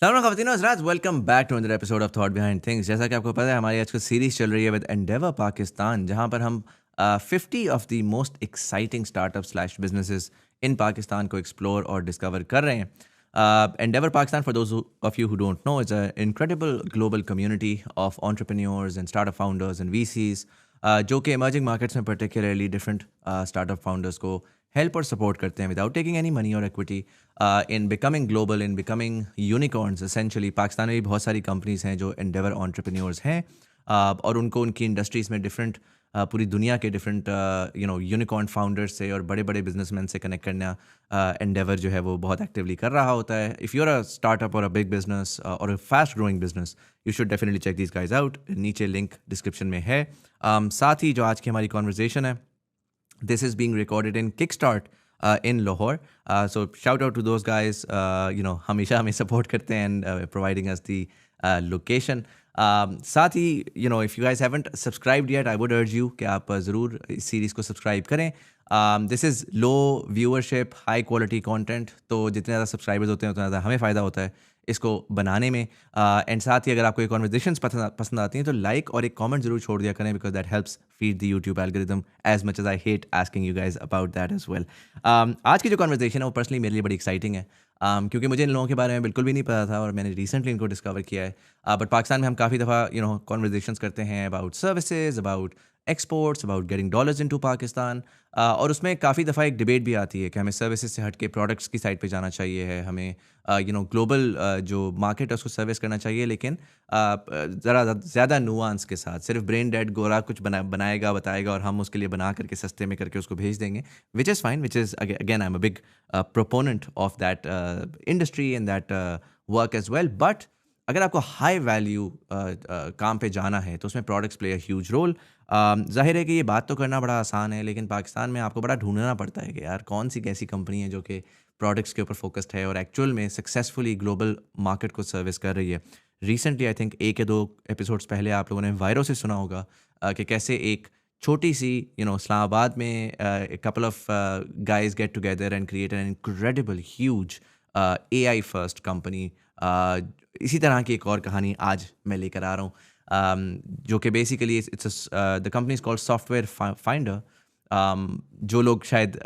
सलाम ख़वातीन और हज़रात, welcome back to another episode of thought behind things. जैसा कि आपको पता है, हमारी आजकल सीरीज़ चल रही है विद एंडेवर पाकिस्तान, जहां पर हम 50 of the most exciting startup slash businesses इन पाकिस्तान को एक्सप्लोर और डिस्कवर कर रहे हैं। Endeavour Pakistan, for those of you who don't know, is a incredible global community of entrepreneurs and startup founders and VCs, जो कि इमर्जिंग मार्केट्स में particularly different startup founders को help और सपोर्ट करते हैं विदाउट टेकिंग एनी मनी और equity in becoming global, in becoming unicorns. Essentially Pakistan में भी बहुत सारी कंपनीज हैं जो एंडेवर एंटरप्रेन्योर्स हैं, और उनको उनकी इंडस्ट्रीज़ में डिफरेंट पूरी दुनिया के डिफरेंट यूनिकॉर्न फाउंडर्स से और बड़े बड़े बिजनेसमैन से कनेक्ट करना एंडेवर जो है वो बहुत एक्टिवली कर रहा होता है। इफ़ यूर अ स्टार्टअप और अ बिग बिजनेस और a fast growing business, you should definitely check these guys out. नीचे लिंक डिस्क्रिप्शन में है। साथ ही जो आज की हमारी कॉन्वर्जेसन है, this is being recorded in Kickstart in Lahore. So shout out to those guys. हमेशा हमें support करते हैं and providing us the location. साथ ही if you guys haven't subscribed yet, I would urge you कि आप ज़रूर इस सीरीज़ को सब्सक्राइब करें. This is low viewership, high quality content. तो जितने ज़्यादा सब्सक्राइबर्स होते हैं उतना ज़्यादा हमें फ़ायदा होता है इसको बनाने में। एंड साथ ही अगर आपको ये कॉन्वर्जेशंस पसंद आती हैं तो लाइक और एक कमेंट जरूर छोड़ दिया करें, because that helps feed the YouTube algorithm as much as I hate asking you guys about that as well. आज की जो कॉन्वर्जेशन है वो पर्सनली मेरे लिए बड़ी एक्साइटिंग है, क्योंकि मुझे इन लोगों के बारे में बिल्कुल भी नहीं पता था और मैंने रिसेंटली इनको डिस्कवर किया है। बट पाकिस्तान में हम काफ़ी दफ़ा कॉन्वर्जेशंस करते हैं about services, about exports, about getting dollars into Pakistan, और उसमें काफ़ी दफ़ा एक डिबेट भी आती है कि हमें सर्विसेज से हट के प्रोडक्ट्स की साइड पे जाना चाहिए है, हमें ग्लोबल जो मार्केट है उसको सर्विस करना चाहिए, लेकिन ज़रा ज़्यादा नुआंस के साथ। सिर्फ ब्रेन डेड गोरा कुछ बनाएगा बताएगा और हम उसके लिए बना करके सस्ते में करके उसको भेज देंगे, which is fine, which is again I am a big proponent of that industry and that work as well. But अगर आपको हाई वैल्यू काम पे जाना है तो उसमें products play a huge role. ज़ाहिर है कि ये बात तो करना बड़ा आसान है, लेकिन पाकिस्तान में आपको बड़ा ढूंढना पड़ता है कि यार कौन सी कैसी कंपनी है जो कि प्रोडक्ट्स के ऊपर फोकस्ड है और एक्चुअल में सक्सेसफुली ग्लोबल मार्केट को सर्विस कर रही है। रिसेंटली आई थिंक 1 या 2 एपिसोड्स पहले आप लोगों ने वायरो से सुना होगा कि कैसे एक छोटी सी इस्लामाबाद में couple of guys get together and create an incredible huge AI first company. इसी तरह की एक और कहानी आज मैं लेकर आ रहा हूँ, जो कि basically it's the company is called software finder. जो लोग शायद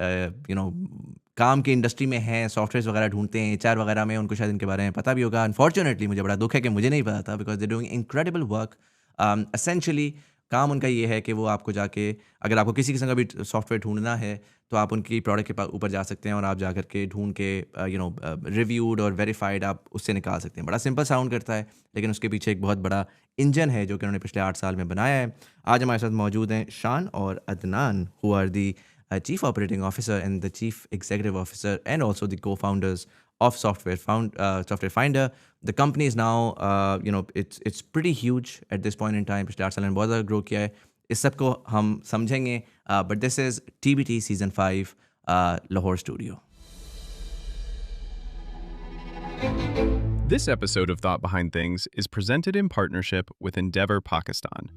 काम की इंडस्ट्री में हैं, सॉफ्टवेयर वगैरह ढूंढते हैं, HR वगैरह में, उनको शायद इनके बारे में पता भी होगा। अनफॉर्चुनेटली मुझे बड़ा दुख है कि मुझे नहीं पता था, because they doing incredible work. Essentially काम उनका ये है कि वो आपको जाके, अगर आपको किसी किस्म का भी सॉफ्टवेयर ढूंढना है तो आप उनकी प्रोडक्ट के ऊपर जा सकते हैं और आप जा करके ढूंढ के रिव्यूड और वेरीफाइड आप उससे निकाल सकते हैं। बड़ा सिंपल साउंड करता है, लेकिन उसके पीछे एक बहुत बड़ा इंजन है जो कि उन्होंने पिछले 8 साल में बनाया है। आज हमारे साथ मौजूद हैं शान और Adnan, who are the Chief Operating Officer and the Chief Executive Officer and also the co-founders of Software Finder. The company is now, it's pretty huge at this point in time. पिछले 8 साल में बहुत ज़्यादा ग्रो किया है। इस सब को हम समझेंगे, but this is TBT Season 5, Lahore Studio. This episode of Thought Behind Things is presented in partnership with Endeavor Pakistan.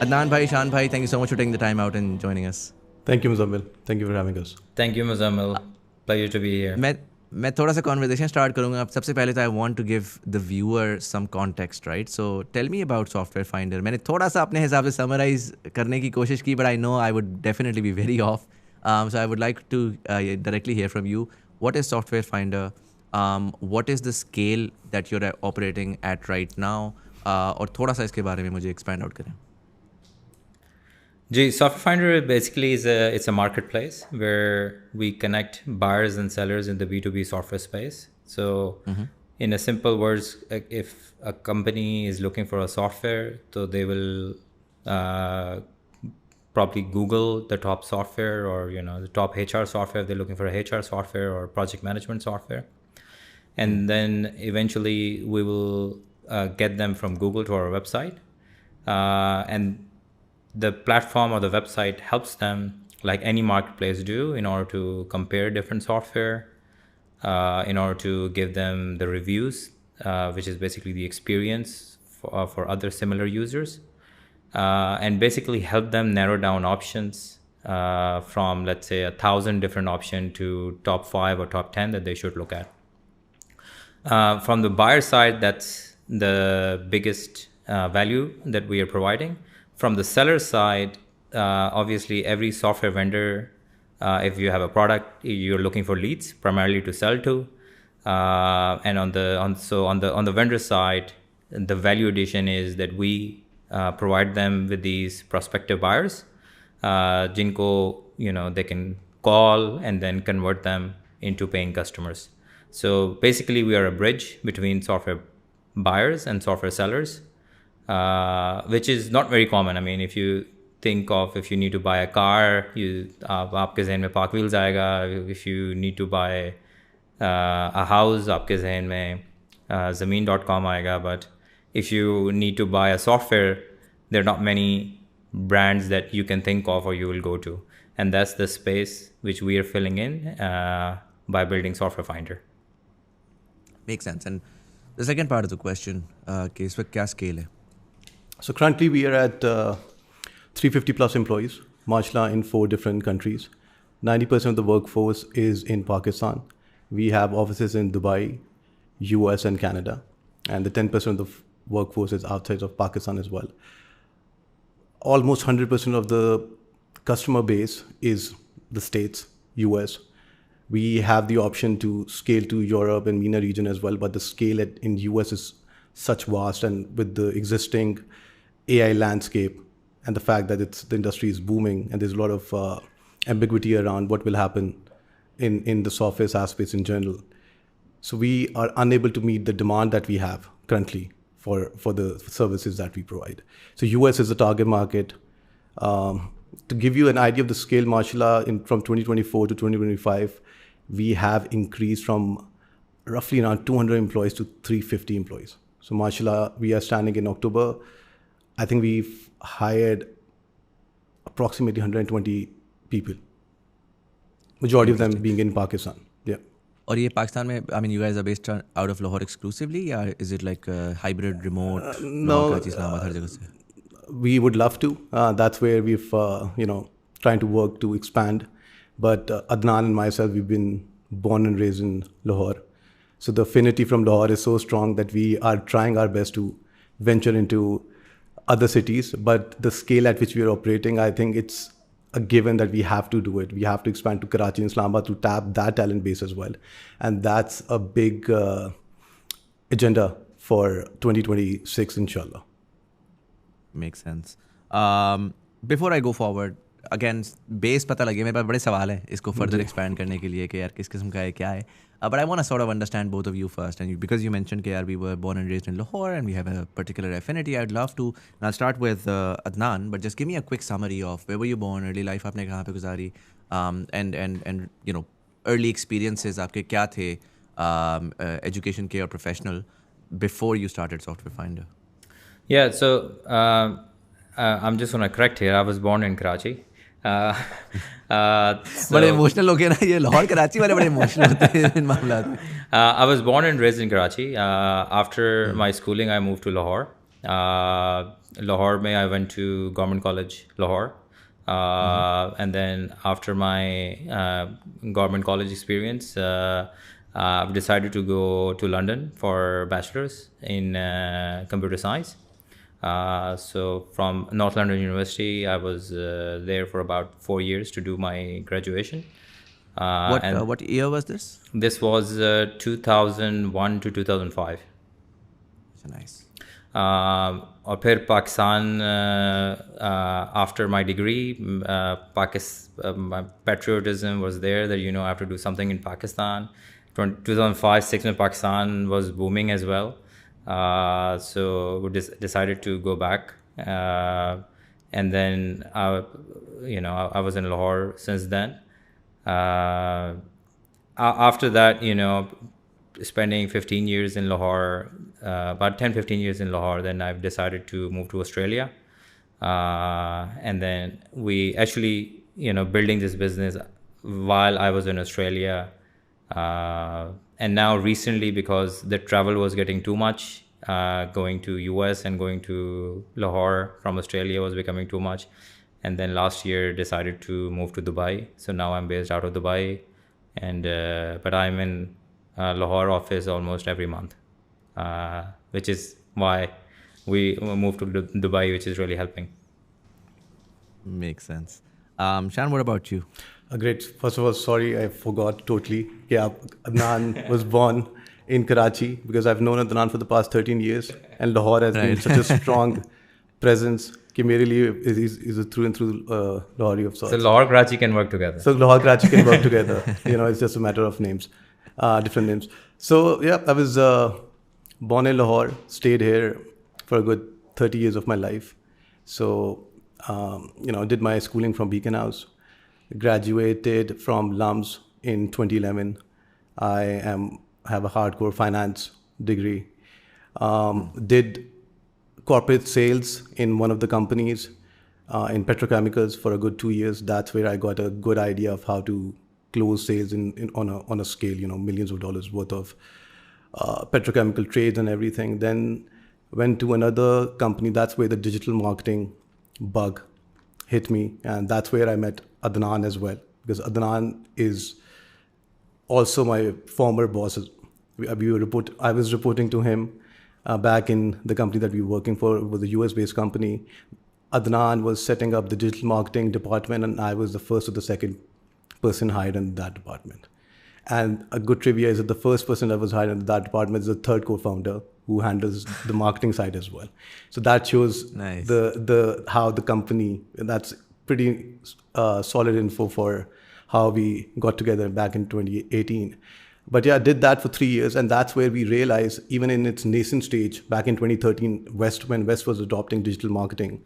Adnan bhai, Shan bhai, thank you so much for taking the time out and joining us. Thank you, Muzammil. Thank you for having us. Thank you, Muzammil. Pleasure to be here. मैं थोड़ा सा conversation start करूँगा। सबसे पहले तो I want to give the viewer some context, right? So tell me about Software Finder. मैंने थोड़ा सा अपने हिसाब से समराइज करने की कोशिश की, but I know I would definitely be very off, so I would like to directly hear from you, what is Software Finder, what is the scale that you are operating at right now, और थोड़ा सा इसके बारे में मुझे expand out करें। Software Finder basically it's a marketplace where we connect buyers and sellers in the B2B software space. So, in a simple words, if a company is looking for a software, so they will probably Google the top software, or the top HR software if they're looking for a HR software or project management software, and then eventually we will get them from Google to our website, and the platform or the website helps them, like any marketplace do, in order to compare different software, in order to give them the reviews, which is basically the experience for other similar users. and basically help them narrow down options from, let's say, 1,000 different options to top 5 or top 10 that they should look at. From the buyer side, that's the biggest value that we are providing. From the seller side, obviously every software vendor, if you have a product, you're looking for leads primarily to sell to. And on the vendor side, the value addition is that we provide them with these prospective buyers, jinko, they can call and then convert them into paying customers. So basically, we are a bridge between software buyers and software sellers, which is not very common. I mean, if you think of, if you need to buy a car, आपके ज़हन में Park Wheels आएगा. If you need to buy a house, आपके ज़हन में Zameen.com आएगा. But if you need to buy a software, there are not many brands that you can think of or you will go to. And that's the space which we are filling in by building Software Finder. Makes sense. And the second part of the question, कि इस वक्त क्या scale है? So currently we are at 350 plus employees, mashallah, in 4 different countries. 90% of the workforce is in Pakistan. We have offices in Dubai, US and Canada. And the 10% of the workforce is outside of Pakistan as well. Almost 100% of the customer base is the States, US. We have the option to scale to Europe and MENA region as well, but the scale in US is such vast, and with the existing AI landscape and the fact that the industry is booming and there's a lot of ambiguity around what will happen in the software SaaS space in general. So we are unable to meet the demand that we have currently for the services that we provide. So US is the target market. To give you an idea of the scale, mashallah, from 2024 to 2025, we have increased from roughly around 200 employees to 350 employees. So mashallah, we are standing in October. I think we've hired approximately 120 people. Majority of them being in Pakistan. Yeah. और ये पाकिस्तान में, I mean, you guys are based out of Lahore exclusively, or is it like a hybrid, remote? No. Karachi, Islamabad, हर जगह से? We would love to. That's where we've, trying to work to expand. But Adnan and myself, we've been born and raised in Lahore. So the affinity from Lahore is so strong that we are trying our best to venture into other cities. But the scale at which we are operating, I think it's a given that we have to do it. We have to expand to Karachi and Islamabad to tap that talent base as well. And that's a big agenda for 2026, inshallah. Makes sense. Before I go forward, again, base पता लगे, मेरे पास बड़े सवाल हैं इसको further expand करने के लिए कि यार किस किस्म का है, क्या है. But I want to sort of understand both of you first. And because you mentioned कि यार we were born and raised in Lahore and we have a particular affinity, I'd love to. And I'll start with Adnan, but just give me a quick summary of where were you born, early life आपने कहाँ पे गुजारी, and early experiences आपके क्या थे, education के और professional, before you started Software Finder. Yeah, so I'm just going to correct here. I was born in Karachi. बड़े इमोशनल हो गए ना ये लाहौर कराची वाले बड़े इमोशनल होते हैं इन मामलात में. I was born and raised in Karachi. After my schooling, I moved to Lahore. Lahore mein I went to Government College, Lahore. And then after my government college experience, I've decided to go to London for bachelor's in computer science. So from North London University, I was there for about 4 years to do my graduation. What year was this? This was 2001 to 2005. So nice. और फिर Pakistan, after my degree, my patriotism was there that I have to do something in Pakistan. 2005-06 में Pakistan was booming as well. So we decided to go back, and then I was in Lahore since then. After that, spending 15 years in Lahore, about 10-15 years in Lahore, then I've decided to move to Australia, and then we actually building this business while I was in Australia. And now recently, because the travel was getting too much, Going to US and going to Lahore from Australia was becoming too much. And then last year decided to move to Dubai. So now I'm based out of Dubai, and but I'm in Lahore office almost every month, which is why we moved to Dubai, which is really helping. Makes sense. Shan, what about you? Great. First of all, sorry, I forgot totally. Yeah, Adnan was born in Karachi because I've known Adnan for the past 13 years, and Lahore has been such a strong presence. कि मेरे लिए is a through and through Lahori of sorts. So Lahore Karachi can work together. So Lahore Karachi can work together. It's just a matter of names, different names. So yeah, I was born in Lahore, stayed here for a good 30 years of my life. So did my schooling from Beacon House, graduated from LUMS in 2011. I have a hardcore finance degree. Did corporate sales in one of the companies in petrochemicals for a good 2 years. That's where I got a good idea of how to close sales on a scale, millions of dollars worth of petrochemical trades and everything. Then went to another company. That's where the digital marketing bug hit me, and that's where I met Adnan as well, because Adnan is also my former boss. I was reporting to him back in the company that we were working for. It was a US-based company. Adnan was setting up the digital marketing department, and I was the first or the second person hired in that department. And a good trivia is that the first person that was hired in that department is the third co-founder who handles the marketing side as well. So that shows nice. the how the company, that's pretty solid info for how we got together back in 2018. But yeah, I did that for 3 years, and that's where we realized, even in its nascent stage, back in 2013, when West was adopting digital marketing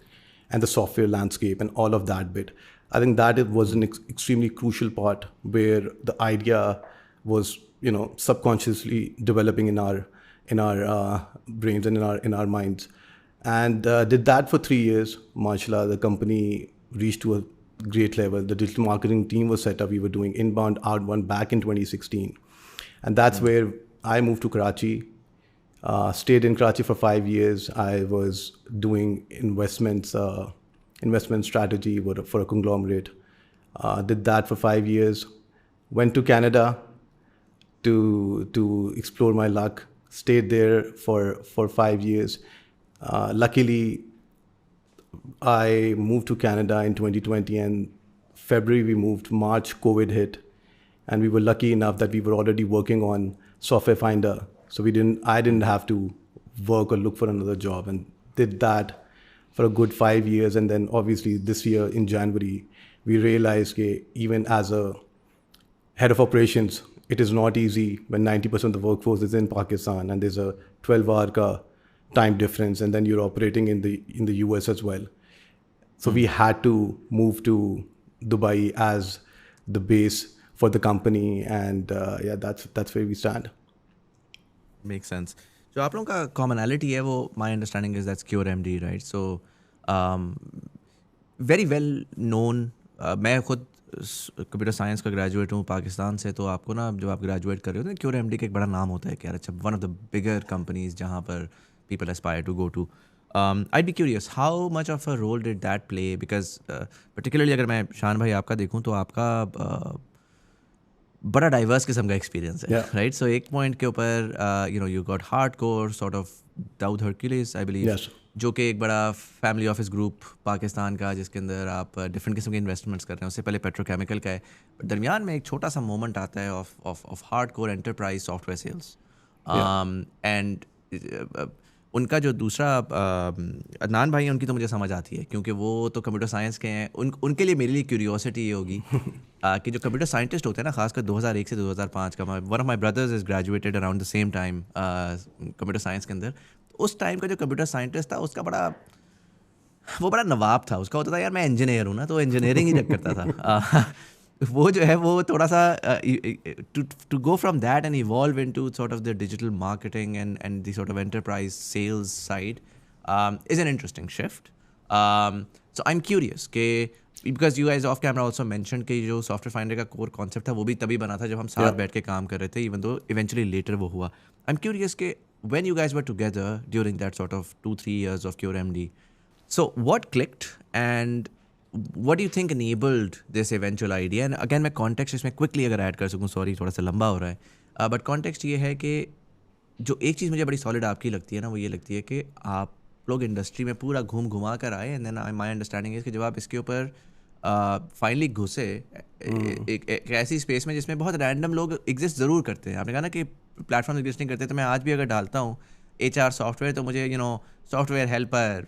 and the software landscape and all of that bit, I think that it was an extremely crucial part where the idea was, subconsciously developing in our brains and in our minds, and did that for 3 years. Mashallah, the company reached to a great level. The digital marketing team was set up. We were doing inbound, outbound back in 2016. And that's where I moved to Karachi, stayed in Karachi for 5 years. I was doing investment strategy for a conglomerate. Did that for 5 years. Went to Canada to explore my luck. Stayed there for 5 years. Luckily, I moved to Canada in 2020, and February we moved. March, COVID hit. And we were lucky enough that we were already working on Software Finder. So I didn't have to work or look for another job, and did that for a good 5 years. And then obviously this year in January, we realized that even as a head of operations, it is not easy when 90% of the workforce is in Pakistan and there's a 12-hour time difference, and then you're operating in the US as well. So we had to move to Dubai as the base for the company, and that's where we stand. Makes sense. So आप लोगों का commonality है वो, my understanding is that's QRMD, right? So very well known. मैं खुद computer science का graduate हूँ पाकिस्तान से, तो आपको ना जब आप ग्रेजुएट कर रहे हो तो QRMD का एक बड़ा नाम होता है कि यार अच्छा one of the bigger companies जहाँ पर people aspire to go to. I'd be curious, how much of a role did that play? Because particularly अगर मैं शान भाई आपका देखूँ तो आपका बड़ा डाइवर्स किस्म का एक्सपीरियंस है, राइट? सो एक पॉइंट के ऊपर you got hardcore sort of Dawood Hercules, I believe, जो कि एक बड़ा फैमिली ऑफिस ग्रुप पाकिस्तान का, जिसके अंदर आप डिफरेंट किस्म के इन्वेस्टमेंट्स कर रहे हैं. उससे पहले पेट्रोकेमिकल का है, बट दरमियान में एक छोटा सा मोमेंट आता है of hardcore enterprise software sales. And उनका जो दूसरा अदनान भाई हैं, उनकी तो मुझे समझ आती है क्योंकि वो तो कंप्यूटर साइंस के हैं. उनके लिए मेरे लिए क्यूरियोसिटी ये होगी कि जो कंप्यूटर साइंटिस्ट होते हैं ना, खासकर 2001 से 2005 का, one of my brothers is graduated around the same time computer science के अंदर. उस टाइम का जो कंप्यूटर साइंटिस्ट था उसका बड़ा नवाब था. उसका होता था यार मैं इंजीनियर हूँ ना, तो इंजीनियरिंग ही करता था. वो जो है वो थोड़ा सा to go from that and evolve into sort of the digital marketing and the sort of enterprise sales side is an interesting shift. So I'm curious कि because you guys off camera also mentioned कि जो Software Finder का core concept था वो भी तभी बना था जब हम साथ बैठ के काम कर रहे थे, even though eventually later वो हुआ. I'm curious कि when you guys were together during that sort of 2-3 years of CureMD, so what clicked and what do you think enabled this eventual idea? And again मैं context इसमें quickly अगर add कर सकूँ, sorry थोड़ा सा लंबा हो रहा है, but context ये है कि जो एक चीज़ मुझे बड़ी सॉलिड आपकी लगती है ना, वो ये लगती है कि आप लोग इंडस्ट्री में पूरा घुमा कर आए, एंड देन माय अंडरस्टैंडिंग है कि जब आप इसके ऊपर फाइनली घुसे एक ऐसी स्पेस में जिसमें बहुत रैंडम लोग एग्जिस्ट ज़रूर करते हैं. आपने कहा ना कि प्लेटफॉर्म एग्जिस्ट नहीं करते, तो मैं आज भी अगर डालता हूँ HR सॉफ्टवेयर तो मुझे सॉफ्टवेयर हेल्पर,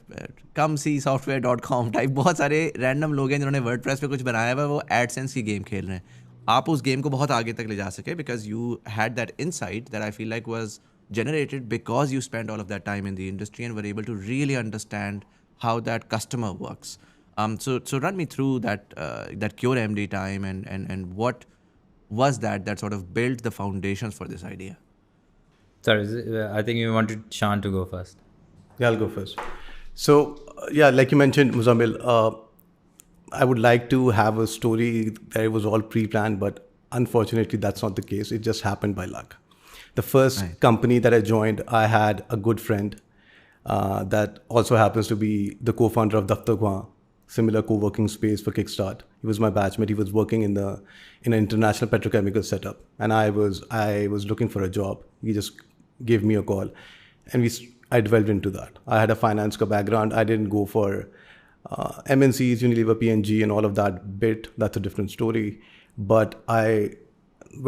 कम सी software.com टाइप बहुत सारे रैंडम लोग हैं जिन्होंने वर्डप्रेस पे कुछ बनाया हुआ है, वो एडसेंस की गेम खेल रहे हैं. आप उस गेम को बहुत आगे तक ले जा सके because you had that insight that I feel like was generated because you spent all of that time in the industry and were able to really understand how that customer works. So run me through that CureMD time and what was that sort of built the foundations for this idea. Sorry, I think you wanted Sean to go first. Yeah, I'll go first. So, like you mentioned, Muzammil, I would like to have a story that it was all pre-planned, but unfortunately that's not the case. It just happened by luck. The first company that I joined, I had a good friend that also happens to be the co-founder of Daftar Gwa, similar co-working space for Kickstart. He was my batchmate. He was working in an international petrochemical setup, and I was looking for a job. He just gave me a call, and I delved into that. I had a finance background. I didn't go for MNCs, Unilever, P&G, and all of that bit. That's a different story. But I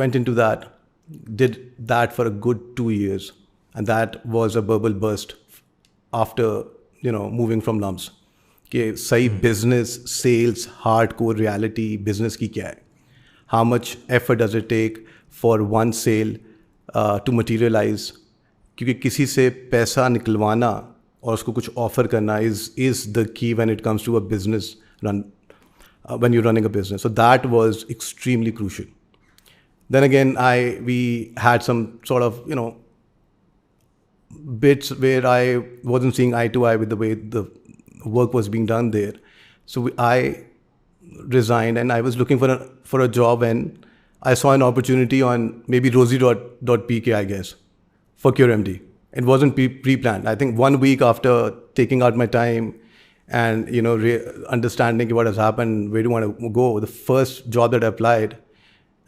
went into that. Did that for a good 2 years, and that was a bubble burst after moving from lumps. कि सही business, sales, hardcore reality business की क्या है? How much effort does it take for one sale to materialize? क्योंकि किसी से पैसा निकलवाना और उसको कुछ ऑफर करना is the key when it comes to a business run, when you're running a business. So that was extremely crucial. Then again, we had some sort of, bits where I wasn't seeing eye to eye with the way the work was being done there. So I resigned, and I was looking for a job, and I saw an opportunity on maybe Rosie.pk, I guess, for CureMD. It wasn't pre-planned. I think 1 week after taking out my time and, understanding what has happened, where do you want to go, the first job that I applied,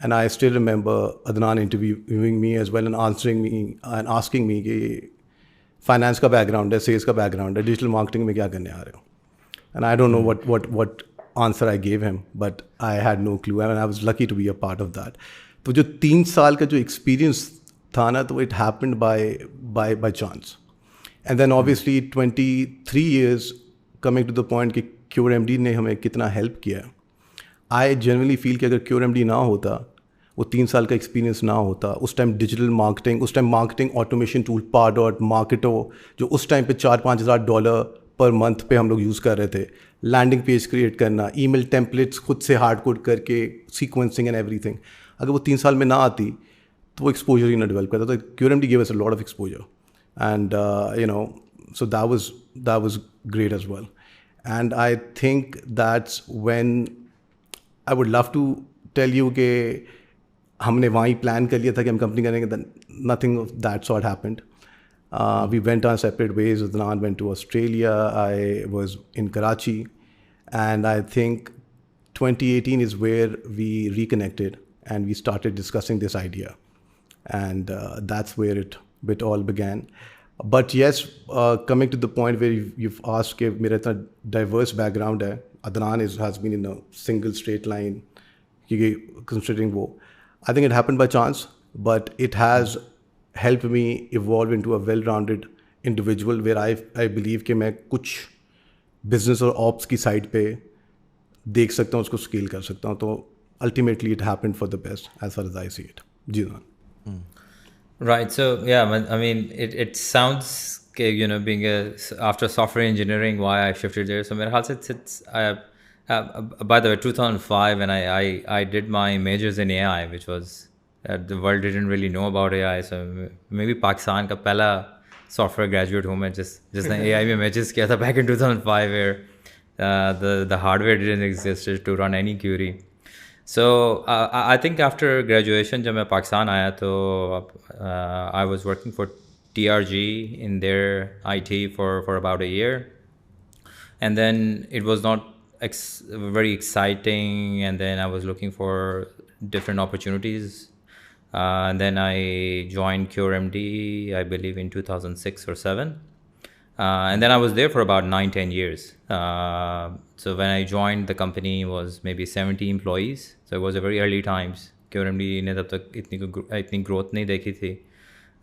and I still remember Adnan interviewing me as well and answering me and asking me कि finance का background है, sales का background है, digital marketing में क्या करने आ रहे हो? And I don't know what answer I gave him, but I had no clue, and I was lucky to be a part of that. तो जो 3 साल का जो experience था ना, तो it happened by chance. And then obviously 23 years coming to the point कि CureMD ने हमें कितना help किया. I genuinely feel कि अगर CureMD ना होता, वो 3 साल का एक्सपीरियंस ना होता, उस टाइम डिजिटल मार्केटिंग, उस time marketing automation tool Pardot, Marketo, जो उस टाइम पे $4,000-5,000 पर मंथ पे हम लोग यूज़ कर रहे थे, लैंडिंग पेज क्रिएट करना, ईमेल टेम्पलेट्स खुद से हार्ड कोड करके, सीक्वेंसिंग एंड एवरीथिंग, अगर वो 3 साल में ना आती तो वो एक्सपोजर ही ना डेवलप करता. तो CureMD gave us a lot of exposure, and so that was great as well. And I think that's when I would love to tell you कि हमने वहीं प्लान कर लिया था कि हम कंपनी करेंगे, then nothing of that sort happened. We went our separate ways. Adnan went to Australia. I was in Karachi, and I think 2018 is where we reconnected and we started discussing this idea, and that's where it all began. But yes, coming to the point where you've asked कि मेरा इतना diverse background है, Adnan has been in a single straight line, considering वो. I think it happened by chance, but it has helped me evolve into a well-rounded individual where I believe कि मैं कुछ business और ops की side पे देख सकता हूँ, उसको scale कर सकता हूँ. तो ultimately it happened for the best as far as I see it. जी हाँ. Right. So yeah, I mean, it sounds, being after software engineering, why I shifted there. So मेरे ख्याल से by the way, 2005, and I did my majors in AI, which was the world didn't really know about AI. So maybe Pakistan का पहला software graduate हूँ मैं जिसने AI में majors किया था back in 2005, where The hardware didn't exist to run any query. So I think after graduation, जब मैं पाकिस्तान आया तो I was working for TRG in their IT for about a year, and then it was not very exciting, and then I was looking for different opportunities, and then I joined CureMD, I believe in 2006 or 7. And then I was there for about 9-10 years. So when I joined, the company was maybe 70 employees. So it was a very early times. QRMD ने तब तक इतनी growth नहीं देखी थी.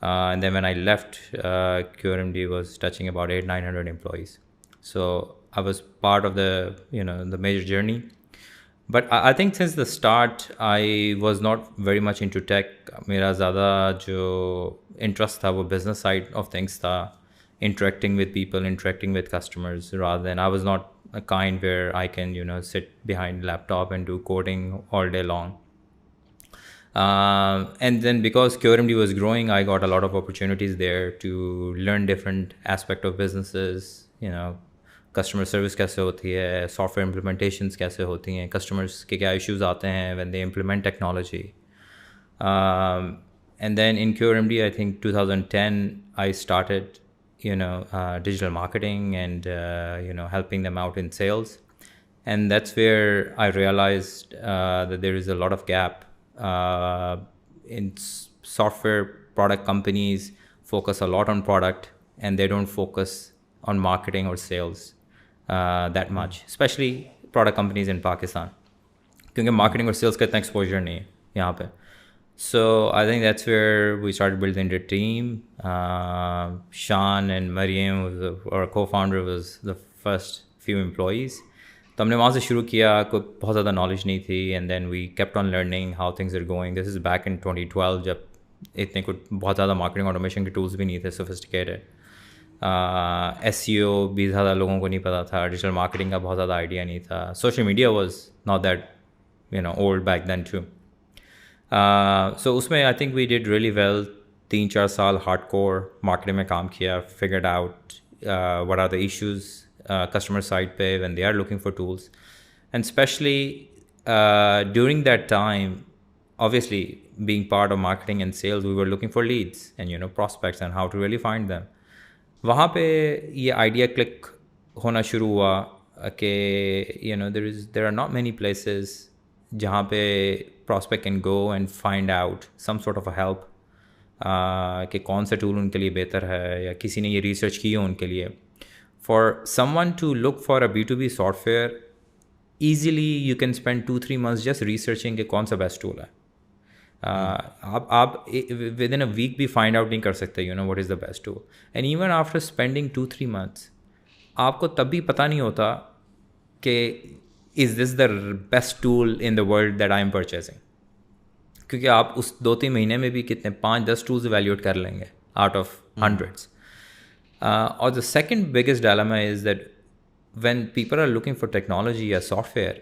And then when I left, QRMD was touching about 800-900 employees. So I was part of the major journey. But I think since the start, I was not very much into tech. मेरा ज़्यादा जो interest था वो business side of things था. Interacting with people, interacting with customers, rather than I was not a kind where I can sit behind laptop and do coding all day long. And then because QRMD was growing, I got a lot of opportunities there to learn different aspect of businesses, customer service कैसे होती है, software implementations कैसे होती हैं, customers के क्या issues आते हैं when they implement technology. And then in QRMD, I think 2010, I started digital marketing and helping them out in sales, and that's where I realized that there is a lot of gap in software. Product companies focus a lot on product and they don't focus on marketing or sales that much, especially product companies in Pakistan, क्योंकि marketing और sales का इतना exposure नहीं है यहाँ पे. So I think that's where we started building the team. Sean and Mariam, our co-founder, was the first few employees. तो हमने वहाँ से शुरू किया, कोई बहुत ज़्यादा knowledge नहीं थी, and then we kept on learning how things are going. This is back in 2012 जब इतने कुछ बहुत ज़्यादा marketing automation के tools भी नहीं थे sophisticated. SEO भी ज़्यादा लोगों को नहीं पता था, digital marketing का बहुत ज़्यादा idea नहीं था. Social media was not that old back then too. So उसमें I think we did really well. 3-4 साल hardcore marketing में काम किया, figured out what are the issues customer side पे when they are looking for tools, and especially during that time, obviously being part of marketing and sales, we were looking for leads and prospects and how to really find them. वहाँ पे ये idea click होना शुरू हुआ कि there are not many places जहाँ पे prospect can go and find out some sort of a help कि कौन सा tool उनके लिए बेहतर है या किसी ने ये research की है उनके लिए. For someone to look for a B2B software, easily you can spend 2-3 months just researching कि कौन सा best tool है. आप within a week भी find out नहीं कर सकते what is the best tool. And even after spending 2-3 months, आपको तब भी पता नहीं होता कि is this the best tool in the world that I am purchasing? क्योंकि आप उस 2-3 महीने में भी कितने 5-10 tools evaluate कर लेंगे out of hundreds. Or the second biggest dilemma is that when people are looking for technology or software,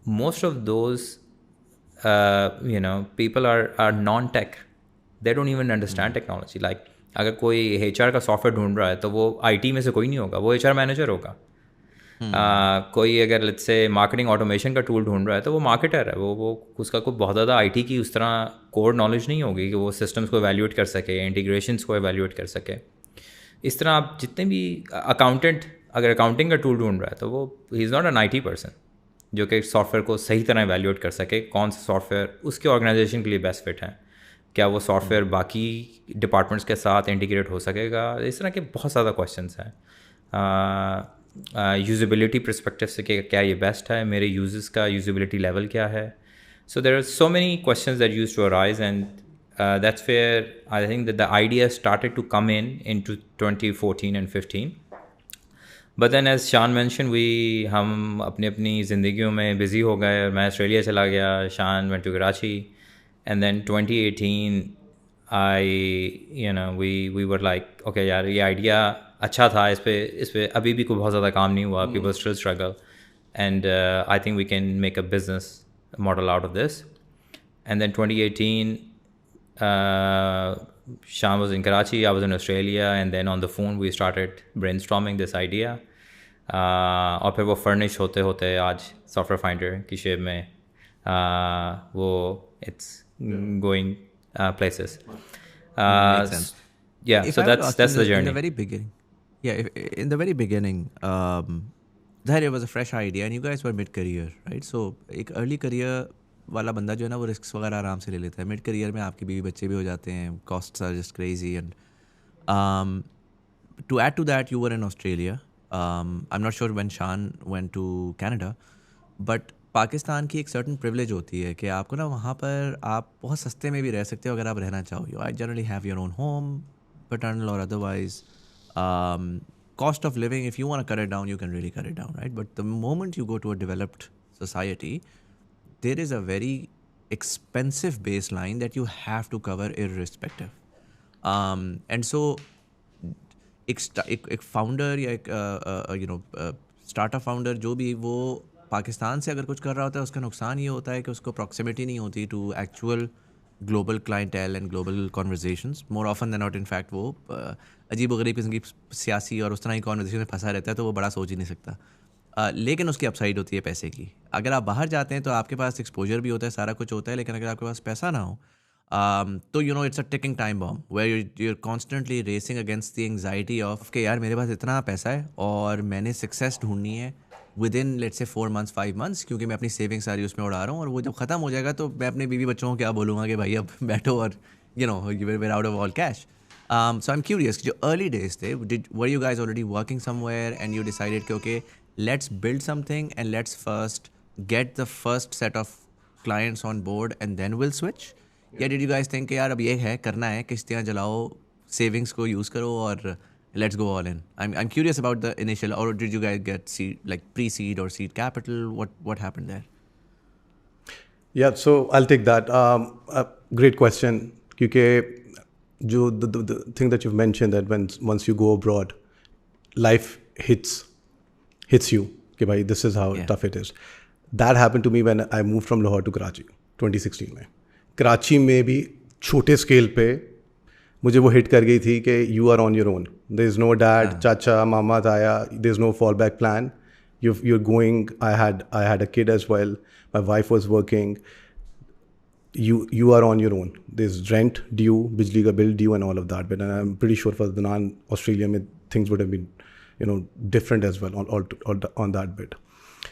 most of those people are non-tech. They don't even understand technology. Like अगर कोई HR का software ढूंढ रहा है तो वो IT में से कोई नहीं होगा, वो HR manager होगा. कोई अगर लेट्स से मार्केटिंग ऑटोमेशन का टूल ढूंढ रहा है तो वो मार्केटर है, वो उसका कोई बहुत ज़्यादा आईटी की उस तरह कोर नॉलेज नहीं होगी कि वो सिस्टम्स को एवेल्यूएट कर सके, इंटीग्रेशंस को एवेल्यूएट कर सके. इस तरह आप जितने भी अकाउंटेंट अगर अकाउंटिंग का टूल ढूंढ रहा है तो वो he is not an IT person जो कि सॉफ्टवेयर को सही तरह एवेल्यूएट कर सके, कौन सा सॉफ्टवेयर उसके ऑर्गेनाइजेशन के लिए बेस्ट फिट है, क्या वो सॉफ्टवेयर बाकी डिपार्टमेंट्स के साथ इंटीग्रेट हो सकेगा. इस तरह के बहुत ज़्यादा क्वेश्चंस हैं. यूजेबिलिटी परस्पेक्टिव से क्या ये बेस्ट है, मेरे यूजर्स का यूजेबिलिटी लेवल क्या है. So there are so many questions that used to arise and that's where I think that the idea started to come into 2014 and 15. But then as Sean mentioned, हम अपनी ज़िंदगियों में busy हो गए और मैं Australia चला गया, Sean went to Karachi, and then 2018 we were like, okay यार ये आइडिया अच्छा था, इस पे अभी भी कोई बहुत ज़्यादा काम नहीं हुआ, people still struggle, and I think we can make a business model out of this. And then 2018 Sean was in Karachi, I was in Australia, and then on the phone we started brainstorming this idea. और फिर वो furnish होते होते आज software finder की shape में वो it's going places. Makes sense. Yeah, If so I were to that's ask you the in journey. the very beginning, yeah, in the very beginning, that it was a fresh idea and you guys were mid-career, right? So एक early career वाला बंदा जो है ना वो risks वगैरह आराम से ले लेता है. Mid-career में आपकी बीवी बच्चे भी हो जाते हैं, costs are just crazy and to add to that, you were in Australia. I'm not sure when Shan went to Canada, but Pakistan की एक सर्टन प्रिविलेज होती है कि आपको ना वहाँ पर आप बहुत सस्ते में भी रह सकते हो अगर आप रहना चाहो. You I generally have your own home, paternal or otherwise. Cost of living, if you want to cut it down, you can really cut it down, right? But the moment you go to a developed society, there is a very expensive baseline that you have to cover irrespective. And so एक founder या एक startup founder जो भी वो पाकिस्तान से अगर कुछ कर रहा होता है उसका नुकसान ये होता है कि उसको प्रॉक्सिमिटी नहीं होती to actual global clientele and global conversations. More often than not in fact वो अजीब गरीब किस्म की सियासी और उस तरह की कॉन्वर्जेशन में फंसा रहता है तो वो बड़ा सोच ही नहीं सकता. लेकिन उसकी अपसाइड होती है पैसे की. अगर आप बाहर जाते हैं तो आपके पास एक्सपोजर भी होता है, सारा कुछ होता है, लेकिन अगर आपके पास पैसा ना हो तो you know it's a ticking time bomb where you're constantly racing against the anxiety of के यार मेरे पास इतना पैसा है और मैंने सक्सेस ढूंढनी है with in let's say 4 months 5 months क्योंकि मैं अपनी सेविंग सारी उसमें उड़ा रहा हूँ और वो जब ख़त्म हो जाएगा तो मैं अपने बीवी बच्चों को क्या बोलूँगा कि भाई अब बैठो और you know we're out of all cash. So I'm curious, जो early days थे, were you guys already working somewhere and you decided कि okay, let's build something and let's first get the first set of clients on board and then we'll switch? या did you guys think कि यार अब ये है करना है, किश्तियाँ जलाओ, savings को use करो और let's go all in? I'm curious about the initial, or did you guys get seed, like pre-seed or seed capital? What happened there? Yeah, so I'll take that. Great question. क्योंकि जो the thing that you've mentioned that once you go abroad, life hits you. कि भाई this is how tough it is. That happened to me when I moved from Lahore to Karachi 2016 में. कराची में भी छोटे scale पे मुझे वो hit कर गई थी कि you are on your own. There is no dad, chacha, mama, taya, there is no fall back plan. you're going. I had a kid as well. My wife was working. You are on your own. There's rent due, bijli ka bill due, and all of that. But I'm pretty sure for the non-Australia things would have been, different as well on that bit.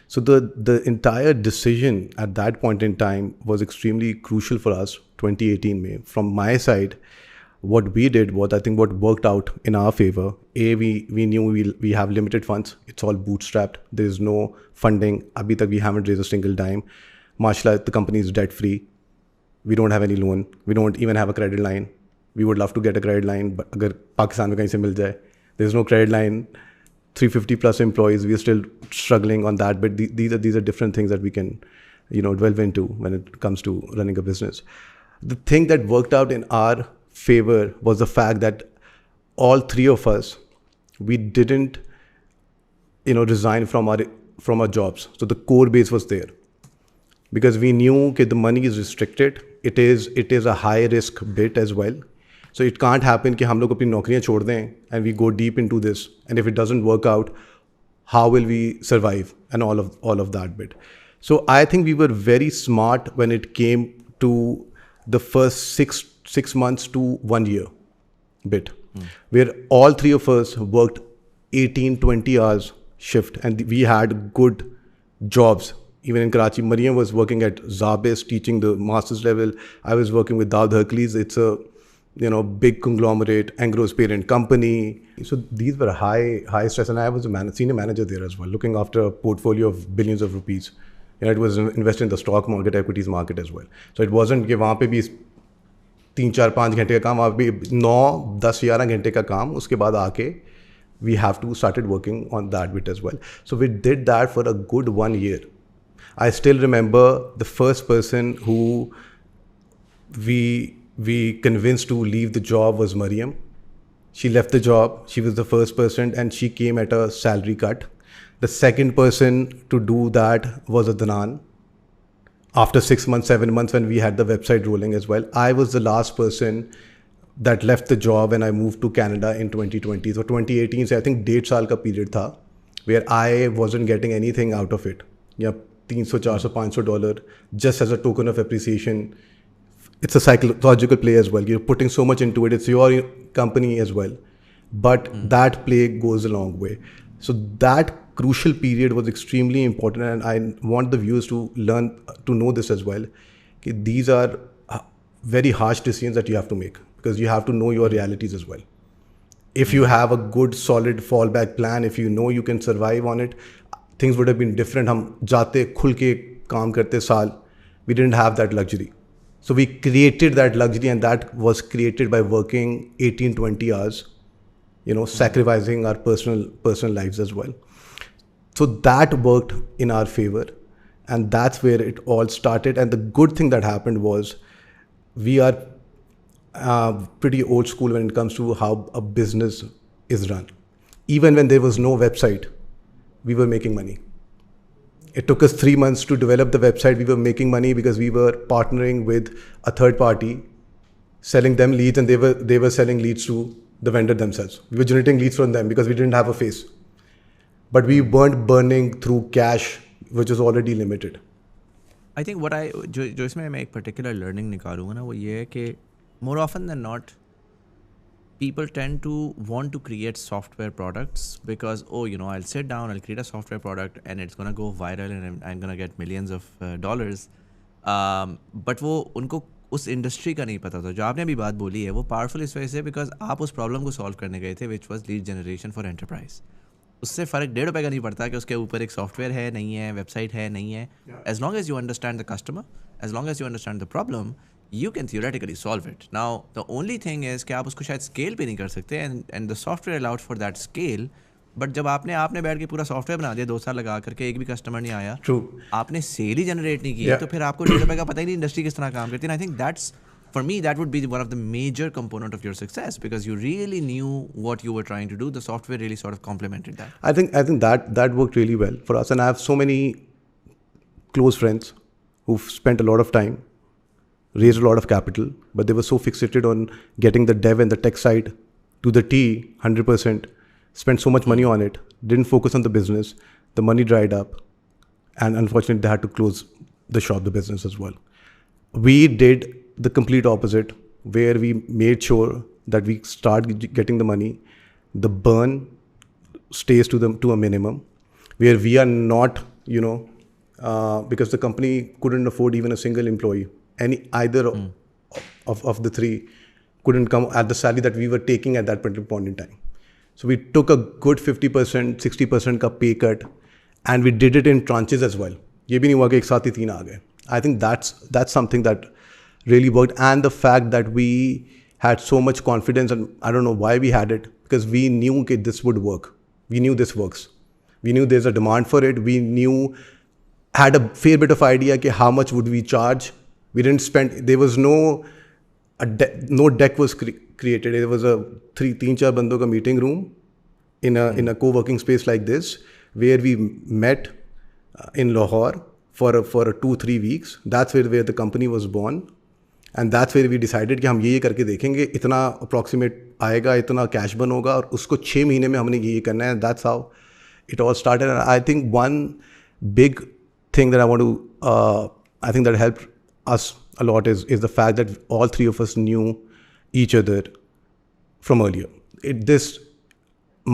So the entire decision at that point in time was extremely crucial for us. 2018 May. From my side, what we did was, I think what worked out in our favor. We knew we have limited funds. It's all bootstrapped. There is no funding. Abhi tak we haven't raised a single dime. Mashallah, the company is debt free. We don't have any loan. We don't even have a credit line. We would love to get a credit line, but agar Pakistan mein kahin se mil jaye, there's no credit line. 350 plus employees. We are still struggling on that. But these are different things that we can, delve into when it comes to running a business. The thing that worked out in our favor was the fact that all three of us, we didn't resign from our jobs. So the core base was there because we knew that the money is restricted. It is a high risk bit as well. So it can't happen कि हम लोग अपनी नौकरियां छोड़ दें and we go deep into this, and if it doesn't work out, how will we survive and all of that bit. So I think we were very smart when it came to the first six months to 1 year bit, where all three of us worked 18-20 hours shift, and we had good jobs. Even in Karachi, Mariam was working at Zabis teaching the master's level. I was working with Daud Hercules. It's a big conglomerate, Angro's parent company. So these were high stress, and I was a senior manager there as well, looking after a portfolio of billions of rupees. It was invested in the stock market, equities market as well. So it wasn't कि वहाँ पे भी 3-4-5 घंटे का काम, वहाँ पे 9-10-11 घंटे का काम, उसके बाद आके we have to started working on that bit as well. So we did that for a good 1 year. I still remember the first person who we convinced to leave the job was Mariam. She left the job. She was the first person, and she came at a salary cut. The second person to do that was Adnan. After 6 months, 7 months, when we had the website rolling as well, I was the last person that left the job when I moved to Canada in 2020. So 2018 से I think 1.5 साल का period था where I wasn't getting anything out of it. Yeah, $300, $400, $500 just as a token of appreciation. It's a psychological play as well. You're putting so much into it. It's your company as well. But that play goes a long way. So that crucial period was extremely important, and I want the viewers to learn to know this as well. Okay, these are very harsh decisions that you have to make, because you have to know your realities as well. If you have a good solid fallback plan, if you know you can survive on it, things would have been different. हम जाते खुल के काम करते साल, we didn't have that luxury. So we created that luxury, and that was created by working 18-20 hours, sacrificing our personal lives as well. So that worked in our favor, and that's where it all started. And the good thing that happened was we are pretty old school when it comes to how a business is run. Even when there was no website, we were making money. It took us 3 months to develop the website. We were making money because we were partnering with a third party, selling them leads, and they were selling leads to the vendor themselves. We were generating leads from them because we didn't have a face. But we weren't burning through cash, which was already limited. I think जो इसमें मैं एक particular learning निकालूंगा ना, वो ये है कि more often than not, people tend to want to create software products because, I'll sit down, I'll create a software product and it's going to go viral and I'm going to get millions of dollars. But वो उनको उस industry का नहीं पता था. जो आपने अभी बात बोली है वो पावरफुल इस वजह से बिकॉज आप उस प्रॉब्लम को सॉल्व करने गए थे, which was lead generation for enterprise. उससे फ़र्क ₹1.5 का नहीं पड़ता कि उसके ऊपर एक सॉफ्टवेयर है नहीं है, वेबसाइट है नहीं है. As long as you understand the customer, as long as you understand the problem, you can theoretically solve it. Now the only thing is कि आप उसको शायद स्केल पे नहीं कर सकते, and the software allowed for that scale. But जब आपने बैठ के पूरा सॉफ्टवेयर बना दिया 2 साल लगा करके, एक भी कस्टमर नहीं आया, आपने सेल ही जनरेट नहीं की, तो फिर आपको ₹1.5 का पता ही नहीं इंडस्ट्री किस तरह काम करती है. I think that's for me that would be one of the major component of your success, because you really knew what you were trying to do. The software really sort of complemented that. I think that worked really well for us, and I have so many close friends who've spent a lot of time, raised a lot of capital, but they were so fixated on getting the dev and the tech side to the T 100%, spent so much money on it, didn't focus on the business, the money dried up, and unfortunately they had to close the shop, the business as well. We did the complete opposite, where we made sure that we start getting the money, the burn stays to a minimum, where we are not, because the company couldn't afford even a single employee. Either of the three couldn't come at the salary that we were taking at that particular point in time. So we took a good 50%, 60% का pay cut, and we did it in tranches as well. ये भी नहीं हुआ कि एक साथ ही 3 आ गए. I think that's something that really worked, and the fact that we had so much confidence, and I don't know why we had it, because we knew that this would work. We knew this works. We knew there's a demand for it. We had a fair bit of idea कि how much would we charge. We didn't spend. There was no deck was created. There was a 3-4 बंदों का meeting room in a co-working space like this, where we met in Lahore for 2-3 weeks. That's where the company was born, and that's where we decided कि हम ये करके देखेंगे, इतना approximate आएगा, इतना cash burn होगा, और उसको 6 महीने में हमने ये करना है. That's how it all started. And I think one big thing that I think that helped us a lot is the fact that all three of us knew each other from earlier. This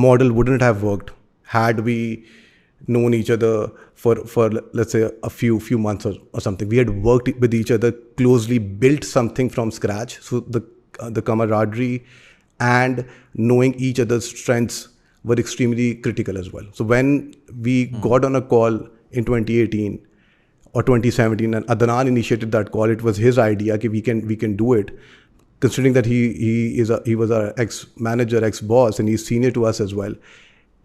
model wouldn't have worked had we known each other for let's say a few months or something. We had worked with each other closely, built something from scratch. So the camaraderie and knowing each other's strengths were extremely critical as well. So when we got on a call in 2018 or 2017, and Adnan initiated that call, it was his idea that we can do it, considering that he was our ex-manager, ex-boss, and he's senior to us as well.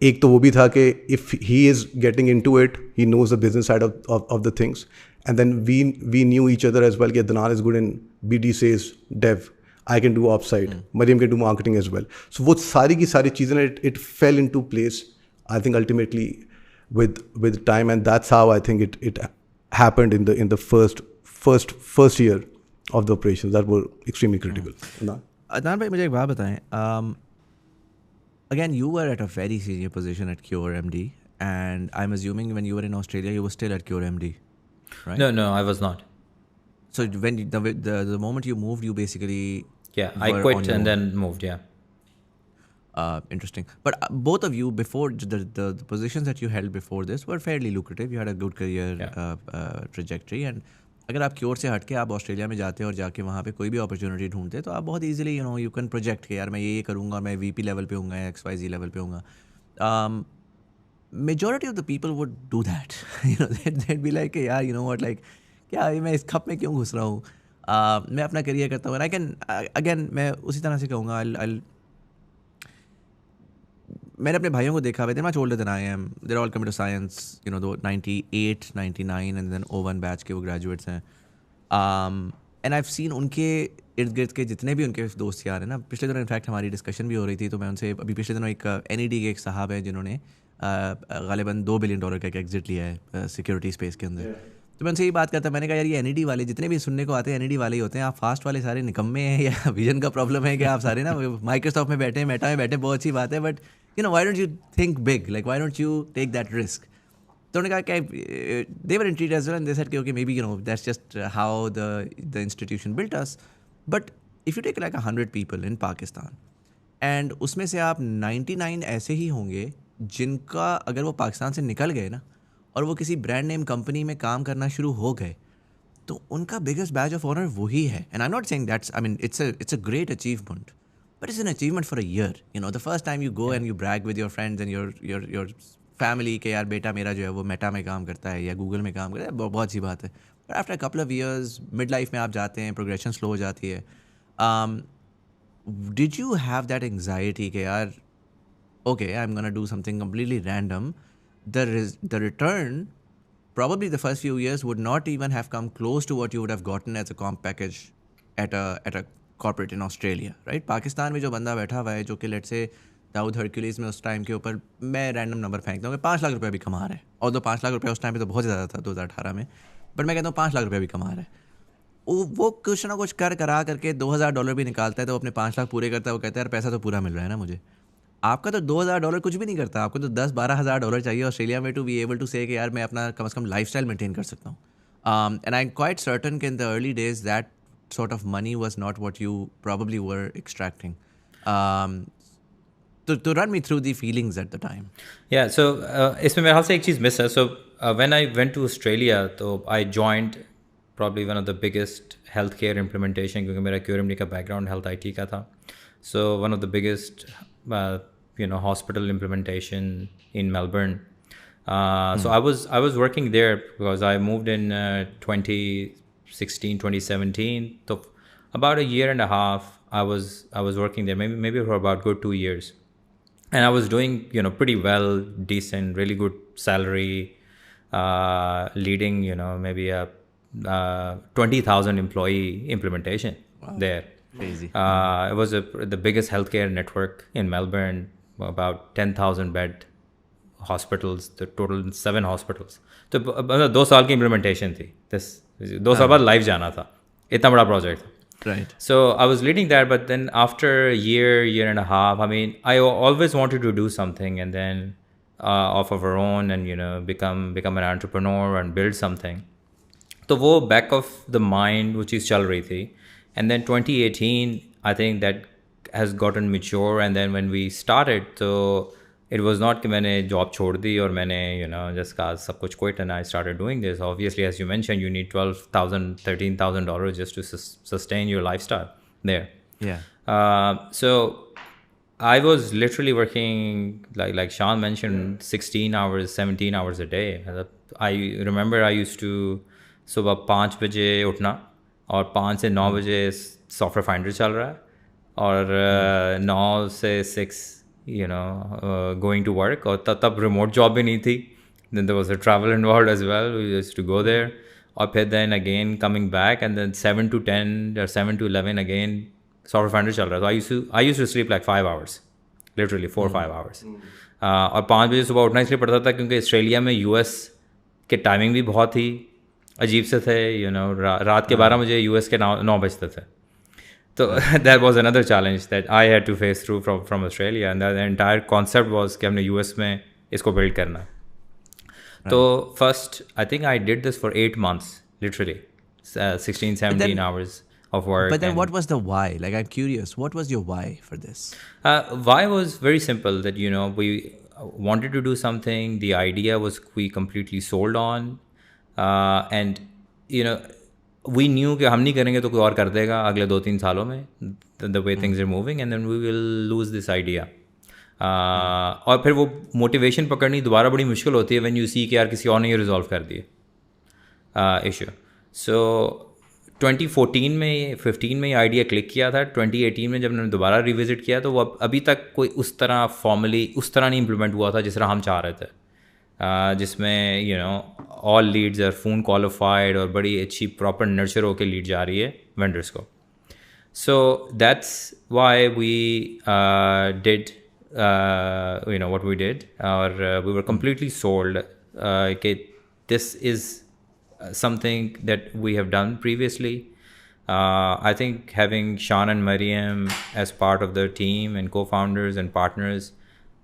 एक तो वो भी था कि if he is getting into it, he knows the business side of the things. And then we knew each other as well. Adnan is good in BD sales, dev. I can do ops side. Mariam can do marketing as well. So वो सारी की सारी चीज़ें, it fell into place, I think, ultimately with time, and that's how I think it happened in the first year of the operations that were extremely critical. Adnan भाई, मुझे एक बात बताएं. Again, you were at a very senior position at Cure MD, and I'm assuming when you were in Australia, you were still at CureMD, right? No, I was not. So when the moment you moved, you basically Yeah, I were quit on your and own. then moved. Yeah. Interesting. But both of you, before the positions that you held before this were fairly lucrative. You had a good career trajectory. And अगर आप cure से हट के आप Australia में जाते और जाके वहाँ पे कोई भी अपॉर्चुनिटी ढूंढते तो आप बहुत इजीली यू कैन प्रोजेक्ट के यार मैं ये करूँगा, मैं VP लेवल पे होऊंगा या XYZ लेवल पे होऊंगा. Majority of the people would do that. They'd be like, यार like क्या मैं इस खप में क्यों घुस रहा हूँ. मैं अपना करियर करता हूँ. And I can again मैं उसी तरह से कहूँगा, मैंने अपने भाइयों को देखा, they're much older than I am. They're all coming to science, दो 98, 99 and then 01 बैच के वो graduates हैं. And I've seen उनके इर्द गिर्द के जितने भी उनके दोस्त यार हैं ना, पिछले दिनों इनफैक्ट हमारी डिस्कशन भी हो रही थी तो मैं उनसे अभी पिछले दिनों एक NED के एक साहब हैं जिन्होंने गालिबन $2 बिलियन का एक एग्जिट लिया है सिक्योरिटी स्पेस के अंदर. तो मैं उनसे यही बात करता, मैंने कहा यार ये NED वाले जितने भी सुनने को आते हैं NED वाले ही होते हैं, आप फास्ट वाले सारे निकम्मे हैं या विजन का प्रॉब्लम है कि आप सारे ना माइक्रोसॉफ्ट में बैठे हैं, मेटा में बैठे, बहुत अच्छी बात है, but why don't you think big, like why don't you take that risk. तो उन्होंने कहा कि they were intrigued as well and they said कि okay maybe that's just how the institution built us, but if you take like 100 people in Pakistan and उसमें से आप 99 ऐसे ही होंगे जिनका अगर वो पाकिस्तान से निकल गए ना और वो किसी ब्रांड नेम कंपनी में काम करना शुरू हो गए तो उनका बिगेस्ट बैज ऑफ ऑनर वही है. And I am not saying that's, I mean it's a great achievement, but it's an achievement for a year. The first time you go and you brag with your friends and your family कि यार बेटा मेरा जो है वो Meta में काम करता है या गूगल में काम करता है, बहुत अच्छी बात है. But after a couple of years, mid life में आप जाते हैं, प्रोग्रेशन स्लो हो जाती है. Did you have that anxiety कि यार okay, I'm gonna do something completely random, the return probably the first few years would not even have come close to what you would have gotten as a comp package at a corporate in Australia, right? Pakistan में जो बंदा बैठा हुआ है जो कि late से Dawood Hercules में उस टाइम के ऊपर मैं रैंडम नंबर फेंकता हूँ कि 5 लाख रुपये भी कमा रहा है, और तो 5 लाख रुपये उस टाइम पे तो बहुत ज़्यादा था 2018 में, बट मैं कहता हूँ 5 लाख रुपये भी कमा रहा है. वो कुछ ना कुछ करा करके $2,000 भी निकालता है तो अपने 5 लाख पूरे करता है. वो कहता है यार पैसा तो पूरा मिल रहा है ना मुझे. आपका तो $2,000 कुछ भी नहीं करता, आपको तो $10,000-12,000 चाहिए ऑस्ट्रेलिया में टू बी एबल टू से कि यार मैं अपना कम से कम लाइफस्टाइल मेंटेन कर सकता हूँ. And I am quite certain कि in the early days that sort of money was not what you probably were extracting. To run me through the feelings at the time. Yeah, so इसमें मेरे ख्याल से एक चीज़ miss है. So when I went to Australia, तो I joined probably one of the biggest healthcare implementation क्योंकि मेरा QRMD का background health IT का था. So one of the biggest hospital implementation in Melbourne. So I was working there because I moved in 2017. So about a year and a half I was working there, maybe for about good 2 years, and I was doing pretty well, decent, really good salary, leading maybe a 20,000 employee implementation. Wow. There. Crazy. It was the biggest healthcare network in Melbourne, about 10,000 bed hospitals, the total 7 hospitals. तो 2 साल की implementation थी. 2 साल बाद live जाना था, इतना बड़ा project. Right. So I was leading that, but then after a year and a half, I mean, I always wanted to do something and then of our own and become an entrepreneur and build something. तो वो back of the mind वो चीज़ चल रही थी. And then 2018, I think that has gotten mature. And then when we started, so it was not कि मैंने job छोड़ दी और मैंने just कहा सब कुछ quit and I started doing this. Obviously, as you mentioned, you need $12,000, $13,000 just to sustain your lifestyle there. Yeah. So I was literally working like Sean mentioned, 16 hours, 17 hours a day. I remember I used to सुबह 5 बजे उठना और 5 से 9 बजे software finder चल रहा है और 9 से 6 going to work. और तब remote job भी नहीं थी. Then there was a travel involved as well. We used to go there. और फिर then again coming back and then 7 to 10 or 7 to 11 again software finder चल रहा था. So I used to sleep like 5 hours. Literally 4-5 hours. और 5 बजे सुबह उठना इसलिए पड़ता था क्योंकि ऑस्ट्रेलिया में US के टाइमिंग भी बहुत ही अजीब से थे. रात के 12 बजे US के 9 बजते थे. So that was another challenge that I had to face through from Australia, and the entire concept was कि हमने US में इसको build करना. So first, I think I did this for 8 months, literally, 16, 17 hours of work. But then and, what was the why? Like, I'm curious, what was your why for this? Why was very simple, that, we wanted to do something. The idea was we completely sold on. And, we knew कि हम नहीं करेंगे तो कोई और कर देगा अगले 2-3 सालों में, the way things are moving, and then we will lose this idea. और फिर वो मोटिवेशन पकड़नी दोबारा बड़ी मुश्किल होती है when you see कि यार किसी और ने ये रिजॉल्व कर दिए इशू. सो 2014 में 15 में ये आइडिया क्लिक किया था. 2018 में जब मैंने दोबारा रिविजिट किया तो वो अभी तक कोई उस तरह फॉर्मली उस तरह नहीं इम्प्लीमेंट हुआ था जिस तरह हम चाह रहे थे, जिसमें all leads are phone qualified और बड़ी अच्छी प्रॉपर नर्चर होकर लीड जा रही है वेंडर्स को. So that's why we did what we did, or we were completely sold. Okay, this is something that we have done previously. I think having Sean and Mariam as part of the team and co-founders and partners.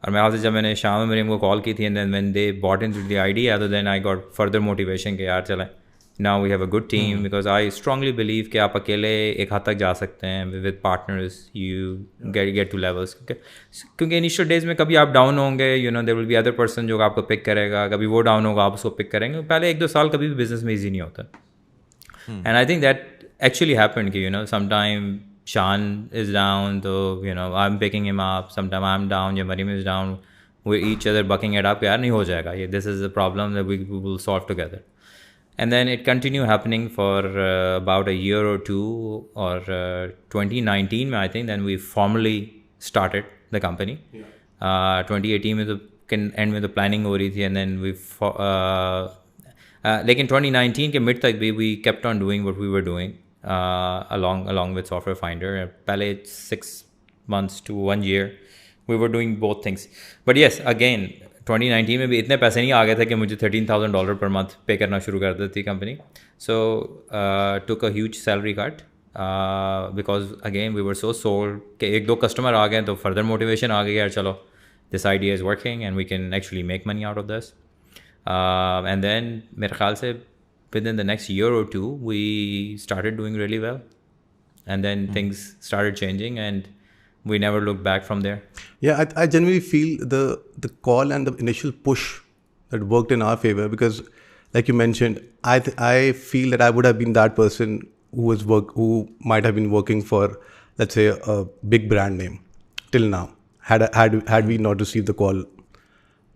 और मैं आपसे जब मैंने शान और मरियम को call की थी, and then when they bought into the idea, so then I got further motivation कि यार चलें. Now we have a good team, because I strongly believe कि आप अकेले एक हद तक जा सकते हैं. With partners you get to levels. क्योंकि initial days में कभी आप डाउन होंगे, there will be other person जो आपको पिक करेगा, कभी वो डाउन होगा आप उसको पिक करेंगे. पहले 1-2 साल कभी भी बिजनेस में ईजी नहीं होता. And I think that actually happened कि sometime Sean is down, so I'm picking him up. Sometime I'm down, या Mariam is down. We're each other bucking it up. यार नहीं हो जाएगा ये. This is a problem that we will solve together. And then it continued happening for about a year or two, or 2019 I think, then we formally started the company. 2018 में तो end में तो planning हो रही थी, and then लेकिन 2019 के mid तक भी we kept on doing what we were doing along with Software Finder. पहले 6 months to 1 year we were doing both things. But yes, again 2019 में भी इतने पैसे नहीं आ गए थे कि मुझे $13,000 पर मंथ पे करना शुरू कर देती company. So took a huge salary cut because again we were so sold कि 1-2 कस्टमर आ गए तो फर्दर मोटिवेशन आ गई यार चलो this idea is working and we can actually make money out of this. And then मेरे ख्याल से within the next year or two we started doing really well, and then things started changing and we never looked back from there. Yeah, I genuinely feel the call and the initial push that worked in our favor, because like you mentioned, I feel that I would have been that person who might have been working for, let's say, a big brand name till now, had we not received the call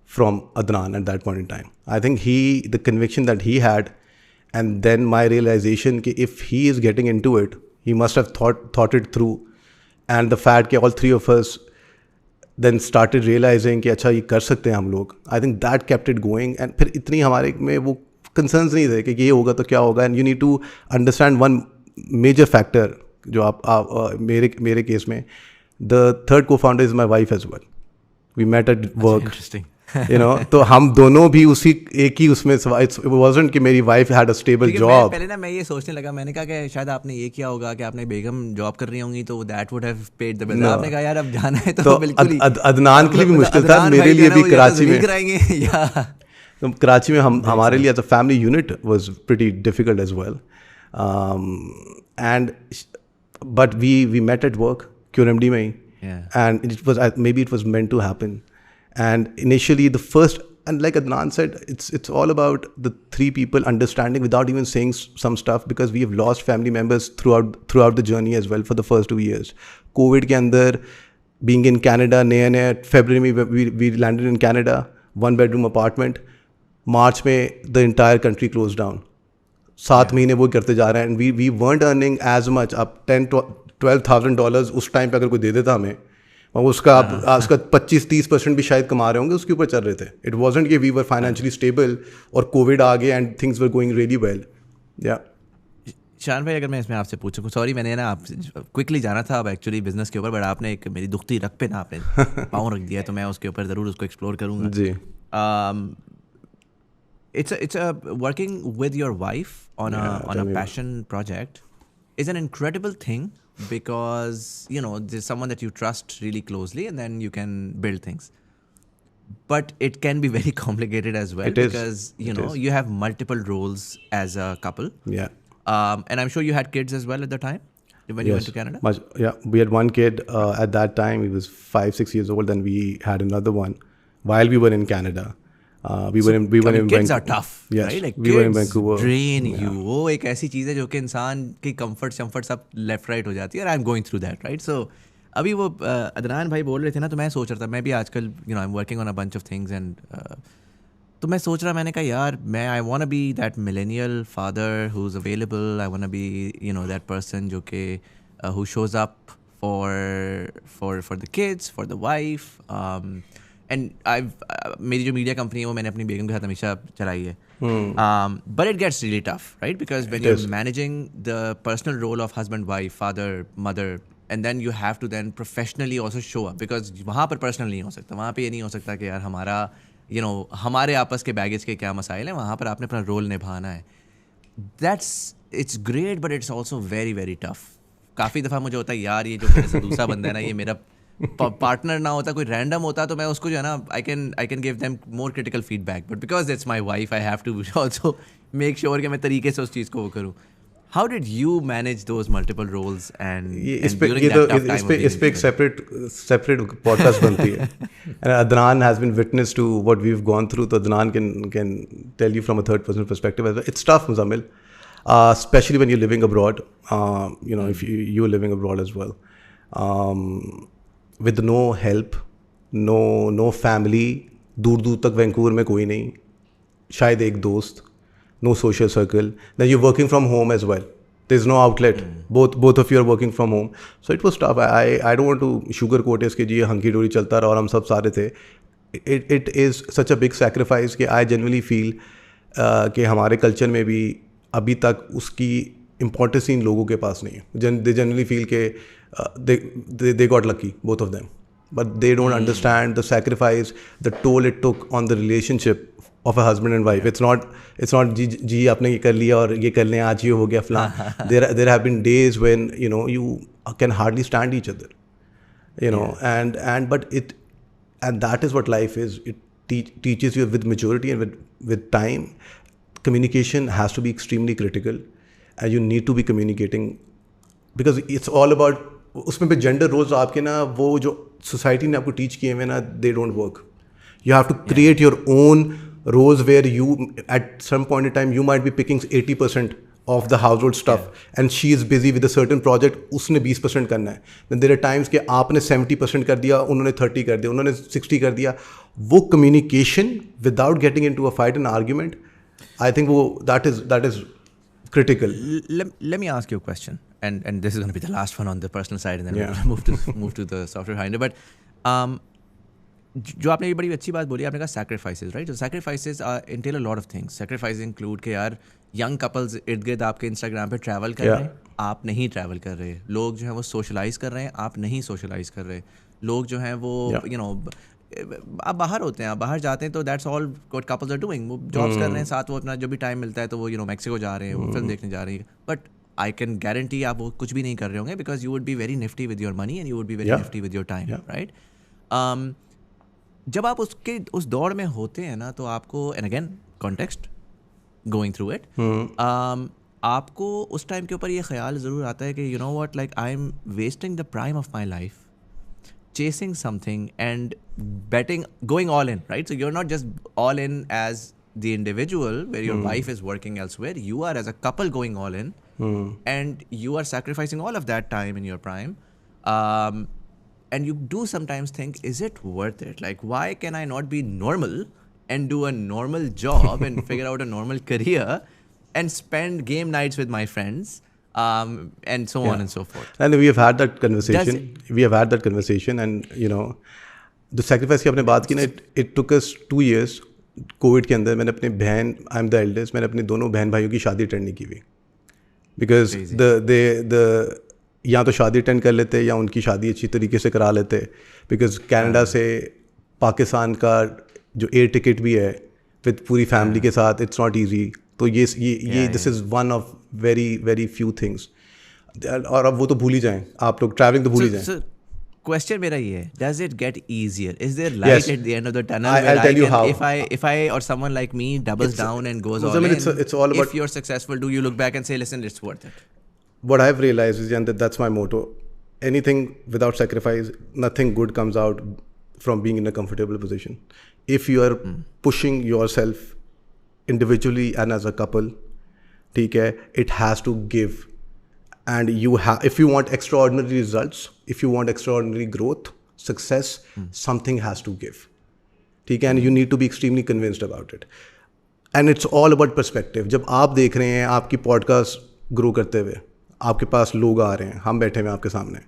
from Adnan at that point in time. I think the conviction that he had, and then my realization that if he is getting into it, he must have thought it through. And the fact that all three of us then started realizing कि अच्छा ये कर सकते हैं हम लोग, I think that kept it going. And फिर इतनी हमारे में वो concerns नहीं थे कि ये होगा तो क्या होगा. And you need to understand one major factor जो आप मेरे केस में, the third co-founder is my wife as well. We met at work. Interesting. तो हम दोनों भी उसी एक ही उसमें, it wasn't कि मेरी wife had a stable job. पहले ना मैं ये सोचने लगा, मैंने कहा कि शायद आपने ये किया होगा कि आपने बेगम जॉब कर रही होंगी तो that would have paid the bill. आपने कहा यार अब जाना है तो बिल्कुल ही अदनान के लिए भी मुश्किल था, मेरे लिए भी कराची में या तो कराची में हमारे लिए as a family unit was pretty difficult as well. But we met at work, QRMD में, and maybe it was meant to happen. And initially the first, and like Adnan said, it's all about the three people understanding without even saying some stuff, because we have lost family members throughout the journey as well for the first 2 years. COVID के अंदर, being in Canada, नए February में we landed in Canada, 1-bedroom apartment. March में the entire country closed down. 7 महीने वो करते जा रहे हैं, and we weren't earning as much. अब $10,000-12,000 उस टाइम पे अगर कोई दे देता हमें, और उसका 25-30% भी शायद कमा रहे होंगे, उसके ऊपर चल रहे थे. इट वॉजंट कि वी वर फाइनेंशियली स्टेबल और कोविड आ गया and things were going really well. या शान भाई, अगर मैं इसमें आपसे पूछूं, सॉरी मैंने ना आपसे क्विकली जाना था अब एक्चुअली बिजनेस के ऊपर, बट आपने एक मेरी दुखती रग पे ना आपने पाँव रख दिया, तो मैं उसके ऊपर ज़रूर उसको एक्सप्लोर करूँगा जी. It's a working with your wife on a passion project is an incredible thing, because there's someone that you trust really closely, and then you can build things. but it can be very complicated as well, It is. because you It know is. you have multiple roles as a couple. Yeah. And I'm sure you had kids as well at the time when you went to Canada. Yeah, we had one kid at that time. He was 5-6 years old. Then we had another one while we were in Canada. We were in I mean, kids are tough, Yes, right? Like we were in kids Vancouver. drain you. वो एक ऐसी चीज़ है जो कि इंसान की comfort सब left right हो जाती है. और I'm going through that, right? So अभी वो अदनान भाई बोल रहे थे ना, तो मैं सोच रहा था, मैं भी आजकल I'm working on a bunch of things and तो मैं सोच रहा, मैंने कहा यार मैं I wanna be that millennial father who's available. I wanna be that person जो कि who shows up for the kids, for the wife. And मेरी जो मीडिया कंपनी है वो मैंने अपनी बेगम के साथ हमेशा चलाई है. But it gets really tough, right? Because when you're managing the personal role of husband, wife, father, mother, and then you have to then professionally also show up, because वहाँ पर personal नहीं हो सकता. वहाँ पे ये नहीं हो सकता कि यार हमारा हमारे आपस के बैगेज के क्या मसाइल हैं. वहाँ पर आपने अपना रोल निभाना है. It's great, but it's also very very tough. काफ़ी दफ़ा मुझे होता है यार ये जो मेरे से दूसरा बंदा है ना, ये मेरा पार्टनर ना होता, कोई रैंडम होता, तो मैं उसको जो है ना I can give them more critical feedback, but because it's my wife I have to also make sure कि मैं तरीके से उस चीज़ को वो करूँ. How did you manage those multiple roles and इस पे एक सेपरेट पॉडकास्ट बनती है. And Adnan has been witness to what we have gone through, तो Adnan can tell you from a third person perspective as well. It's tough, Muzammil, especially when you're living abroad. If you're living abroad as well, with no help, no family, दूर तक Vancouver में कोई नहीं, शायद एक दोस्त, no social circle. Then you're working from home as well. There's no outlet. Both of you are working from home. So it was tough. I don't want to sugarcoat it कि जी hunky डोरी चलता रहा और हम सब सारे थे. It is such a big sacrifice कि I genuinely feel कि हमारे कल्चर में भी अभी तक उसकी इम्पोर्टेंस इन लोगों के पास नहीं है. They generally feel कि they got lucky, both of them. But they don't understand the sacrifice, the toll it took on the relationship of a husband and wife. It's not जी आपने ये कर लिया और ये कर लें, आज ये हो गया फलां. There have been days when you can hardly stand each other. And that is what life is. It teaches you with maturity and with time. Communication has to be extremely critical, and you need to be communicating, because it's all about उसमें पे gender roles आपके ना, वो जो society ने आपको teach किए हुए ना, they don't work. You have to create your own roles where you, at some point in time, you might be picking 80% of the household stuff, and she is busy with a certain project, उसने 20% करना है. Then there are times कि आपने 70% कर दिया, उन्होंने 30 कर दिया, उन्होंने 60 कर दिया. वो communication without getting into a fight and argument, I think that is critical. Let me ask you a question, and this is going to be the last one on the personal side, and then we'll move to the software behind it. But जो आपने ये बड़ी अच्छी बात बोली, आपने कहा sacrifices, right? So sacrifices entail a lot of things. Sacrifices include कि यार young couples इर्द गिर्द आपके Instagram पे travel कर रहे हैं, आप नहीं travel कर रहे. लोग जो हैं वो socialize कर रहे हैं, आप नहीं socialize कर रहे. लोग जो हैं वो आप बाहर होते हैं, आप बाहर जाते हैं, तो that's all what couples are doing. वो जॉब्स कर रहे हैं, साथ वो अपना जो भी टाइम मिलता है तो वो मैक्सिको जा रहे हैं, वो फिल्म देखने जा रही है. बट आई कैन गारंटी आप वो कुछ भी नहीं कर रहे होंगे, because you would be very Nifty with your money and you would be very Nifty with your time, right? जब आप उस दौड़ में होते हैं ना, तो आपको, and again context going through it, आपको उस टाइम के ऊपर ये ख्याल ज़रूर आता है कि what, like I am wasting the prime of my life chasing something and going all in, right? So you're not just all in as the individual where your wife is working elsewhere. You are as a couple going all in, and you are sacrificing all of that time in your prime. And you do sometimes think, is it worth it? Like, why can I not be normal and do a normal job and figure out a normal career and spend game nights with my friends? And so on and so forth. And we have had that conversation. And the sacrifice की आपने बात की ना, it took us 2 years. Covid के अंदर मैंने अपने बहन, आई एम द एल्डेस्ट, मैंने अपने दोनों बहन भाइयों की शादी अटेंड नहीं की हुई, बिकॉज या तो शादी अटेंड कर लेते या उनकी शादी अच्छी तरीके से करा लेते, बिकॉज कनाडा से पाकिस्तान का जो एयर टिकट भी है विद पूरी फैमिली के साथ, इट्स नॉट ईजी. तो ये this is one of very very few things. और अब वो तो भूल ही जाएं आप लोग, ट्रैवलिंग तो भूल ही जाएं. question मेरा ये है, does it get easier? Is there light Yes. at the end of the tunnel I'll where tell you how. if I or someone like me doubles down and goes all Muzammil, in, it's all about- if you're successful, do you look back and say, listen, it's worth it? What I've realized is, and that's my motto, anything without sacrifice, nothing good comes out from being in a comfortable position. If you are pushing yourself individually and as a couple, ठीक है, it has to give. And if you want extraordinary results, if you want extraordinary growth, success, something has to give. ठीक है, and you need to be extremely convinced about it. And it's all about perspective. जब आप देख रहे हैं आपकी podcast grow करते हुए, आपके पास लोग आ रहे हैं, हम बैठे हुए आपके सामने,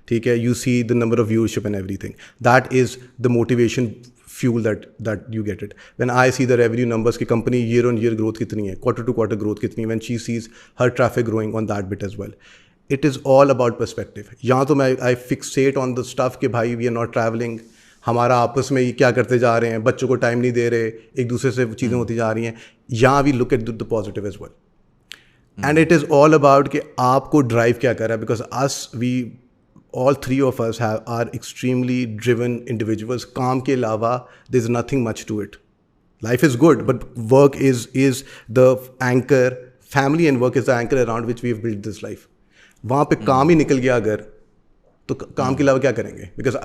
ठीक है, you see the number of viewership and everything. That is the motivation fuel that you get it. When I see the revenue numbers की company year on year growth कितनी है, quarter to quarter growth कितनी है, when she sees her traffic growing on that bit as well. It is all about perspective. यहाँ तो I fixate on the stuff कि भाई we are not traveling, हमारा आपस में ये क्या करते जा रहे हैं, बच्चों को टाइम नहीं दे रहे, एक दूसरे से चीज़ें होती जा रही हैं. यहाँ we look at the positive as well. And it is all about कि आपको drive क्या कर रहा है, because all three of us are extremely driven individuals. काम के अलावा there's nothing much to it. Life is good, but work is the anchor. Family and work is the anchor around which we have built this life. वहाँ पे काम ही निकल गया अगर, तो काम के अलावा क्या करेंगे? Because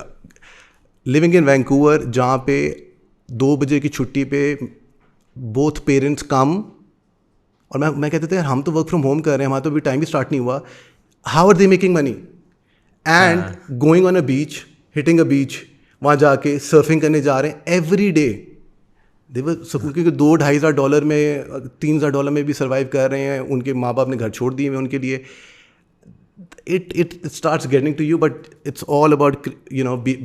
living in Vancouver, जहाँ पे 2 बजे की छुट्टी पे both parents come, और मैं कहते थे हम तो वर्क फ्रॉम होम कर रहे हैं, हमारा तो अभी टाइम भी स्टार्ट नहीं हुआ. How are they making money? And going on a beach, hitting a beach, वहाँ जाके सर्फिंग करने जा रहे हैं every day. क्योंकि $2,500 में $3,000 में भी सर्वाइव कर रहे हैं, उनके माँ बाप ने घर छोड़ दिए हैं उनके लिए. It starts getting to you, but it's all about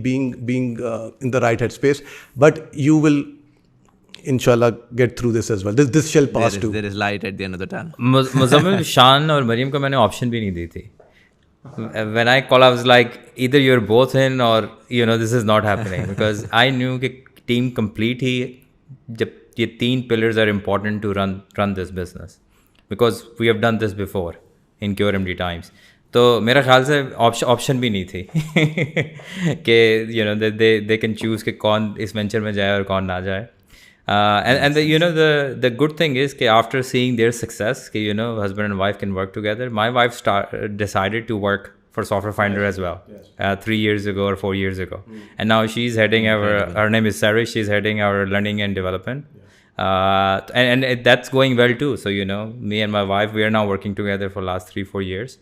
being in the right headspace. But you will, inshallah, get through this as well. This shall pass too. There is light at the end of the tunnel. Muzammil, शान और मरीम को मैंने option भी नहीं दी थी. When I call, I was like, either you're both in or this is not happening, because I knew कि team complete ही जब ये 3 pillars are important to run this business, because we have done this before in QRMD times. तो मेरा ख्याल से option भी नहीं थी कि they can choose कि कौन इस वेंचर में जाए और कौन ना जाए. And the good thing is that after seeing their success, husband and wife can work together. My wife decided to work for Software Finder as well, 3 years ago or 4 years ago. And now she's heading her name is Sarah, she's heading our learning and development. And that's going well too. So, me and my wife, we are now working together for last 3-4 years.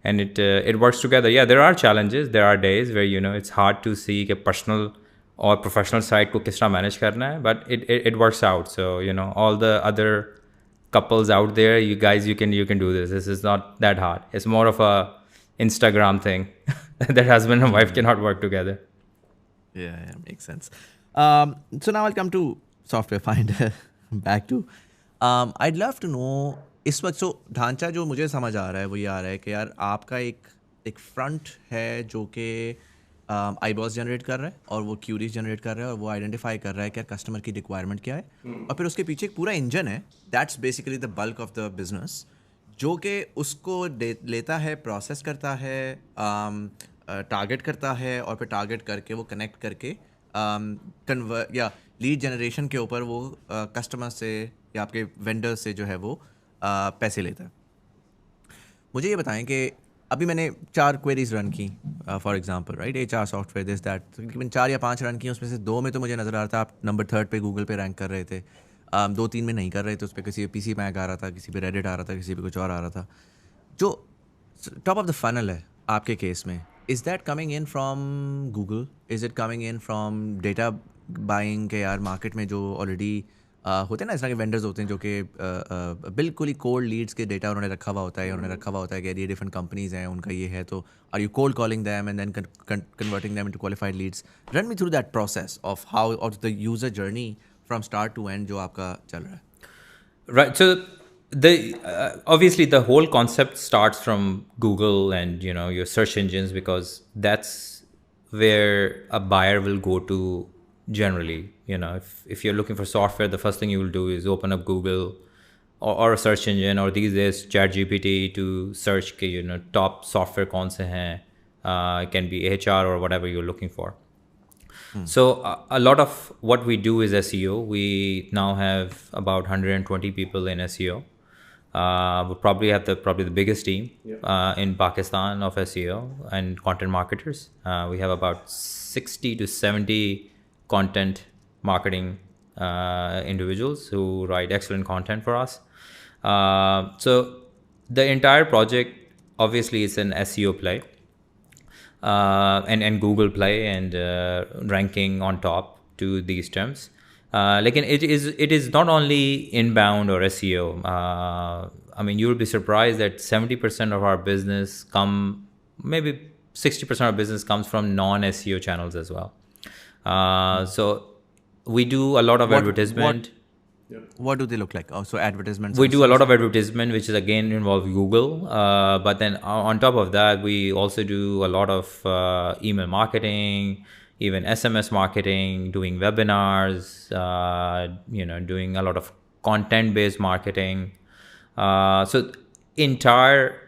And it works together. Yeah, there are challenges. There are days where, it's hard to see a personal और professional side को किस तरह manage करना है, but it works out. So all the other couples out there, you guys, you can do this. This is not that hard. It's more of a Instagram thing that husband and wife cannot work together. Yeah, makes sense. So now I'll come to Software Finder. Back to I'd love to know इस वक्त. सो ढांचा जो मुझे समझ आ रहा है वो ये आ रहा है कि यार आपका एक फ्रंट है जो कि आईबॉल्स जनरेट कर रहा है और वो क्यूरीज जनरेट कर रहा है और वो आइडेंटिफाई कर रहा है कि कस्टमर की रिक्वायरमेंट क्या है, और फिर उसके पीछे एक पूरा इंजन है. That's basically the bulk of the business, जो कि उसको लेता है, प्रोसेस करता है, टारगेट करता है, और फिर टारगेट करके वो कनेक्ट करके या लीड जनरेशन के ऊपर वो कस्टमर से या आपके वेंडर से जो है वो पैसे लेता है. मुझे ये बताएं कि अभी मैंने 4 क्वेरीज रन की for example, right, HR software this that, तकरीबन 4 या 5 रन की, उसमें से 2 में तो मुझे नज़र आ रहा था आप नंबर 3 पे गूगल पे रैंक कर रहे थे, 2-3 में नहीं कर रहे थे. उस पर किसी पे PC मैक आ रहा था, किसी पे रेडिट आ रहा था, किसी पे कुछ और आ रहा था. जो टॉप ऑफ द फनल है आपके केस में, is that coming in from Google, is it coming in from data buying के यार मार्केट में जो ऑलरेडी होते हैं ना इस तरह के वेंडर्स होते हैं जो कि बिल्कुल ही कोल्ड लीड्स के डेटा उन्होंने रखा हुआ होता है, उन्होंने रखा हुआ होता है कि ये डिफरेंट कंपनीज हैं, उनका ये है, तो are you cold calling them and then converting them into qualified leads? Run me through that process of how of the user journey from start to end जो आपका चल रहा है. Right. So obviously the whole concept starts from Google and your search engines, because that's where a buyer will go to generally. If you're looking for software, the first thing you will do is open up Google or a search engine, or these days ChatGPT, to search के top software कौन से हैं, It can be HR or whatever you're looking for. So a lot of what we do is SEO. We now have about 120 people in SEO. We probably have the biggest team in Pakistan of SEO and content marketers. We have about 60 to 70 content marketing individuals who write excellent content for us. So the entire project obviously is an SEO play. And Google Play and ranking on top to these terms. Like it is not only inbound or SEO. I mean, you will be surprised that 70% of our business maybe 60% of our business comes from non-SEO channels as well. So we do a lot of advertisement. What do they look like? Oh, so advertisements. We do a lot of advertisement, which is again involve Google. But then on top of that, we also do a lot of email marketing, even SMS marketing, doing webinars, doing a lot of content-based marketing. So entire,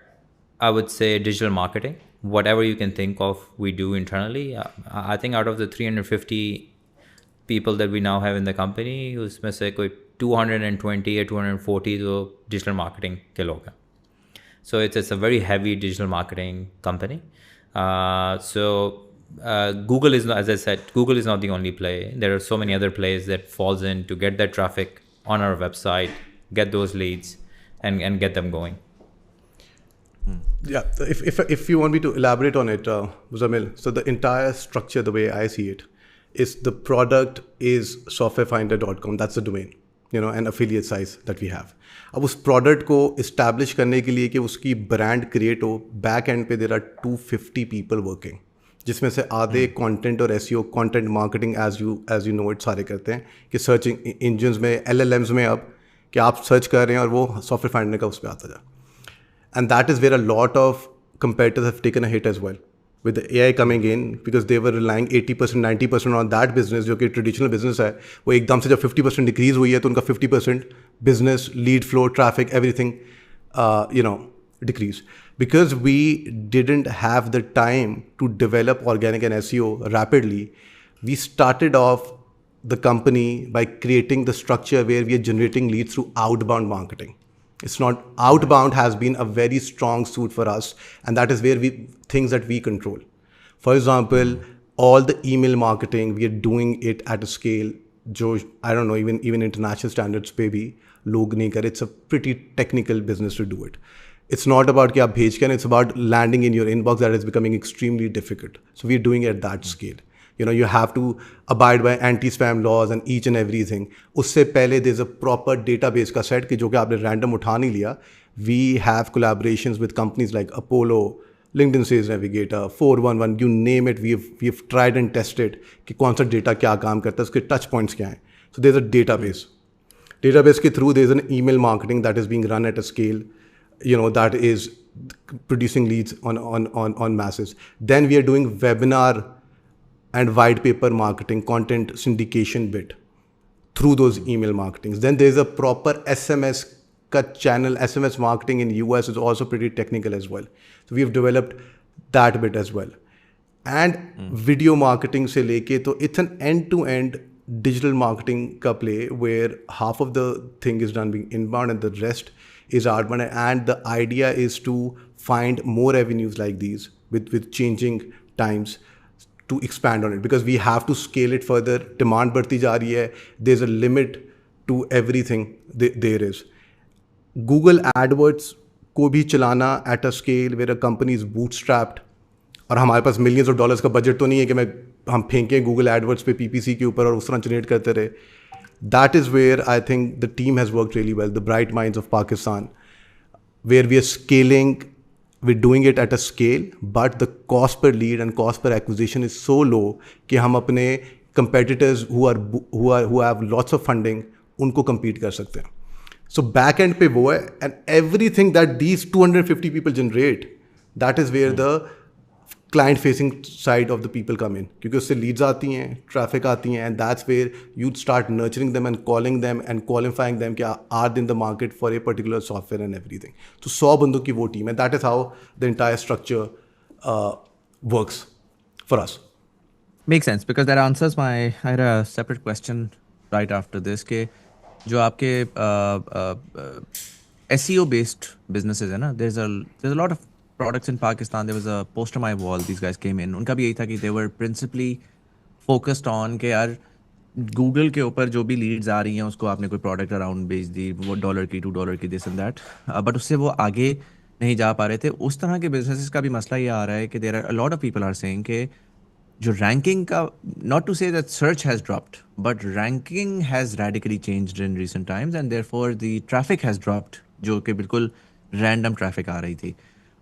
I would say, digital marketing, whatever you can think of, we do internally. I think out of the 350 people that we now have in the company, उसमें से कोई 220 or 240 तो digital marketing के लोग हैं. So it's a very heavy digital marketing company. Google is not, as I said, Google is not the only play. There are so many other plays that falls in to get that traffic on our website, get those leads, and get them going. Yeah, if you want me to elaborate on it, Muzammil, so the entire structure, the way I see it, is the product is softwarefinder.com. That's the domain, and affiliate sites that we have. अब उस product को establish करने के लिए कि उसकी brand create हो, back end पे there are 250 people working, जिसमें से आधे content और SEO, content marketing as you know it सारे करते हैं कि search engines में LLMs में अब कि आप search कर रहे हैं और वो software finder का उस पर आता जा. And that is where a lot of competitors have taken a hit as well. With the AI coming in, because they were relying 80%, 90% on that business, जो कि traditional business है, वो एकदम से जब 50% decrease हुई है, तो उनका 50% business, lead flow, traffic, everything, decrease. Because we didn't have the time to develop organic and SEO rapidly, we started off the company by creating the structure where we are generating leads through outbound marketing. It's not outbound has been a very strong suit for us, and that is where things that we control. For example, all the email marketing, we are doing it at a scale, I don't know, even international standards पे भी लोग नहीं करे. It's a pretty technical business to do it. It's not about कि आप भेज के, it's about landing in your inbox that is becoming extremely difficult. So we are doing it at that scale. You have to abide by anti-spam laws and each and everything. उससे पहले there's a proper database का set कि जो कि आपने random उठा नहीं लिया. We have collaborations with companies like Apollo, LinkedIn Sales Navigator, 411, you name it. We've tried and tested कि कौन सा data क्या काम करता है, उसके touch points क्या हैं. So there's a database. Database के through there's an email marketing that is being run at a scale, that is producing leads on masses. Then we are doing webinar and white paper marketing, content syndication bit through those email marketings. Then there's a proper SMS cut channel. SMS marketing in US is also pretty technical as well. So we've developed that bit as well. And video marketing se leke, so it's an end-to-end digital marketing ka play where half of the thing is done being inbound and the rest is outbound. And the idea is to find more avenues like these with changing times to expand on it, because we have to scale it further. Demand बढ़ती जा रही है. There's a limit to everything there is. Google AdWords को भी चलाना at a scale where a company is bootstrapped, और हमारे पास millions of dollars का budget तो नहीं है कि हम फेंकें Google AdWords पे PPC के ऊपर और उस तरह generate करते रहे. That is where I think the team has worked really well, the bright minds of Pakistan, where we are scaling. We're doing it at a scale, but the cost per lead and cost per acquisition is so low कि हम अपने competitors who have lots of funding उनको compete कर सकते हैं. So back end पे वो है, and everything that these 250 people generate, that is where the client facing side of the people come in, क्योंकि उससे leads आती हैं, traffic आती हैं, and that's where you'd start nurturing them and calling them and qualifying them कि are they in the market for a particular software and everything. So 100 बंदों की वो team, and that is how the entire structure works for us. Makes sense because that answers my. I had a separate question right after this के जो आपके SEO based businesses है ना, there's a lot of products in Pakistan. There was a poster on my wall. These guys came in. उनका भी यही था कि they were principally focused on कि यार गूगल के ऊपर जो भी लीड्स आ रही हैं उसको आपने कोई प्रोडक्ट अराउंड बेच दी, वो $1 की $2 की दिस एंड दैट, बट उससे वो आगे नहीं जा पा रहे थे. उस तरह के बिजनेसेस का भी मसला ये आ रहा है कि there are a lot of people are saying कि जो रैंकिंग का, not to say that search has dropped, but ranking has radically changed in recent times and therefore the traffic has dropped, जो कि बिल्कुल रैंडम ट्रैफिक आ रही थी.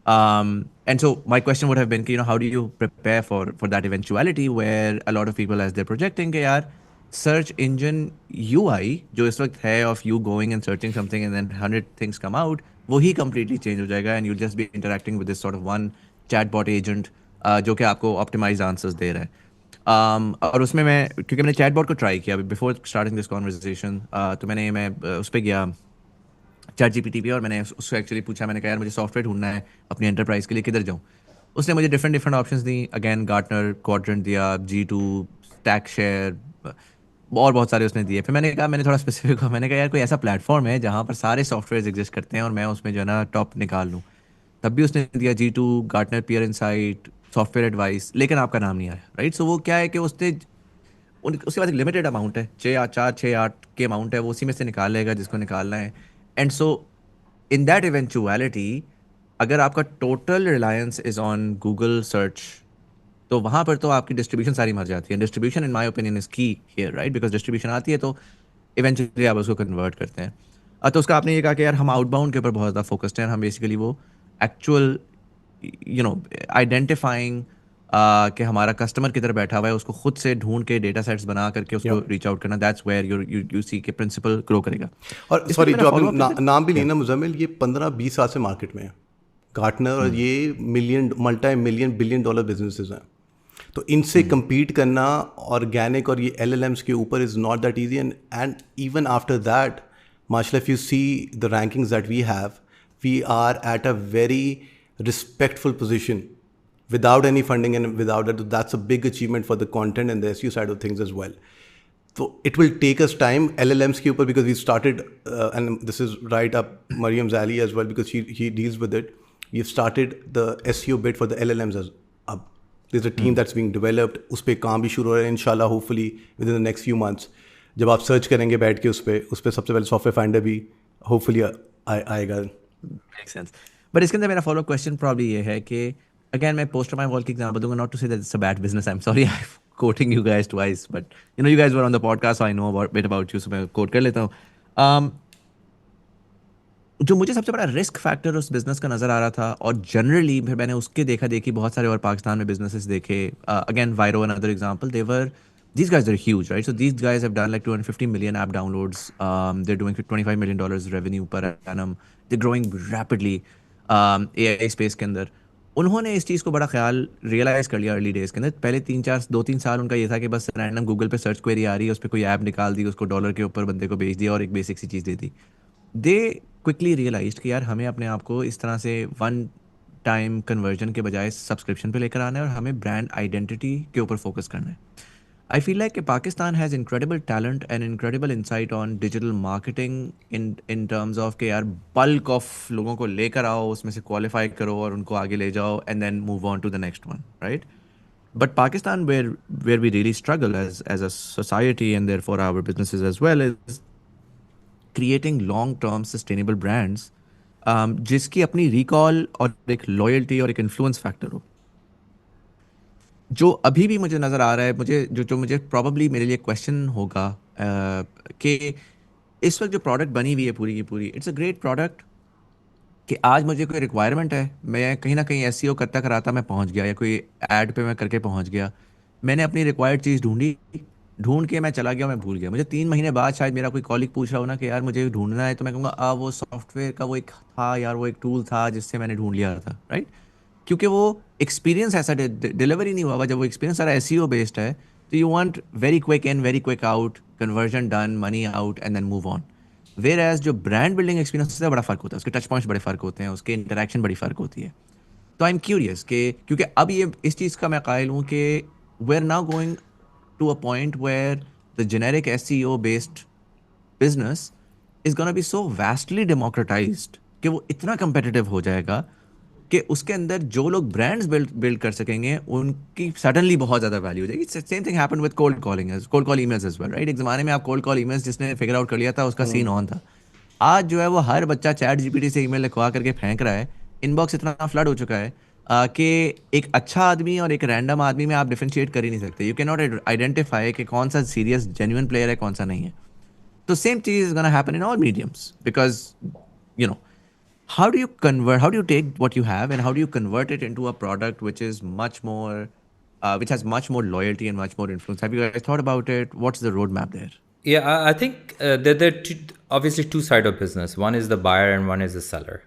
And so my question would have been, how do you prepare for that eventuality where a lot of people, as they're projecting, कि यार search engine UI जो इस वक्त है of you going and searching something and then 100 things come out, वो ही completely change हो जाएगा and you'll just be interacting with this sort of one chatbot agent जो कि आपको optimized answers दे रहा है. और उसमें मैं, क्योंकि मैंने chatbot को try किया before starting this conversation, तो मैं उस पर गया ChatGPT पे और मैंने उससे एक्चुअली पूछा, मैंने कहा यार मुझे सॉफ्टवेयर ढूंढना है अपनी एंटरप्राइज के लिए, किधर जाऊँ. उसने मुझे डिफरेंट ऑप्शंस दी. अगेन गार्टनर क्वाड्रेंट दिया, G2, स्टैक शेयर और बहुत सारे उसने दिए. फिर मैंने थोड़ा स्पेसिफिक हुआ, मैंने कहा यार कोई ऐसा प्लेटफॉर्म है जहाँ पर सारे सॉफ्टवेयर एग्जिस्ट करते हैं और मैं उसमें जो है ना टॉप निकाल लूँ. तब भी उसने दिया G2, Gartner, peer insight, software advice, लेकिन आपका नाम नहीं आया. राइट. सो वो क्या है कि उसके पास एक लिमिटेड अमाउंट है, 6-8 के अमाउंट है, वो उसी में से निकाल लेगा जिसको निकालना है. And so in that eventuality अगर आपका total Reliance is on Google search, तो वहाँ पर तो आपकी डिस्ट्रीब्यूशन सारी मर जाती है. Distribution in my opinion is की हियर, राइट, बिकॉज डिस्ट्रीब्यूशन आती है तो इवेंचुअली आप उसको कन्वर्ट करते हैं. तो उसका आपने ये कहा कि यार हम आउटबाउंड के ऊपर बहुत ज़्यादा फोकस्ड हैं, हम बेसिकली वो एक्चुअल आइडेंटिफाइंग कि हमारा कस्टमर किधर बैठा हुआ है उसको खुद से ढूंढ के डेटा सेट्स बना करके उसको रीच आउट करना, दैट्स वेयर यू सी के प्रिंसिपल ग्रो करेगा. और सॉरी जो आपने नाम भी लेना मुजम्मिल, ये 15-20 साल से मार्केट में है गार्टनर, और ये multi million billion dollar businesses हैं. तो इनसे compete करना ऑर्गेनिक और ये LLMs के ऊपर is not that easy. And even after that माशाल्लाह, if you see the rankings that we have, we are at a very respectful position without any funding, and without that, that's a big achievement for the content and the SEO side of things as well. So it will take us time LLMs के ऊपर, because we started and this is right up Mariam's alley as well, because he deals with it. We've started the SEO bit for the LLMs as up. There's a team that's being developed. उस पर काम भी शुरू हो रहा है इंशाल्लाह, hopefully within the next few months. जब आप सर्च करेंगे बैठ के उस पर सबसे पहले सॉफ्टवेयर फाइंडर भी hopefully आएगा. Makes sense. But इसके अंदर मेरा फॉलो क्वेश्चन प्रॉब्ली ये है कि again मैं पोस्टर माय वॉल की एग्जांपल दूंगा, not to say that it's a bad business, I'm sorry I'm quoting you guys twice, but you guys were on the podcast so I know a bit about you, so मैं coat कर लेता हूँ. जो मुझे सबसे बड़ा risk factor उस business का नज़र आ रहा था, और जनरली फिर मैंने उसके देखी बहुत सारे और पाकिस्तान में बिजनेसेस देखे, again Vyro another example, these guys are huge, right? So these guys have done like 250 million app downloads. They're doing $25 million revenue per annum. They're growing rapidly AI space के अंदर. उन्होंने इस चीज़ को बड़ा ख्याल रियलाइज़ कर लिया अर्ली डेज़ के अंदर. पहले 2-3 साल उनका ये था कि बस रैंडम गूगल पे सर्च क्वेरी आ रही है, उस पर कोई ऐप निकाल दी, उसको $1 के ऊपर बंदे को बेच दिया और एक बेसिक सी चीज़ दे दी. दे क्विकली रियलाइज्ड कि यार हमें अपने आप को इस तरह से वन टाइम कन्वर्जन के बजाय सब्सक्रिप्शन पे लेकर आना है और हमें ब्रांड आइडेंटिटी के ऊपर फोकस करना है. I feel like Pakistan has incredible talent and incredible insight on digital marketing in terms of कि यार bulk of लोगों को लेकर आओ, उसमें से qualify करो और उनको आगे ले जाओ and then move on to the next one, right? But Pakistan, where we really struggle as a society and therefore our businesses as well, is creating long-term sustainable brands जिसकी अपनी recall और एक loyalty और एक influence factor हो. जो अभी भी मुझे नज़र आ रहा है, जो मुझे प्रॉबली मेरे लिए क्वेश्चन होगा कि इस वक्त जो प्रोडक्ट बनी हुई है पूरी की पूरी, इट्स अ ग्रेट प्रोडक्ट कि आज मुझे कोई रिक्वायरमेंट है, मैं कहीं ना कहीं SEO करता कराता मैं पहुंच गया, या कोई ऐड पे मैं करके पहुंच गया, मैंने अपनी रिक्वायर्ड चीज़ ढूंढ के मैं चला गया, मैं भूल गया. मुझे 3 महीने बाद शायद मेरा कोई कॉलीग पूछ रहा हो ना कि यार मुझे ढूंढना है, तो मैं कहूँगा वो सॉफ्टवेयर का वो एक था यार, वो एक टूल था जिससे मैंने ढूंढ लिया था, राइट? क्योंकि वो एक्सपीरियंस ऐसा डिलीवर ही नहीं हुआ. जब वो एक्सपीरियंस सारा SEO बेस्ड है तो you want very quick in, very quick out, conversion done, money out and then move on. Whereas जो ब्रांड बिल्डिंग एक्सपीरियंस है बड़ा फ़र्क होता है, उसके टच पॉइंट्स बड़े फ़र्क होते हैं, उसके इंटरेक्शन बड़ी फ़र्क होती है. तो आई एम क्यूरियस कि क्योंकि अब ये इस चीज़ का मैं कायल हूँ कि we are now going to a point where the generic SEO based business is gonna be so vastly democratised कि वो इतना competitive हो जाएगा कि उसके अंदर जो लोग ब्रांड्स बिल्ड कर सकेंगे उनकी सडनली बहुत ज़्यादा वैल्यू हो जाएगी. Same thing happened with cold calling, cold call emails as well, right? एक ज़माने में आप कोल्ड कॉल ईमेल्स जिसने फिगर आउट कर लिया था उसका सीन ऑन था. आज जो है वो हर बच्चा ChatGPT से ईमेल लिखवा करके फेंक रहा है. इनबॉक्स इतना फ्लड हो चुका है कि एक अच्छा आदमी और एक रैंडम आदमी में आप डिफरेंशिएट कर ही नहीं सकते. यू कैन नॉट आइडेंटिफाई कि कौन सा सीरियस जेन्युइन प्लेयर है कौन सा नहीं है. तो सेम चीज is gonna happen in all mediums because you know how do you take what you have and how do you convert it into a product which is much more which has much more loyalty and much more influence? Have you guys thought about it? What's the roadmap there? Yeah, I think there are obviously two sides of business. One is the buyer and one is the seller.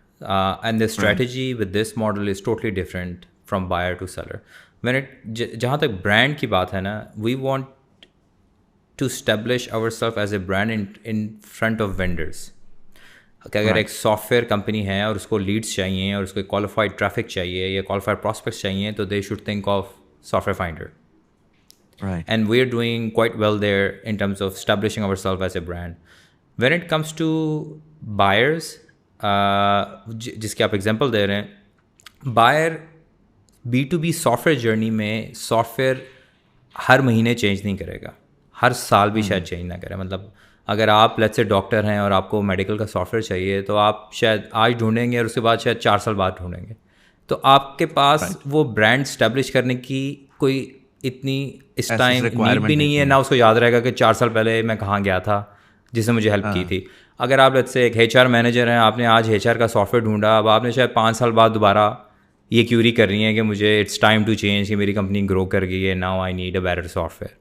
And the strategy with this model is totally different from buyer to seller. When जहाँ तक brand की बात है ना, we want to establish ourselves as a brand in front of vendors. कि अगर एक software company है और उसको लीड्स चाहिए और उसको क्वालिफाइड ट्रैफिक चाहिए या क्वालिफाइड प्रॉस्पेक्ट्स चाहिए तो they should think of software finder. Right. And we're doing quite well there in terms of establishing ourselves as a brand. When it comes to buyers, जिसके आप example दे रहे हैं, buyer B2B software journey में software हर महीने change नहीं करेगा, हर साल भी शायद चेंज ना करे. मतलब अगर आप लेट्स से डॉक्टर हैं और आपको मेडिकल का सॉफ्टवेयर चाहिए तो आप शायद आज ढूंढेंगे और उसके बाद शायद 4 साल बाद ढूंढेंगे. तो आपके पास वो ब्रांड स्टैब्लिश करने की कोई इतनी इस टाइम नीड भी नहीं है, ना उसको याद रहेगा कि 4 साल पहले मैं कहाँ गया था जिसने मुझे हेल्प की थी. अगर आप लेट्स से एक HR मैनेजर हैं, आपने आज HR का सॉफ्टवेयर ढूंढा, अब आपने शायद 5 साल बाद दोबारा ये क्यूरी कर रही है कि मुझे इट्स टाइम टू चेंज, कि मेरी कंपनी ग्रो कर गई है, now I need a better software.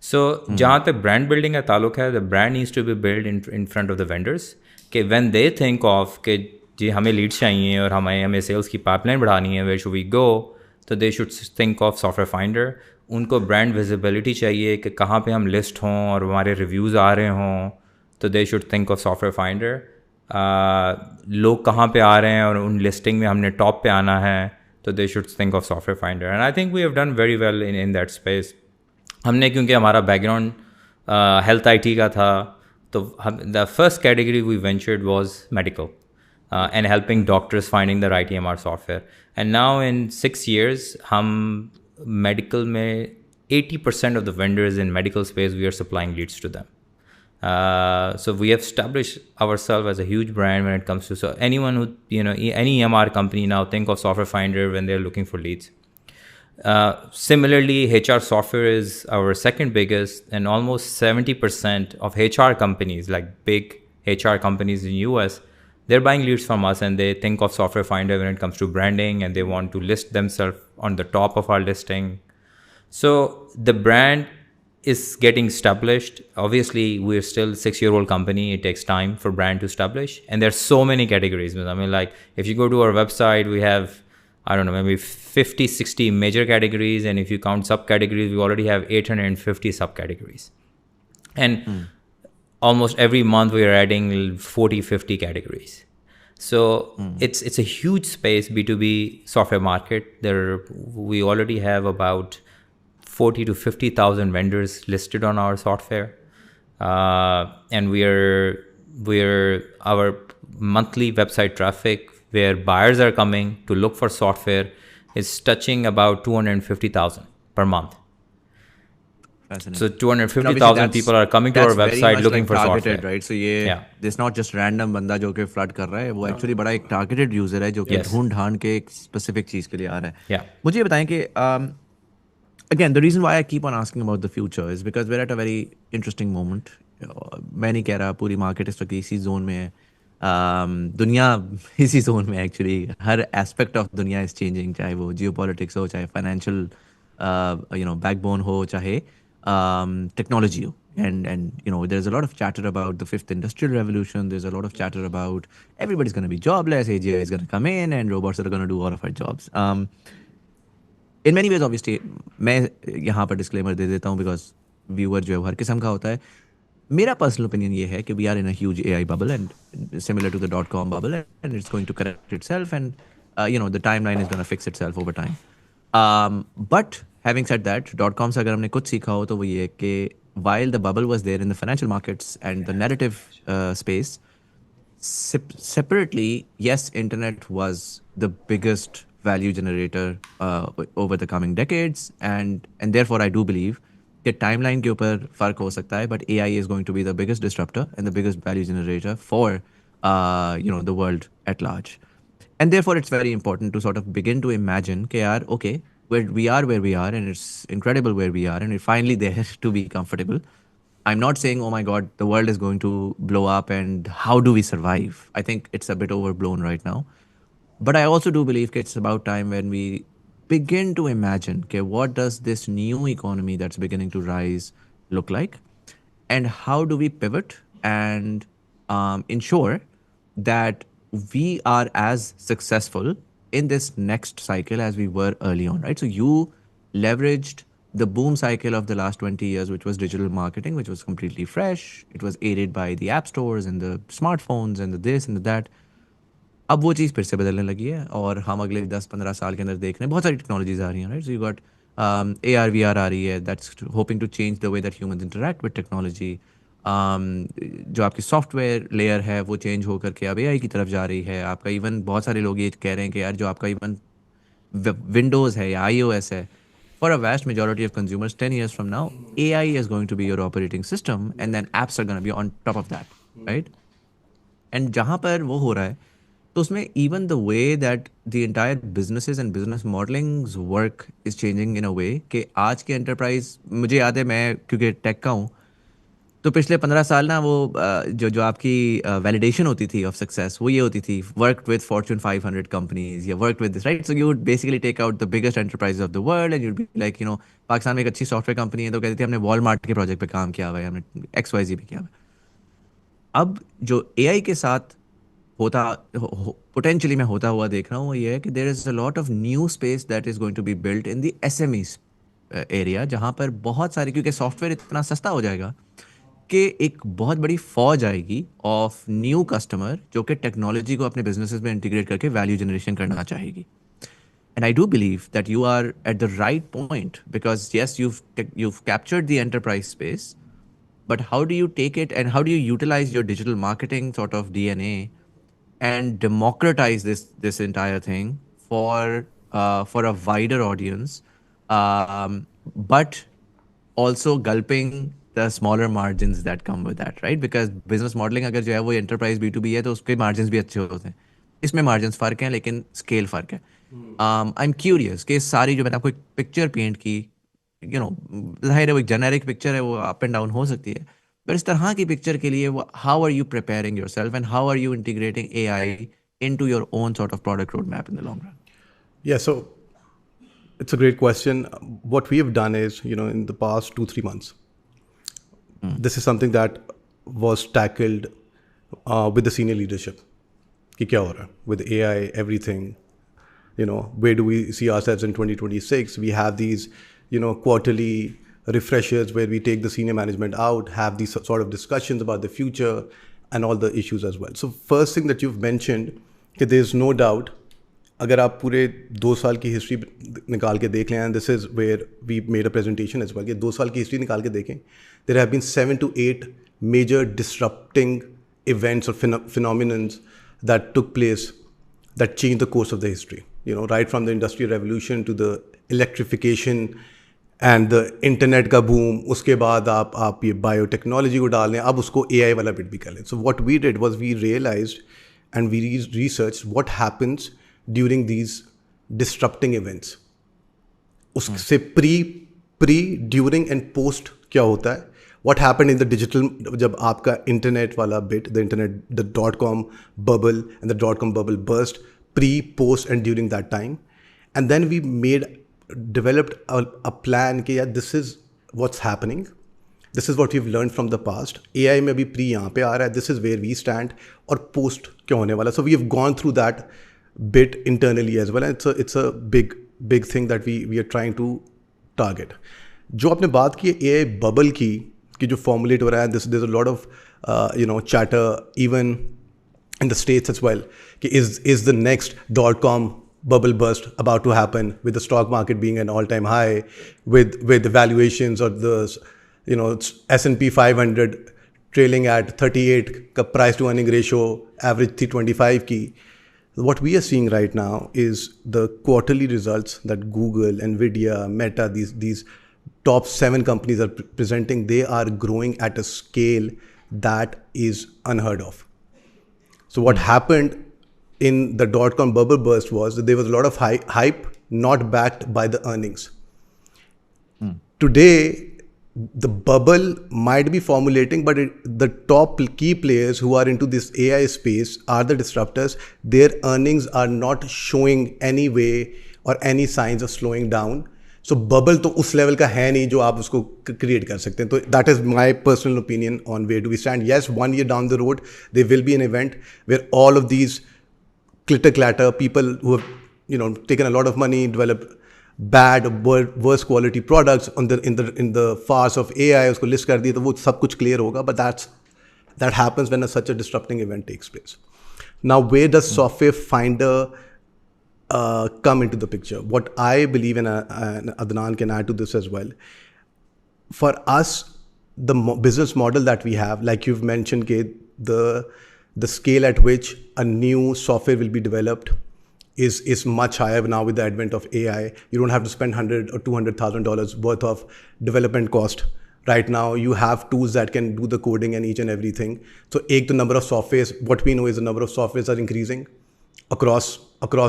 So जहाँ तक ब्रांड बिल्डिंग का ताल्लुक है, the brand needs to be build in front of the vendors कि व्हेन दे थिंक ऑफ कि जी हमें लीड्स चाहिए और हमें सेल्स की पाइपलाइन बढ़ानी है, वेयर शुड वी गो, तो they should think of software finder. उनको ब्रांड विजिबिलिटी चाहिए कि कहाँ पे हम लिस्ट हों और हमारे रिव्यूज़ आ रहे हों, तो they should think of software finder. लोग कहाँ पे आ रहे हैं और उन लिस्टिंग में हमने टॉप पे आना है, तो they should think of software finder. And I think we have done very well in that space. हमने क्योंकि हमारा बैकग्राउंड हेल्थ IT का था, तो the first category we ventured was medical and helping doctors finding the right EMR software. And now in 6 years हम medical में 80% of the vendors in medical space we are supplying leads to them. So we have established ourselves as a huge brand when it comes to, so anyone who, any EMR company now think of Software Finder when they're looking for leads. Similarly, HR software is our second biggest, and almost 70% of HR companies, like big HR companies in US, they're buying leads from us and they think of Software Finder when it comes to branding, and they want to list themselves on the top of our listing. So the brand is getting established. Obviously, we're still a 6-year-old company. It takes time for brand to establish, and there's so many categories. I mean, like if you go to our website, we have, I don't know, maybe 50, 60 major categories. And if you count subcategories, we already have 850 subcategories. And almost every month we are adding 40, 50 categories. So it's a huge space, B2B software market. We already have about 40 to 50,000 vendors listed on our software. And our monthly website traffic, where buyers are coming to look for software, is touching about 250,000 per month. So 250,000 people are coming to our website looking for software. Right? So this not just random बंदा जो कि flood कर रहा है, वो actually बड़ा एक targeted user है जो कि ढूंढ ढांड के एक स्पेसिफिक चीज के लिए आ रहा है. मुझे ये बताएं कि again, the reason why I keep on asking about the future is because we're at a very interesting moment. मैं नहीं कह रहा पूरी मार्केट इस वक्त इसी जोन में है, दुनिया इसी जोन में एक्चुअली हर एस्पेक्ट ऑफ दुनिया इज चेंजिंग, चाहे वो जियोपॉलिटिक्स हो, चाहे फाइनेंशियल बैकबोन हो, चाहे टेक्नोलॉजी हो. And there's a lot of chatter about the fifth industrial revolution. There's a lot of chatter about everybody's going to be jobless, AGI is going to come in and robots are going to do all of our jobs. In many ways, obviously, मैं यहाँ पर disclaimer दे देता हूँ because viewer जो है हर किस्म का होता है. मेरा पर्सनल ओपिनियन ये है कि we are in a huge AI bubble and similar to the .com bubble, and it's going to correct itself, and the timeline is going to fix itself over time. But having said that, .com से अगर हमने कुछ सीखा हो तो वो ये कि while the bubble was there in the financial markets and the narrative space, separately, yes, internet was the biggest value generator over the coming decades, and therefore I do believe कि timeline के ऊपर फर्क हो सकता है, but AI is going to be the biggest disruptor and the biggest value generator for the world at large. And therefore it's very important to sort of begin to imagine कि यार okay, where we are and it's incredible where we are and we're finally there to be comfortable. I'm not saying, oh my God, the world is going to blow up and how do we survive? I think it's a bit overblown right now. But I also do believe it's about time when we begin to imagine, okay, what does this new economy that's beginning to rise look like? And how do we pivot and ensure that we are as successful in this next cycle as we were early on, right? So you leveraged the boom cycle of the last 20 years, which was digital marketing, which was completely fresh. It was aided by the app stores and the smartphones and the this and the that. अब वो चीज़ फिर से बदलने लगी है और हम अगले 10-15 साल के अंदर देख रहे हैं बहुत सारी टेक्नोलॉजीज आ रही हैं, right? So you got AR VR आ रही है, that's hoping to change the way that humans interact with technology. जो आपकी सॉफ्टवेयर लेयर है वो चेंज होकर के अब AI की तरफ जा रही है. आपका इवन बहुत सारे लोग ये कह रहे हैं कि यार जो आपका इवन विंडोज़ है या iOS है, for a vast majority of consumers 10 years from now, AI is going to be your operating system and then apps are going to be on top of that, right? And जहाँ पर वो हो रहा है तो उसमें even the way that the entire businesses and business modelings work is changing in a way कि आज के enterprise, मुझे याद है मैं क्योंकि टेक का हूँ, तो पिछले 15 साल ना वो जो आपकी वैलिडेशन होती थी ऑफ सक्सेस वो ये होती थी, वर्कड विद फॉर्च्यून 500 कंपनीज या worked with this, right? So you would basically take out the biggest enterprise of the world and you'd be like Pakistan में एक अच्छी सॉफ्टवेयर कंपनी है तो कहती थी हमने वॉलमार्ट के प्रोजेक्ट पे काम किया हुआ है, हमने XYZ पे किया हुआ है. अब जो AI के साथ होता पोटेंशियली मैं होता हुआ देख रहा हूँ वो ये है कि there is a lot of new space that is going to be built in the SMEs area, जहाँ पर बहुत सारे, क्योंकि सॉफ्टवेयर इतना सस्ता हो जाएगा कि एक बहुत बड़ी फौज आएगी ऑफ न्यू कस्टमर जो कि टेक्नोलॉजी को अपने बिजनेसेस में इंटीग्रेट करके वैल्यू जनरेशन करना चाहेगी. And I do believe that you are at the right point because yes, you've captured the enterprise space, but how do you take it and how do you utilize your digital marketing sort of DNA and democratize this entire thing for a wider audience, but also gulping the smaller margins that come with that, right? Because business modeling अगर जो है वो enterprise B2B है तो उसके margins भी अच्छे होते हैं. इसमें margins फ़र्क हैं लेकिन scale फ़र्क है. I'm curious कि सारी जो मैंने आपको एक picture paint की, ज़ाहिर है वो एक generic picture है, वो up and down हो सकती है, पर इस तरह की picture के लिए how are you preparing yourself and how are you integrating AI into your own sort of product roadmap in the long run? Yeah, so it's a great question. What we have done is, in the past 2-3 months, this is something that was tackled with the senior leadership. कि क्या हो रहा है with AI, everything, where do we see ourselves in 2026? We have these, quarterly refreshers where we take the senior management out, have these sort of discussions about the future and all the issues as well. So first thing that you've mentioned, कि there's no doubt, अगर आप पूरे 2 साल की history निकाल के देख लें, and this is where we made a presentation as well, कि 2 साल की हिस्ट्री निकाल के देखें, there have been 7 to 8 major disrupting events or phenomenons that took place that changed the course of the history. Right from the industrial revolution to the electrification and the internet का boom, उसके बाद आप ये biotechnology को डाल लें, अब उसको AI वाला bit भी कर लें. So what we did was we realized and we researched what happens during these disrupting events. उससे pre, during and post क्या होता है? What happened in the digital, जब आपका internet वाला bit, the .com bubble and the .com bubble burst, pre, post and during that time. And then we developed a plan कि यार this is what's happening. This is what we've learned from the past. AI में भी pre यहाँ पे आ रहा है. This is where we stand. और post क्या होने वाला. So we have gone through that bit internally as well. And it's a big thing that we are trying to target. जो आपने बात की AI bubble की जो formulate हो रहा है, there's a lot of chatter even in the States as well कि is the next .com bubble burst about to happen, with the stock market being an all-time high, with the valuations of the S&P 500 trailing at 38 का price to earning ratio, average 325 की. What we are seeing right now is the quarterly results that Google, Nvidia, Meta, these top 7 companies are presenting. They are growing at a scale that is unheard of. So what happened in the dot-com bubble burst was that there was a lot of hype not backed by the earnings. Today, the bubble might be formulating, but the top key players who are into this AI space are the disruptors. Their earnings are not showing any way or any signs of slowing down. So bubble तो उस level का है नहीं जो आप उसको create कर सकते हैं. तो that is my personal opinion on where do we stand. Yes, 1 year down the road, there will be an event where all of these clitter-clatter people who have taken a lot of money, develop bad or worse quality products in the farce of AI, उसको list कर दिए तो वो सब कुछ clear होगा. But that happens when such a disrupting event takes place. Now, where does Software Finder come into the picture? What I believe, and Adnan can add to this as well. For us, the business model that we have, like you've mentioned, the scale at which a new software will be developed is much higher now with the advent of AI. You don't have to spend $100,000 or $200,000 worth of development cost. Right now, you have tools that can do the coding and each and everything. So, the number of softwares, what we know is the number of softwares are increasing across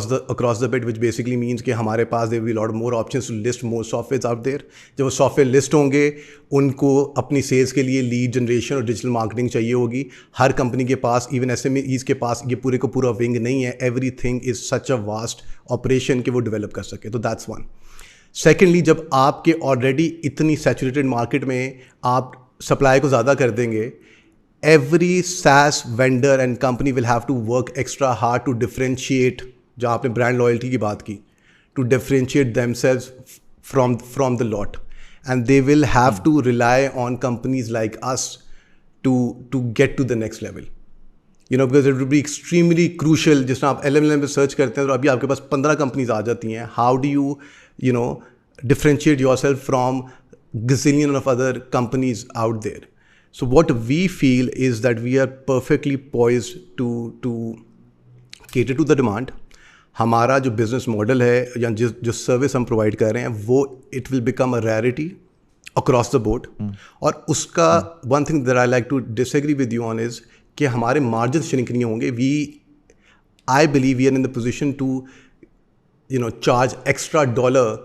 the bit, which basically means कि हमारे पास there will be a lot more options to list more softwares out there. जब वो software list होंगे, उनको अपनी sales के लिए lead generation और digital marketing चाहिए होगी. हर company के पास, even SMEs के पास ये पूरे को पूरा wing नहीं है. Everything is such a vast operation कि वो develop कर सके. तो that's one. Secondly, जब आपके already इतनी saturated market में आप supply को ज़्यादा कर देंगे, every SaaS vendor and company will have to work extra hard to differentiate, जहाँ आपने brand loyalty की बात की, to differentiate themselves from the lot. And they will have to rely on companies like us to get to the next level. Because it would be extremely crucial. जिस तरह आप LLM पे search करते हैं तो अभी आपके पास 15 companies आ जाती हैं. How do you differentiate yourself from gazillion of other companies out there? So what we feel is that we are perfectly poised to cater to the demand. हमारा जो business model है या जो service हम provide कर रहे हैं वो it will become a rarity across the board. और उसका one thing that I like to disagree with you on is कि हमारे margins shrink नहीं होंगे. I believe we are in the position to charge extra dollar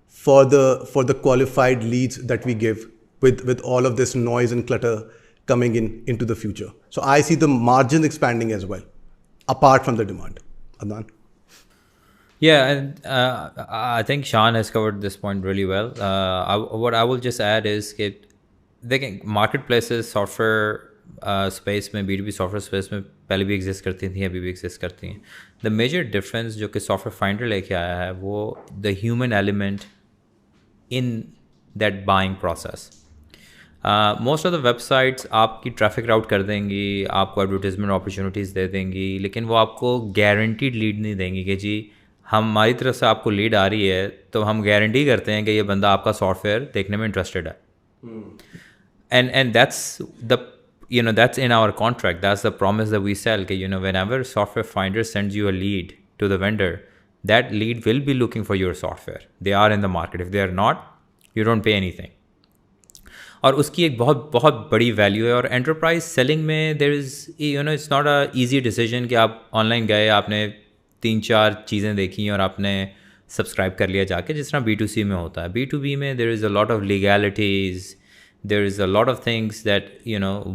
for the qualified leads that we give with all of this noise and clutter coming into the future. So I see the margin expanding as well, apart from the demand. Adnan? Yeah, and I think Sean has covered this point really well. What I will just add is that marketplaces, software space में, B2B software space में पहले भी exist करती थी, अभी भी exist करती हैं. The major difference जो कि Software Finder लेके आया है वो the human element in that buying process. Most of the websites आपकी ट्रैफिक राउट कर देंगी, आपको एडवर्टीजमेंट अपॉर्चुनिटीज़ दे देंगी, लेकिन वो आपको गारंटीड लीड नहीं देंगी कि जी हमारी तरफ से आपको लीड आ रही है तो हम गारंटी करते हैं कि ये बंदा आपका सॉफ्टवेयर देखने में इंटरेस्टेड है. And that's in our contract. That's the promise that we sell. Whenever Software Finder sends you a lead to the vendor, that lead will be looking for your software. They are in the market. If they are not, you don't pay anything. और उसकी एक बहुत बहुत बड़ी value है. और enterprise selling में there is it's not a easy decision कि आप ऑनलाइन गए, आपने 3-4 चीज़ें देखी और आपने सब्सक्राइब कर लिया जाके, जिस तरह B2C में होता है. B2B में there is a lot of legalities, there is a lot of things that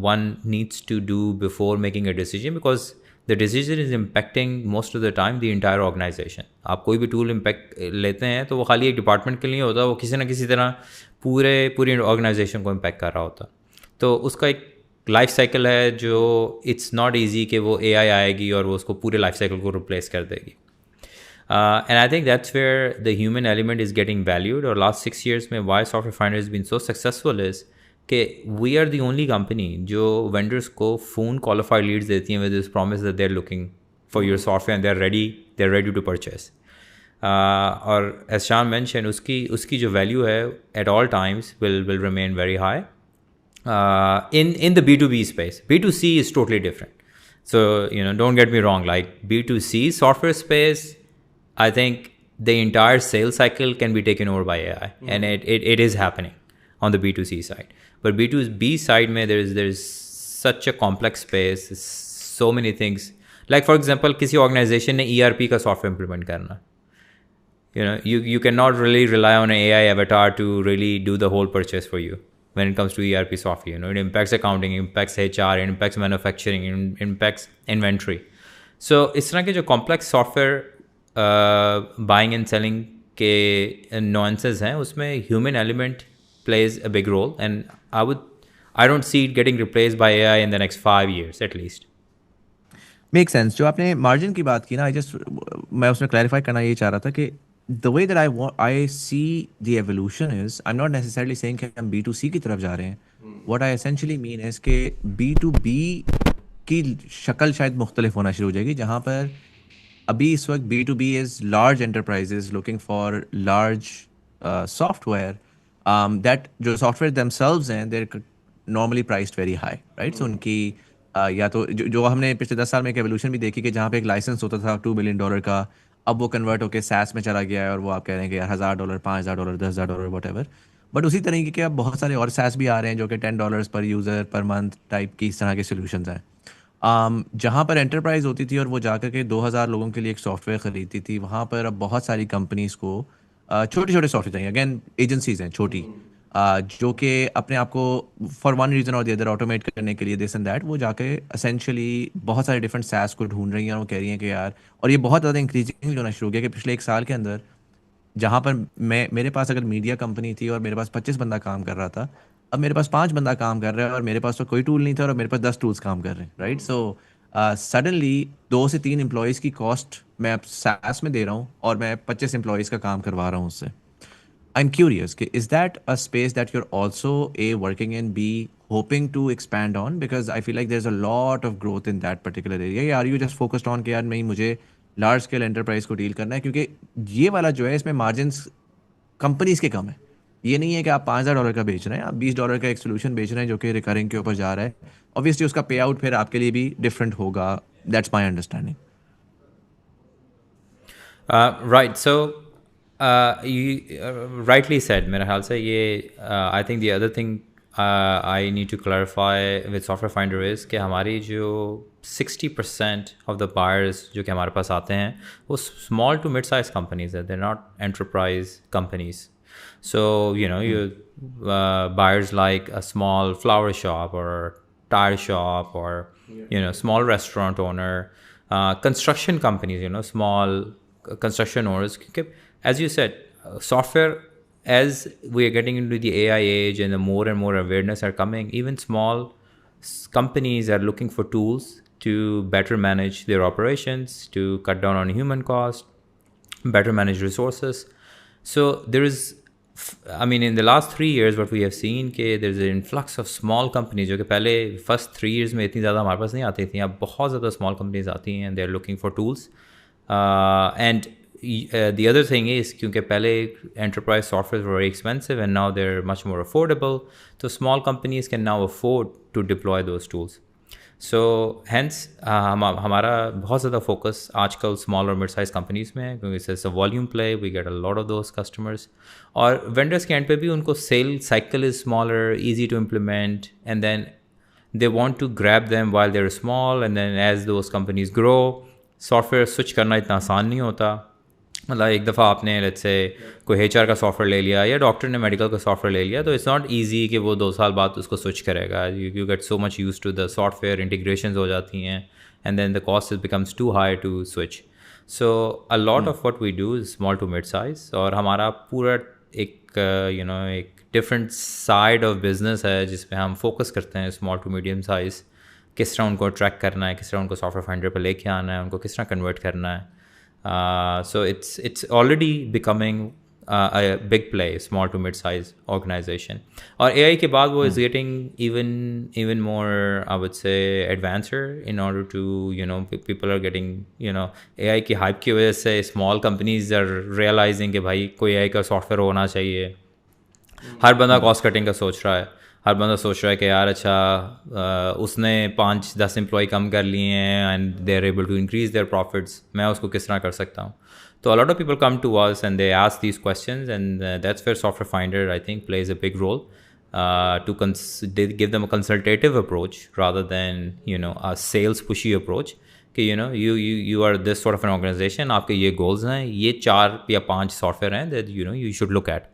one needs to do before making a decision, because the decision is impacting most of the time the entire organization. आप कोई भी tool impact लेते हैं तो वो खाली एक department के लिए होता है, वो किसी ना किसी तरह पूरी ऑर्गेनाइजेशन को इम्पैक्ट कर रहा होता है. तो उसका एक लाइफ साइकिल है जो इट्स नॉट ईजी कि वो AI आएगी और वो उसको पूरे लाइफ साइकिल को रिप्लेस कर देगी. And I think that's where the human element is getting valued. और last 6 years में why Software Finder has been so successful is कि we are the only company जो vendors को phone qualified leads देती हैं with this promise that they're looking for your software and they're ready to purchase. और as Shan mentioned, उसकी जो value है at all times will remain very high. In the B2B space, B2C is totally different. So don't get me wrong. Like B2C software space, I think the entire sales cycle can be taken over by AI, and it is happening on the B2C side. But B2B side, mein, there's such a complex space, so many things. Like for example, किसी organization ने ERP का software implement करना. You cannot really rely on an AI avatar to really do the whole purchase for you when it comes to ERP software. It impacts accounting, it impacts HR, it impacts manufacturing, it impacts inventory. So इस तरह के जो complex software buying and selling के nuances हैं, उसमें human element plays a big role, and I don't see it getting replaced by AI in the next 5 years at least. Make sense. जो आपने margin की बात की ना, मैं उसमें क्लैरिफाई करना ये चाह रहा था कि the way that I see the evolution is, I am not necessarily saying कि हम B2C की तरफ जा रहे हैं. What I essentially mean is कि B2B की शक्ल शायद मुख्तलिफ होना शुरू हो जाएगी, जहाँ पर अभी इस वक्त B2B is large enterprises looking for large software, that जो सॉफ्टवेयर themselves हैं, they're normally priced very high, right. So उनकी या तो जो हमने पिछले 10 साल में एक एवोल्यूशन भी देखी कि जहाँ पे एक लाइसेंस होता था $2 बिलियन का, अब वो कन्वर्ट होकर SaaS में चला गया है, और वो आप कह रहे हैं कि यार $1,000, $5,000, $10,000, वट एवर. बट उसी तरीके के अब बहुत सारे और SaaS भी आ रहे हैं जो कि $10 पर यूज़र पर मंथ टाइप की इस तरह के सोल्यूशंस हैं. जहाँ पर एंटरप्राइज होती थी और वो जाकर के 2,000 लोगों के लिए एक सॉफ्टवेयर ख़रीदती थी, वहाँ पर अब बहुत सारी कंपनीज़ को छोटे छोटे सॉफ्टवेयर चाहिए. अगेन एजेंसीज हैं छोटी, जो कि अपने आप को फॉर वन रीज़न और द अदर ऑटोमेट करने के लिए दिस एंड दैट वो जाके असेंशली बहुत सारे डिफरेंट SaaS को ढूंढ रही हैं. और वो कह रही हैं कि यार, और ये बहुत ज़्यादा इंक्रीजिंग होना शुरू हो गया कि पिछले 1 साल के अंदर जहाँ पर मेरे पास अगर मीडिया कंपनी थी और मेरे पास 25 बंदा काम कर रहा था, अब मेरे पास 5 बंदा काम कर रहा है, और मेरे पास तो कोई टूल नहीं था और मेरे पास 10 टूल्स काम कर रहे हैं, राइट. सो सडनली 2 से 3 एम्प्लॉयज़ की कॉस्ट मैं अब SaaS में दे रहा हूँ और मैं 25 एम्प्लॉयज़ का काम करवा रहा हूँ उससे. I'm curious, is that a space that you're also working in, B, hoping to expand on? Because I feel like there's a lot of growth in that particular area. Yeah, are you just focused on कि यार नहीं, मुझे large scale enterprise को deal करना है, क्योंकि ये वाला जो है इसमें margins companies के कम है. ये नहीं है कि आप $5,000 का बेच रहे हैं, आप $20 का एक solution बेच रहे हैं जो कि recurring के ऊपर जा रहा है. Obviously उसका payout फिर आपके लिए भी different होगा. That's my understanding. Right. So you rightly said. मेरे ख्याल से ये I think the other thing I need to clarify with Software Finder is कि हमारी जो 60% of the buyers जो कि हमारे पास आते हैं वो small to mid-sized companies हैं. They're not enterprise companies. So you buyers like a small flower shop or tire shop or small restaurant owner, construction companies, small construction owners. As you said, software, as we are getting into the AI age and the more and more awareness are coming, even small companies are looking for tools to better manage their operations, to cut down on human cost, better manage resources. So there is, I mean, in the last 3 years, what we have seen कि there's an influx of small companies जो कि पहले first 3 years में इतनी ज़्यादा हमारे पास नहीं आती थी. अब बहुत ज़्यादा small companies आती हैं and they're looking for tools. And the other thing is क्योंकि पहले enterprise software were very expensive and now they're much more affordable. So small companies can now afford to deploy those tools. So hence हमारा बहुत ज़्यादा focus आजकल small और mid-sized companies में है, क्योंकि it's a volume play. We get a lot of those customers. और vendors के end पे भी उनको sale cycle is smaller, easy to implement, and then they want to grab them while they're small, and then as those companies grow, software switch करना इतना आसान नहीं होता. मतलब एक दफ़ा आपने लेट्स से कोई HR का सॉफ्टवेयर ले लिया या डॉक्टर ने मेडिकल का सॉफ्टवेयर ले लिया, तो इट्स नॉट ईजी कि वो 2 साल बाद उसको स्विच करेगा. You get so much used to the software, integrations हो जाती हैं, and then the cost becomes too high to switch. So a lot of what we do is small to mid size, और हमारा पूरा एक एक different side of business है जिसमें हम फोकस करते हैं स्मॉल टू मीडियम साइज़. किस तरह उनको ट्रैक करना है, किस तरह उनको सॉफ्टवेयर फाइंडर पर लेके आना है, उनको किस तरह कन्वर्ट करना है. So it's already becoming a big play, small to mid-size organization. और AI के बाद वो is getting even more, I would say, advancer in order to, people are getting, AI की hype की वजह से small companies are realizing कि भाई कोई AI का software होना चाहिए. हर बंदा cost cutting का सोच रहा है. हर बंदा सोच रहा है कि यार अच्छा उसने 5-10 एम्प्लॉय कम कर लिए हैं and they are able to increase their profits, मैं उसको किस तरह कर सकता हूँ. तो a lot of people come to us and they ask these questions, and that's where Software Finder, I think, plays a big role to they give them a consultative approach rather than a sales pushy approach. कि you are this sort of an organization, आपके ये goals हैं, ये 4 या 5 software हैं that you should look at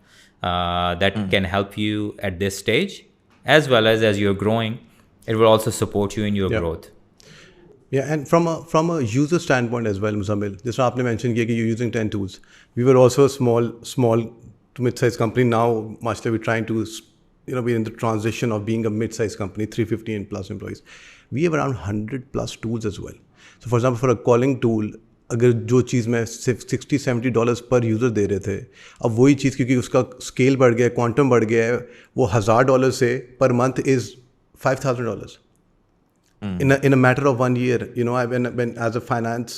that can help you at this stage, as well as you're growing. It will also support you in your growth. Yeah, and from a user standpoint as well, Muzammil, just आपने mentioned किया कि you're using 10 tools. We were also a small to mid-sized company. Now, much like we're trying to, be in the transition of being a mid-sized company, 350 and plus employees. We have around 100 plus tools as well. So, for example, for a calling tool, अगर जो चीज़ में सिर्फ $60-70 पर user दे रहे थे, अब वही चीज़ क्योंकि उसका स्केल बढ़ गया, क्वांटम बढ़ गया है, वो $1,000 से per month is $5,000. In a matter of 1 year, when as a finance,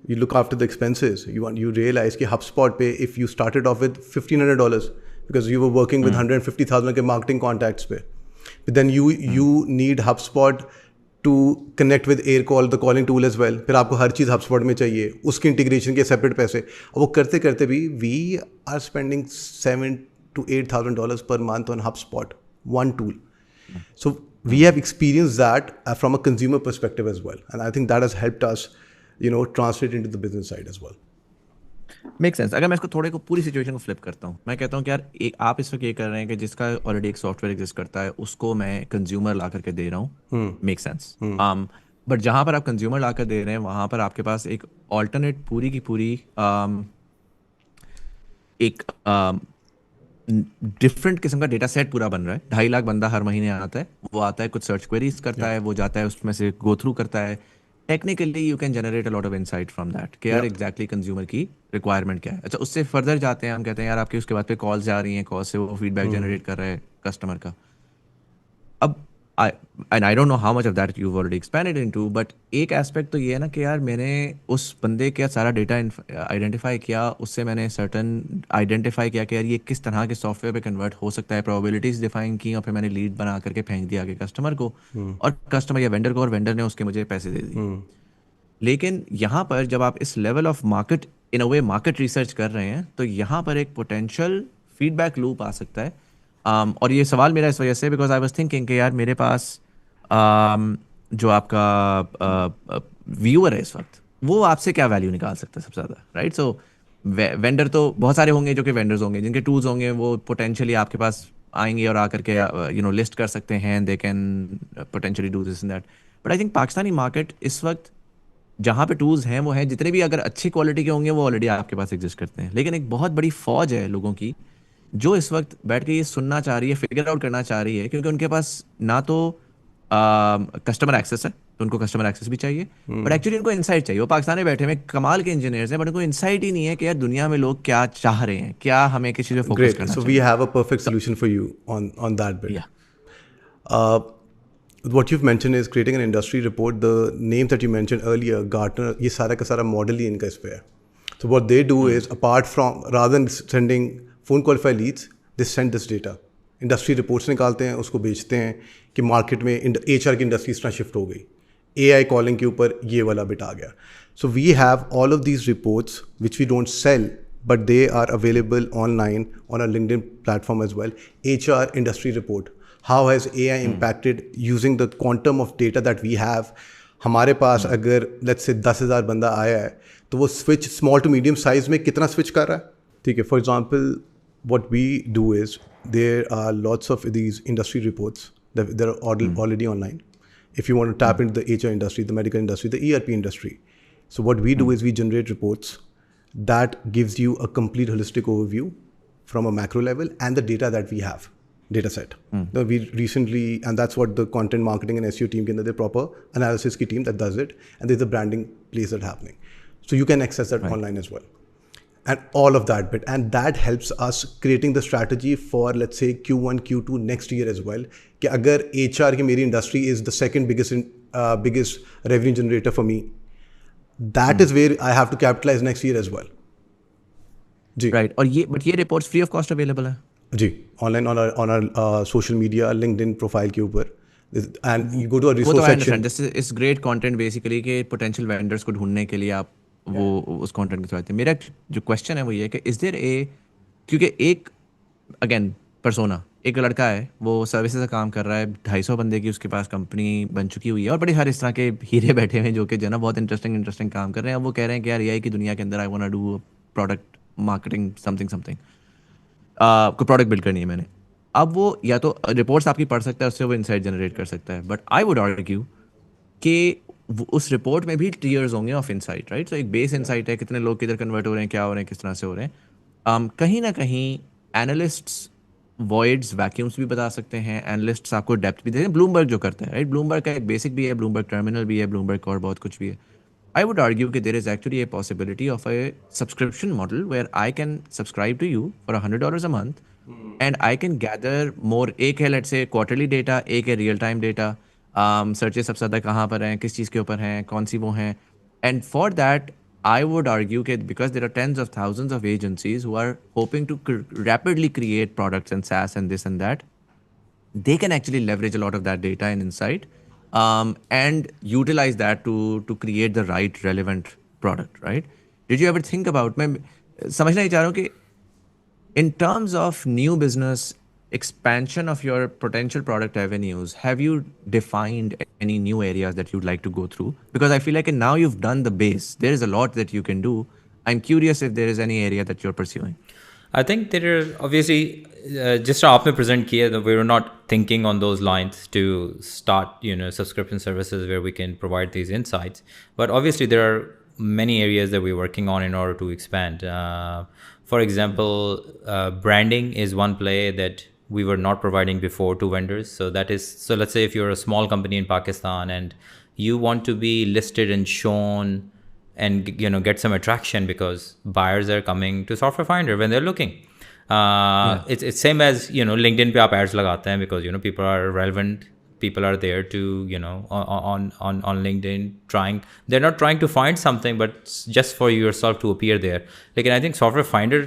you look after the expenses. You realize कि HubSpot पे, if you started off with $1,500 because you were working with 150,000 के marketing contacts पे, but then you need HubSpot to connect with Aircall, the calling tool as well. फिर आपको हर चीज़ HubSpot में चाहिए, उसकी integration के सेपरेट पैसे, और वो करते करते भी we are spending $7,000 to $8,000 per month on HubSpot, one tool. So we have experienced that from a consumer perspective as well, and I think that has helped us, translate into the business side as well. Make sense. अगर मैं इसको थोड़े को पूरी situation को flip करता हूँ, मैं कहता हूँ कि यार आप इस वक्त ये कर रहे हैं कि जिसका ऑलरेडी एक सॉफ्टवेयर एग्जिस्ट करता है उसको मैं कंज्यूमर ला करके दे रहा हूँ. Make sense. बट जहाँ पर आप कंज्यूमर ला कर दे रहे हैं वहाँ पर आपके पास एक ऑल्टरनेट पूरी की पूरी एक डिफरेंट किस्म का डेटा सेट पूरा बन रहा है. 2.5 लाख बंदा हर महीने आता है, वो आता है, कुछ सर्च क्वेरीज करता है, वो जाता है उसमें से गो थ्रू करता है. Technically you can generate a lot of insight from that कि यार एग्जैक्टली कंज्यूमर की रिक्वायरमेंट क्या है. अच्छा, उससे फर्दर जाते हैं, हम कहते हैं यार आपके उसके बाद पे कॉल्स जा रही हैं, कॉल से वो फीडबैक जनरेट कर रहे हैं कस्टमर का. अब I don't know how much of that you already expanded into, but एक एस्पेक्ट तो ये है ना कि यार मैंने उस बंदे का सारा डेटा आइडेंटिफाई किया, उससे मैंने सर्टन आइडेंटिफाई किया कि यार ये किस तरह के सॉफ्टवेयर पे कन्वर्ट हो सकता है, प्रोबेबिलिटीज डिफाइन की, और फिर मैंने लीड बना करके फेंक दिया आगे कस्टमर को, और कस्टमर या वेंडर को, और वेंडर ने उसके मुझे पैसे दे दिए. लेकिन यहाँ पर जब आप इस level of market in a way market research कर रहे हैं तो यहाँ पर एक पोटेंशियल फीडबैक लूप आ सकता है. और ये सवाल मेरा इस वजह से बिकॉज आई वाज थिंकिंग कि यार मेरे पास जो आपका व्यूअर है इस वक्त, वो आपसे क्या वैल्यू निकाल सकता है सबसे ज़्यादा, राइट? सो वेंडर तो बहुत सारे होंगे जो कि वेंडर्स होंगे जिनके टूल्स होंगे, वो पोटेंशियली आपके पास आएंगे और आकर के लिस्ट कर सकते हैं, they can potentially do this and that. But I think Pakistani market इस वक्त जहाँ पे टूल्स हैं वो हैं, जितने भी अगर अच्छी क्वालिटी के होंगे वो ऑलरेडी आपके पास एग्जिस्ट करते हैं. लेकिन एक बहुत बड़ी फौज है लोगों की जो इस वक्त बैठ के ये सुनना चाह रही है, फिगर आउट करना चाह रही है, क्योंकि उनके पास ना तो कस्टमर एक्सेस है, तो उनको कस्टमर एक्सेस भी चाहिए, बट एक्चुअली उनको इनसाइट चाहिए. वो पाकिस्तान में बैठे हुए कमाल के इंजीनियर्स हैं, बट उनको इनसाइट ही नहीं है कि यार दुनिया में लोग क्या चाह रहे हैं, क्या हमें किसी चीज़ पे फोकस करना चाहिए. So we have a perfect solution for you on that bit. Yeah. What you've mentioned is creating an industry report. The names that you mentioned earlier, Gartner, ये सारा का सारा मॉडल ही इनका इस पे है. So what they do is, apart from, rather than sending phone qualified leads, they send this data. Industry reports निकालते हैं, उसको बेचते हैं कि मार्केट में HR की इंडस्ट्री इस तरह शिफ्ट हो गई, AI कॉलिंग के ऊपर ये वाला बिट आ गया. So we have all of these reports which we don't sell, but they are available online on our LinkedIn platform as well. HR industry report. How has AI impacted using the quantum of data that we have? हमारे पास अगर let's say 10,000 बंदा आया है तो वो switch small to medium size में कितना switch कर रहा है, ठीक है. For example, what we do is there are lots of these industry reports that they're already online. If you want to tap into the HR industry, the medical industry, the ERP industry. So what we do is we generate reports that gives you a complete holistic overview from a macro level and the data that we have. Data set. We recently, and that's what the content marketing and SEO team can do, the proper analysis ki team that does it, and there's a branding place that's happening. So you can access that online as well. and all of that bit, and that helps us creating the strategy for, let's say, Q1 Q2 next year as well. कि अगर HR की मेरी industry is the second biggest revenue generator for me, that is where I have to capitalize next year as well. Ji. Right. और ये reports free of cost available है? जी, online on our social media, LinkedIn profile के ऊपर, and you go to a resource वो तो I section. understand. This is great content basically कि potential vendors को ढूंढने के लिए आप वो उस content के थ्रू आते हैं. मेरा जो question है वो ये है कि is there a, क्योंकि एक again persona, एक लड़का है वो सर्विसेज का काम कर रहा है, 250 बंदे की उसके पास कंपनी बन चुकी हुई है और बड़े सारे इस तरह के हीरे बैठे हुए हैं जो कि जो है ना बहुत इंटरेस्टिंग काम कर रहे हैं. अब वो कह रहे हैं कि यार एआई की दुनिया के अंदर I want to do product marketing something कोई प्रोडक्ट बिल्ड करनी है मैंने. अब वो या तो रिपोर्ट्स आपकी पढ़ सकता है, उससे वो इनसाइट जनरेट कर सकता है, बट आई वुड आर्ग्यू कि उस रिपोर्ट में भी टीयर्स होंगे ऑफ इनसाइट, राइट? सो एक बेस इनसाइट है, कितने लोग किधर कन्वर्ट हो रहे हैं, क्या हो रहे हैं, किस तरह से हो रहे हैं. कहीं ना कहीं एनालिस्ट्स वॉइड्स वैक्यूम्स भी बता सकते हैं, एनालिस्ट्स आपको डेप्थ भी देते हैं. ब्लूमबर्ग जो करता है, राइट? ब्लूमबर्ग का एक बेसिक भी है, ब्लूमबर्ग टर्मिनल भी है, ब्लूमबर्ग और बहुत कुछ भी है. I would argue that there is actually a possibility of a subscription model where I can subscribe to you for $100 a month and I can gather more. एक है let's say quarterly data, एक है real time data, searches सबसे ज़्यादा कहाँ पर हैं, किस चीज़ के ऊपर हैं, कौन सी वो हैं. And for that, I would argue that because there are tens of thousands of agencies who are hoping to rapidly create products and SaaS and this and that, they can actually leverage a lot of that data and insight and utilize that to create the right relevant product, right? Did you ever think about, मैं समझना ही चाह रहा हूँ कि in terms of new business expansion of your potential product revenues, have you defined any new areas that you'd like to go through? Because I feel like now you've done the base, there is a lot that you can do. I'm curious if there is any area that you're pursuing. I think there are obviously just आपने present किया that we were not thinking on those lines to start subscription services where we can provide these insights, but obviously there are many areas that we're working on in order to expand. For example, branding is one play that we were not providing before to vendors. So let's say if you're a small company in Pakistan and you want to be listed and shown and get some attraction because buyers are coming to Software Finder when they're looking. It's same as LinkedIn पे आप ads लगाते हैं because people are relevant, people are there to on LinkedIn they're not trying to find something but just for yourself to appear there. लेकिन I think Software Finder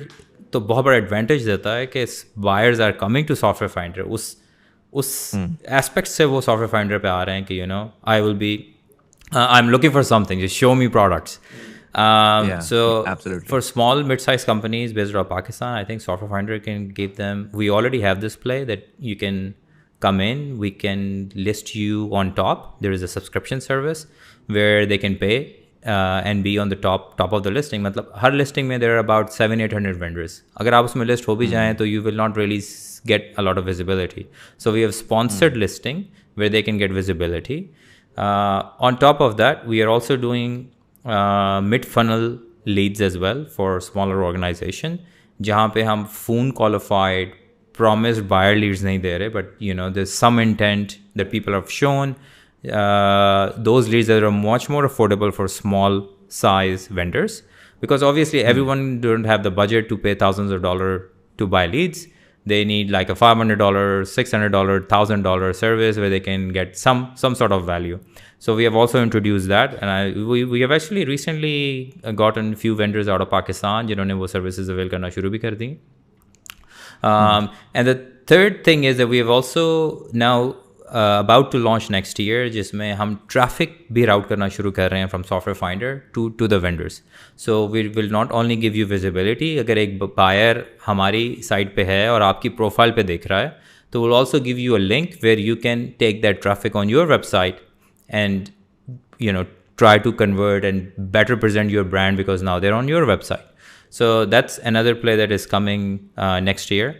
तो बहुत बड़ा advantage देता है कि buyers are coming to Software Finder. उस aspect से वो Software Finder पे आ रहे हैं कि I will be I'm looking for something, just show me products. So absolutely. For small mid-sized companies based out of Pakistan, I think Software Finder can give them, we already have this play that you can come in, we can list you on top. There is a subscription service where they can pay and be on the top of the listing. मतलब हर listing में there are about 700-800 vendors. अगर आप उसमें list हो भी जाएं तो you will not really get a lot of visibility. So we have sponsored listing where they can get visibility. On top of that, we are also doing mid-funnel leads as well for smaller organization, जहाँ पे हम phone qualified, promised buyer leads नहीं दे रहे, but there's some intent that people have shown. Those leads that are much more affordable for small size vendors, because obviously everyone don't have the budget to pay thousands of dollars to buy leads. They need like a $500, $600, $1,000 service where they can get some sort of value. So we have also introduced that, and we have actually recently gotten a few vendors out of Pakistan जिन्होंने वो services avail करना शुरू भी कर दी. And the third thing is that we have also now about to launch next year, जिसमें हम traffic भी route करना शुरू कर रहे हैं from Software Finder to the vendors. So we will not only give you visibility. अगर एक buyer हमारी site पे है और आपकी profile पे देख रहा है, तो we'll also give you a link where you can take that traffic on your website and try to convert and better present your brand because now they're on your website. So that's another play that is coming next year.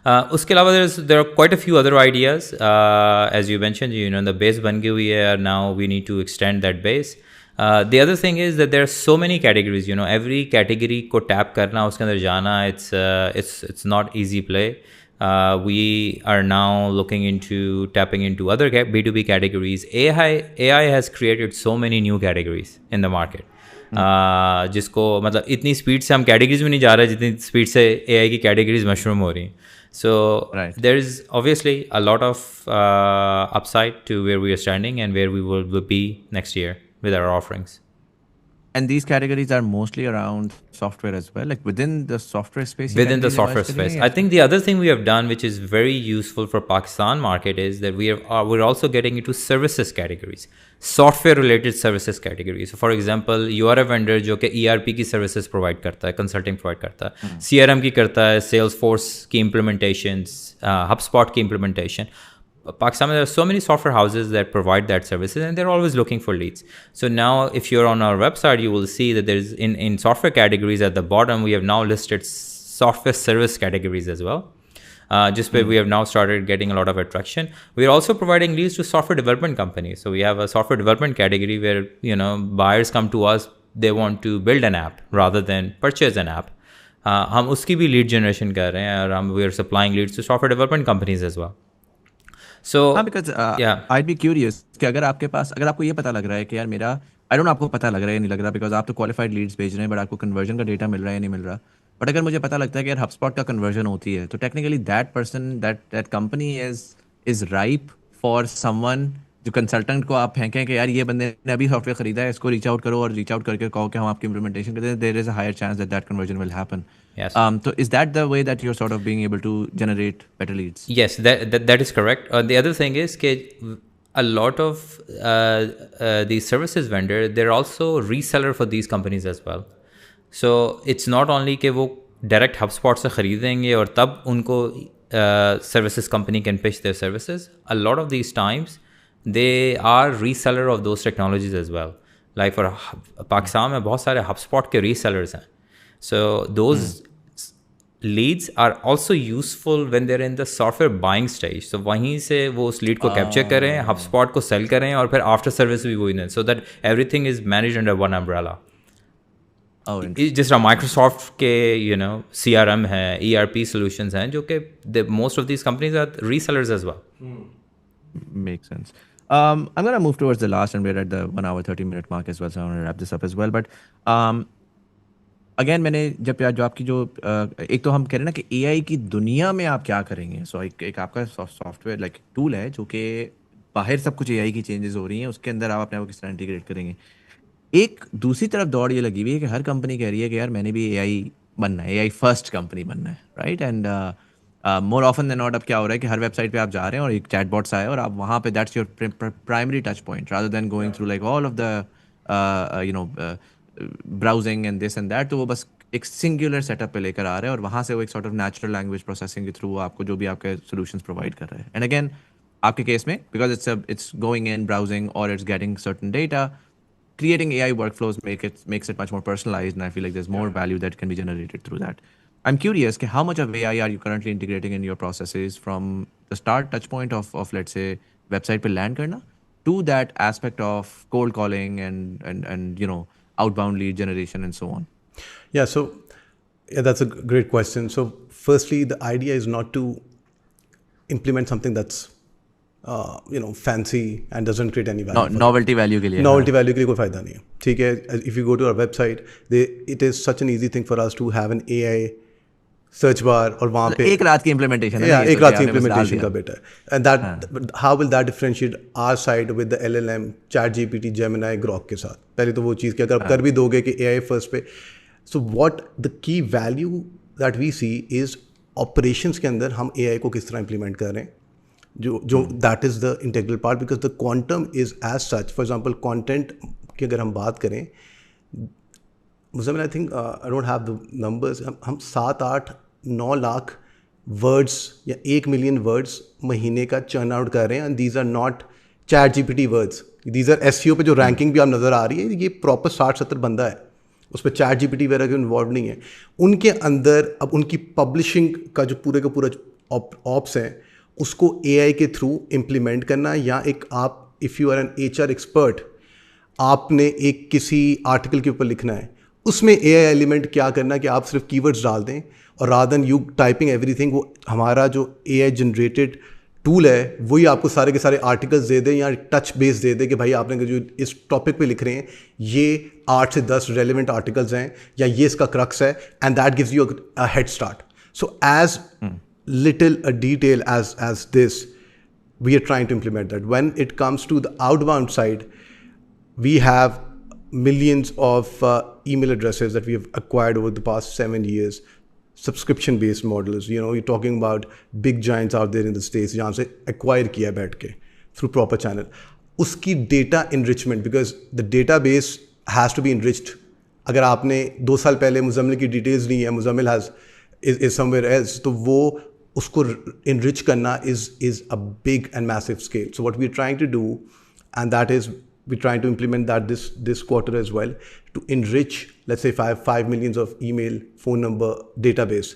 उसके अलावा there are quite a few other ideas. As you mentioned, the base बन गई हुई है, now we need to extend that base. The other thing is that there are so many categories. Every category को tap करना, उसके अंदर जाना, it's not easy play. We are now looking into tapping into other B2B categories. AI has created so many new categories in the market. जिसको मतलब इतनी speed से हम कैटेगरीज में नहीं जा रहे जितनी स्पीड से AI की कैटेगरीज मशरूम हो रही हैं. So Right. there is obviously a lot of upside to where we are standing and where we will be next year with our offerings. And these categories are mostly around software as well, like within the software space. Within the software space, I think the other thing we have done, which is very useful for Pakistan market, is that we're also getting into services categories, software related services categories. So for example, you are a vendor जो कि ERP की services provide करता है, consulting provide करता है, CRM की करता है, Salesforce की implementations, HubSpot की implementation. Pakistan, there are so many software houses that provide that services, and they're always looking for leads. So now, if you're on our website, you will see that there's in software categories at the bottom, we have now listed software service categories as well. Just where we have now started getting a lot of attraction. We're also providing leads to software development companies. So we have a software development category where buyers come to us, they want to build an app rather than purchase an app. हम उसकी भी lead generation कर रहे हैं, और we are supplying leads to software development companies as well. So because I'd be curious कि अगर आपको ये पता लग रहा है कि यार मेरा I don't know आपको पता लग रहा है या नहीं लग रहा, बिकॉज आप तो क्वालिफाइड लीड्स भेज रहे हैं बट आपको कन्वर्जन का डेटा मिल रहा है या नहीं मिल रहा. बट अगर मुझे पता लगता है कि यार HubSpot का कन्वर्जन होती है, तो technically that person that company is ripe for someone, जो कंसल्टेंट को आप फेंकें कि यार ये बंदे ने अभी सॉफ्टवेयर खरीदा है, इसको रीच आउट करो और रीच आउट करके कहो कि हम आपकी इंप्लीमेंटेशन करते हैं, there is a higher chance that conversion will happen. Yes. So is that the way that you're sort of being able to generate better leads? Yes, that is correct. The other thing is that a lot of these services vendor, they're also reseller for these companies as well. So it's not only कि वो direct HubSpot से खरीदेंगे और तब उनको services company can pitch their services. A lot of these times they are reseller of those technologies as well. Like for Pakistan में बहुत सारे HubSpot के resellers हैं. So those leads are also useful when they're in the software buying stage. So वहीं से वो उस lead को capture करें, HubSpot को sell करें, और फिर after service भी वही दें, so that everything is managed under one umbrella. जिस तरह Microsoft के CRM है, ERP solutions हैं, जो कि most of these companies are resellers as well. Makes sense. I'm going to move towards the last, and we're at the 1 hour 30-minute mark as well, so I want to wrap this up as well. But again मैंने जो आपकी जो एक तो हम कह रहे हैं ना कि AI की दुनिया में आप क्या करेंगे. सो एक आपका सॉफ्टवेयर लाइक टूल है जो कि बाहर सब कुछ AI की चेंजेस हो रही हैं, उसके अंदर आप अपने आप को किस तरह इंटीग्रेट करेंगे. एक दूसरी तरफ दौड़ ये लगी हुई है कि हर कंपनी कह रही है कि यार मैंने भी AI बनना है, AI फर्स्ट कंपनी बनना है, right. And more often than not अब क्या हो रहा है कि हर वेबसाइट पे आप जा रहे हैं और एक चैटबॉट्स आए और आप वहाँ पे that's your primary touch point rather than going through like all of the browsing and this and that. तो वो बस एक सिंगुलर सेटअप पे लेकर आ रहे हैं और वहाँ से वो एक sort of natural language processing के थ्रू आपको जो भी आपके सॉल्यूशंस प्रोवाइड कर रहे हैं. एंड अगेन आपके केस में because it's going in browsing और it's getting certain data, creating AI workflows makes it much more personalized, and I feel like there's more value that can be generated through that. I'm curious how much of AI are you currently integrating in your processes from the start touch point of let's say website पे land करना to that aspect of cold calling and outbound lead generation and so on? Yeah, so that's a great question. So firstly, the idea is not to implement something that's fancy and doesn't create any value. Novelty value के लिए. Novelty value के लिए कोई फायदा नहीं है. ठीक है. If you go to our website, it is such an easy thing for us to have an AI search bar और वहाँ पे एक रात की implementation है. एक रात की implementation का बेटा है. And that how will that differentiate our side with the LLM, ChatGPT, Gemini, Grok के साथ? पहले तो वो चीज़ कि अगर आप कर भी दोगे कि AI first पे, so what the key value that we see is operations के अंदर हम AI को किस तरह implement कर रहे हैं. जो that is the integral part because the quantum is as such. For example content की अगर हम बात करें, मुझे I think I don't have the numbers, हम 7-8-9 लाख वर्ड्स या 1 मिलियन वर्ड्स महीने का चर्न आउट कर रहे हैं. And these are not ChatGPT words, these are SEO पे जो रैंकिंग भी आप नज़र आ रही है, ये प्रॉपर 60-70 बंदा है, उस पर चैट जीपीटी वगैरह के इन्वॉल्व नहीं है. उनके अंदर अब उनकी पब्लिशिंग का जो पूरे का पूरा ऑप्स है उसको AI के थ्रू इम्प्लीमेंट करना, या एक आप if you are an HR expert, आपने एक किसी आर्टिकल के ऊपर लिखना है, उसमें AI एलिमेंट क्या करना कि आप सिर्फ कीवर्ड्स डाल दें और rather than you typing everything, वो हमारा जो AI जनरेटेड टूल है वही आपको सारे के सारे आर्टिकल्स दे दे या टच बेस दे दे कि भाई आपने जो इस टॉपिक पे लिख रहे हैं ये 8 से 10 रेलिवेंट आर्टिकल्स हैं या ये इसका क्रक्स है, and that gives you a head start. So as little a detail as this, we are trying to implement that. When it comes to the outbound side, we have millions of email addresses that we have acquired over the past 7 years. Subscription based models, you're talking about big giants out there in the States जहाँ से acquire किया बैठ के through proper channel. उसकी data enrichment, because the database has to be enriched. अगर आपने 2 साल पहले मुजम्मिल की details नहीं है, मुजम्मिल is somewhere else, तो वो उसको enrich करना is a big and massive scale. So what we're trying to do, and that is we're trying to implement that this quarter as well, to enrich, let's say 5 millions of email, phone number database,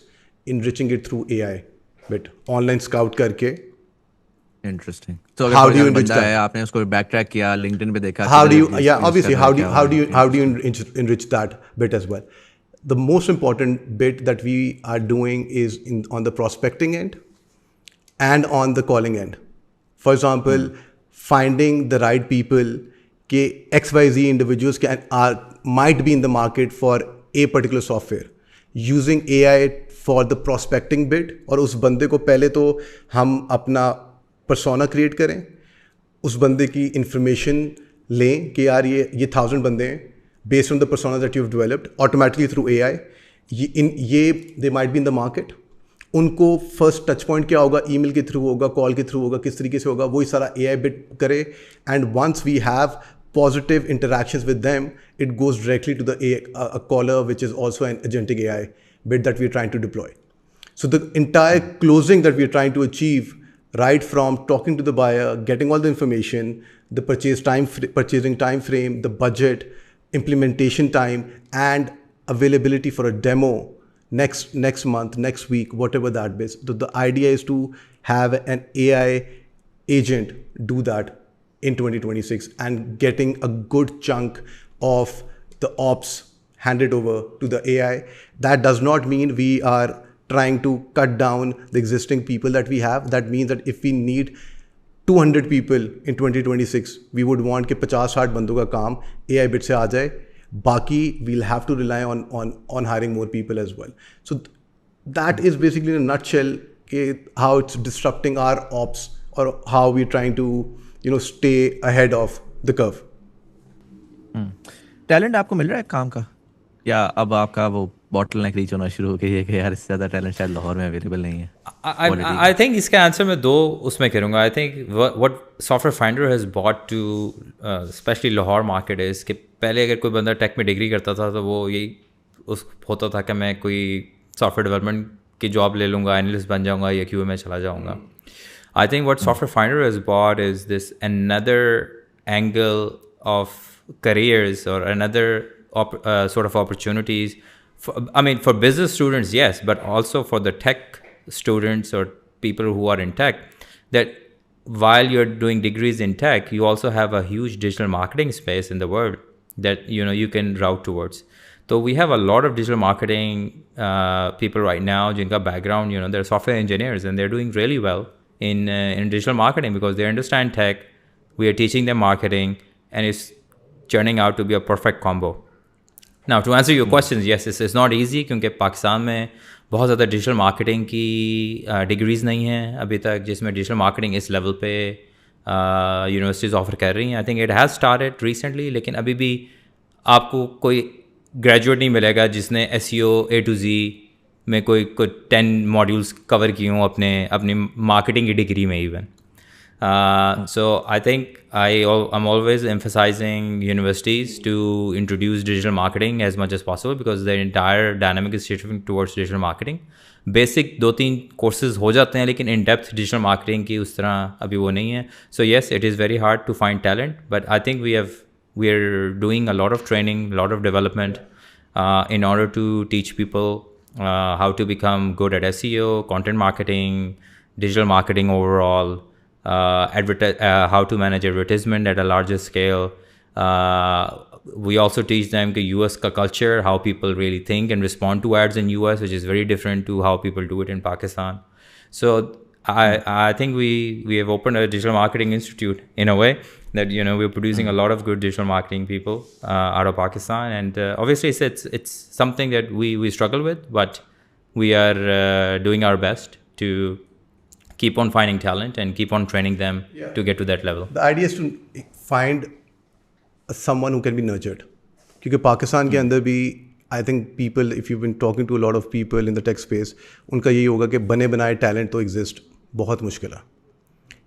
enriching it through AI, but online scout करके. Interesting. So How do you enrich बंदा that? है, आपने उसको backtrack किया, LinkedIn पे देखा. How do you, किधर yeah, use obviously, कर रहा how है, do you enrich that bit as well? The most important bit that we are doing is on the prospecting end and on the calling end. For example, finding the right people, कि XYZ individuals might be in the market for a particular software. Using AI for the prospecting bit, और उस बंदे को पहले तो हम अपना persona create करें, उस बंदे की information लें कि यार ये 1000 बंदे हैं, based on the persona that you've developed automatically through AI, they might be in the market. उनको फर्स्ट टच पॉइंट क्या होगा, ईमेल के थ्रू होगा, कॉल के थ्रू होगा, किस तरीके से होगा, वही सारा AI बिट करे. And once we have positive interactions with them, it goes directly to a caller, which is also an agentic AI bit that we're trying to deploy. So the entire closing that we're trying to achieve, right from talking to the buyer, getting all the information, the purchasing time frame, the budget, implementation time, and availability for a demo next month, next week, whatever that is. So the idea is to have an AI agent do that in 2026 and getting a good chunk of the ops handed over to the AI. That does not mean we are trying to cut down the existing people that we have. That means that if we need 200 people in 2026, we would want कि 50-60 बंदों का काम AI bit से आ जाए. बाकी we'll have to rely on hiring more people as well. So that is basically in a nutshell how it's disrupting our ops, or how we're trying to stay ahead of the curve. Talent आपको मिल रहा है काम का, या अब आपका वो bottle नेक reach होना शुरू हो गई है कि यार इससे ज़्यादा टैलेंट शायद लाहौर में अवेलेबल नहीं है? I think इसका आंसर मैं 2 उसमें करूँगा. I think what Software Finder has brought to especially Lahore market is कि पहले अगर कोई बंदा टेक में डिग्री करता था तो वो यही होता था कि मैं कोई सॉफ्टवेयर डेवलपमेंट की जॉब ले लूँगा, एनालिस्ट बन जाऊँगा या QA में चला जाऊँगा. I think what Software Finder has brought is this another angle of careers, or another sort of opportunities. For business students, yes, but also for the tech students or people who are in tech, that while you're doing degrees in tech, you also have a huge digital marketing space in the world that you can route towards. So we have a lot of digital marketing people right now, jinka background, they're software engineers and they're doing really well in digital marketing because they understand tech. We are teaching them marketing, and it's turning out to be a perfect combo. Now, to answer your questions, yes, it's not easy क्योंकि पाकिस्तान में बहुत ज़्यादा digital marketing की degrees नहीं हैं अभी तक जिसमें डिजिटल मार्केटिंग इस लेवल पे यूनिवर्सिटीज़ ऑफर कर रही हैं. I think it has started recently, लेकिन अभी भी आपको कोई ग्रेजुएट नहीं मिलेगा जिसने SEO A to Z में कोई 10 मॉड्यूल्स कवर किए हों अपनी मार्केटिंग की डिग्री में even. So I think I'm always emphasizing universities to introduce digital marketing as much as possible because their entire dynamic is shifting towards digital marketing. Basic 2-3 courses हो जाते हैं लेकिन in depth digital marketing की उस तरह अभी वो नहीं है. So yes, it is very hard to find talent, but I think we're doing a lot of training, a lot of development in order to teach people how to become good at SEO, content marketing, digital marketing overall. How to manage advertisement at a larger scale. We also teach them the US culture, how people really think and respond to ads in US, which is very different to how people do it in Pakistan. So I think we have opened a digital marketing institute in a way that we're producing a lot of good digital marketing people out of Pakistan, and obviously it's something that we struggle with, but we are doing our best to keep on finding talent and keep on training them to get to that level. The idea is to find someone who can be nurtured. क्योंकि पाकिस्तान के अंदर भी I think people if you been talking to a lot of people in the tech space, उनका यही होगा कि बने बनाए टैलेंट तो एग्जिस्ट बहुत मुश्किल है.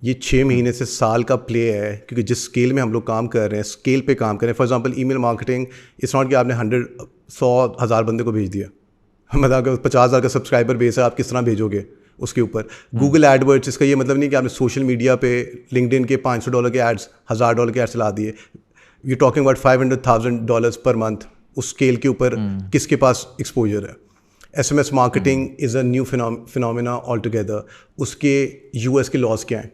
ये 6 महीने से साल का प्ले है, क्योंकि जिस स्केल में हम लोग काम कर रहे हैं, स्केल पे काम कर रहे हैं. For example email marketing, it's not कि आपने 100,000 बंदे को भेज दिया. मतलब अगर 50,000 का सब्सक्राइबर बेस है, आप किस तरह भेजोगे उसके ऊपर. गूगल एडवर्ड्स, इसका ये मतलब नहीं कि आपने सोशल मीडिया पे लिंक्डइन के $500 के एड्स, $1,000 के एड्स चला दिए. You talking about $500,000 per month. उस स्केल के ऊपर किसके पास एक्सपोजर है. SMS marketing is a new phenomena all together. उसके US के लॉस क्या हैं,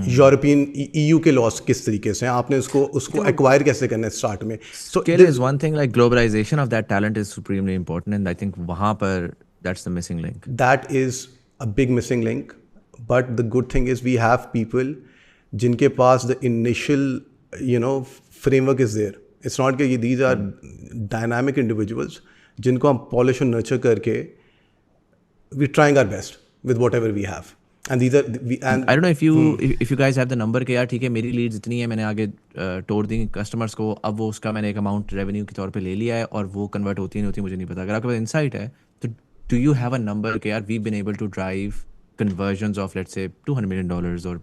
यूरोपियन EU के लॉस किस तरीके से हैं, आपने उसको एक्वायर कैसे करना है स्टार्ट में. So skill is one thing, like globalization of that talent is supremely important, and I think वहाँ पर that's the missing link. That is a big missing link, but the good thing is we have people जिनके पास the initial framework is there. It's not कि these are dynamic individuals जिनको हम polish और nurture करके we're trying our best with whatever we have. And these are and I don't know if you guys have the number कि यार ठीक है मेरी लीड्स इतनी है, मैंने आगे तोड़ दी कस्टमर्स को, अब वो उसका मैंने एक अमाउंट रेवेन्यू के तौर पे ले लिया है और वो कन्वर्ट होती है नहीं होती मुझे नहीं पता. अगर आपके पास इंसाइट है तो do you have a number कि यार we've been able to drive conversions of let's say $200 million or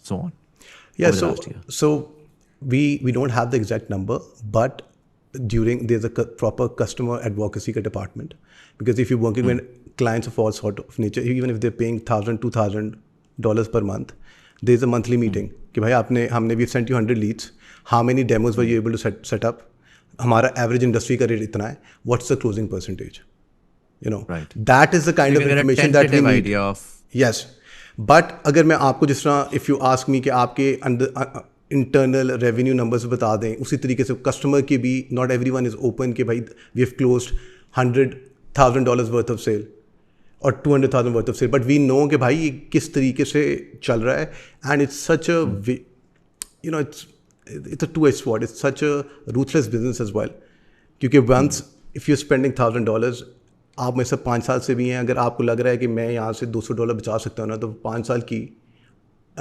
so on? Yeah, so we don't have the exact number, but there's a proper customer advocacy department, because if you're working with clients of all sort of nature, even if they're paying $1,000-$2,000 per month, there's a monthly meeting कि भाई we've sent you 100 leads, how many demos were you able to set up, हमारा average industry का rate इतना है, what's the closing percentage, right. That is the kind of information that we need. Idea of Yes, but अगर मैं आपको जिस तरह if you ask me कि आपके इंटरनल रेवेन्यू नंबर्स बता दें, उसी तरीके से कस्टमर की भी नॉट एवरीवन इज़ ओपन कि भाई we have closed $100,000 worth of sale और $200,000 worth of sale, but we know कि भाई ये किस तरीके से चल रहा है. And it's such a it's a two-edged sword. It's such a ruthless business as well. क्योंकि once if you're spending $1,000, आप में से 5 साल से भी हैं, अगर आपको लग रहा है कि मैं यहाँ से $200 बचा सकता हूँ ना, तो 5 साल की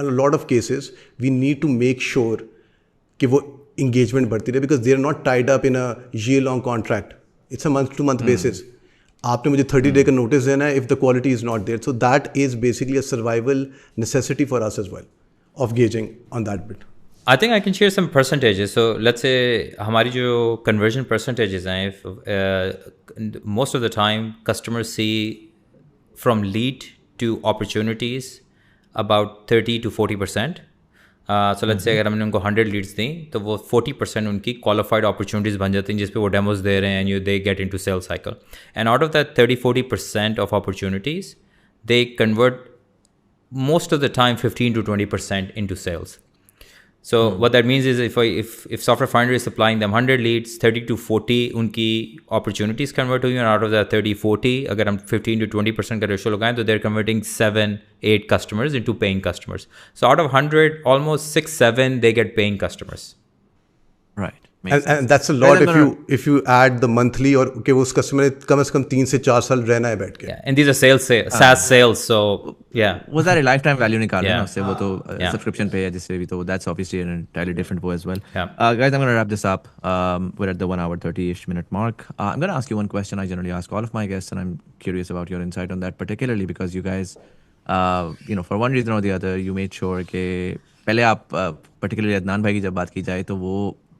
in a lot of cases we need to make sure कि वो engagement बढ़ती रहे, because they are not tied up in a year-long contract. It's a month-to-month basis. आपने मुझे 30 day का notice देना है if the quality is not there. So that is basically a survival necessity for us as well of gauging on that bit. I think I can share some percentages. So let's say हमारी जो conversion percentages हैं, if most of the time customers see from lead to opportunities about 30 to 40%. So let's say अगर हमने उनको 100 leads दी तो वो 40% उनकी qualified opportunities बन जाती हैं जिस पे वो demos दे रहे हैं and they get into sales cycle. And out of that 30-40% of opportunities, they convert most of the time 15 to 20% into sales. So what that means is if Software Finder is supplying them 100 leads, 30 to 40 उनकी opportunities convert हुई, and out of that 30-40 अगर हम 15 to 20% का ratio लगाएं तो they're converting 7-8 customers into paying customers. So out of 100, almost 6-7 they get paying customers. Right. And that's a lot if you add the monthly और कि वो उस customer ने कम से कम 3 से 4 साल रहना है बैठ के. Yeah, and these are SaaS sales, so yeah. Was that a lifetime value निकाल रहे हैं उससे, वो तो subscription पे है जिससे भी, तो that's obviously an entirely different way as well. Yeah. Guys, I'm going to wrap this up. We're at the 1 hour 30-ish minute mark. I'm going to ask you one question I generally ask all of my guests, and I'm curious about your insight on that, particularly because you guys, for one reason or the other, you made sure कि पहले आप particularly Adnan भाई की जब बात की जाए तो वो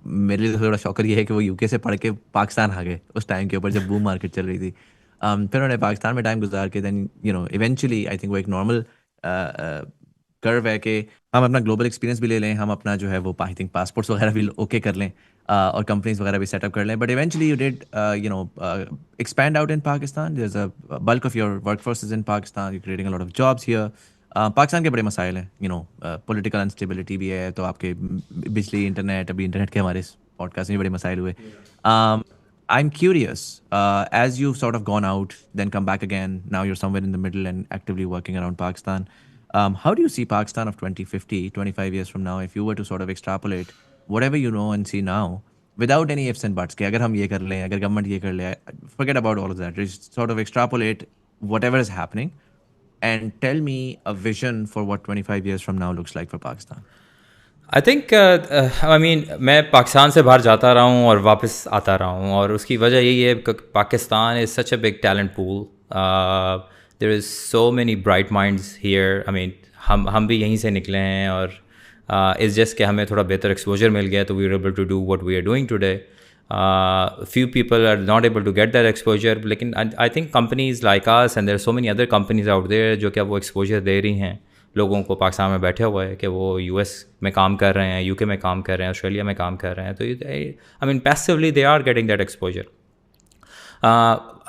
मेरे लिए थोड़ा शॉकर ये है कि वो यूके से पढ़ के पाकिस्तान आ गए उस टाइम के ऊपर जब बूम मार्केट चल रही थी. फिर उन्होंने पाकिस्तान में टाइम गुजार के देन इवेंचुअली आई थिंक वो एक नॉर्मल कर्व है कि हम अपना ग्लोबल एक्सपीरियंस भी ले लें, हम अपना जो है वो आई थिंक पासपोर्ट्स वगैरह भी ओके कर लें और कंपनीज वगैरह भी सेटअप कर लें, but eventually you did expand out in Pakistan. There is a bulk of your workforce is in Pakistan, you creating a lot of jobs here. Pakistan के बड़े मसाइल हैं, पॉलिटिकल अनस्टेबिलिटी भी है, तो आपके बिजली इंटरनेट, अभी इंटरनेट के हमारे पॉडकास्ट में बड़े मसाइल हुए. I'm curious, as you've sort of gone out, then come back again, now you're somewhere in the middle and actively working around Pakistan. How do you see Pakistan of 2050, 25 years from now, if you were to sort of extrapolate whatever you know and see now, without any ifs and buts, कि अगर हम ये कर लें, अगर government ये कर ले, forget about all of that. Just sort of extrapolate whatever is happening and tell me a vision for what 25 years from now looks like for Pakistan. I think I mean मैं पाकिस्तान से बाहर जाता रहा हूँ और वापस आता रहा हूँ, और उसकी वजह यही है कि Pakistan is such a big talent pool. There is so many bright minds here. I mean हम भी यहीं से निकले हैं, और इट्स जस्ट कि हमें थोड़ा बेहतर एक्सपोजर मिल गया तो we are able to do what we are doing today. Few people are not able to get that exposure, लेकिन I think companies like us and there are so many other companies out there जो कि अब वो exposure दे रही हैं लोगों को पाकिस्तान में बैठे हुए हैं, कि वो यूएस में काम कर रहे हैं, यूके में काम कर रहे हैं, ऑस्ट्रेलिया में काम कर रहे हैं. तो I mean passively they are getting that exposure.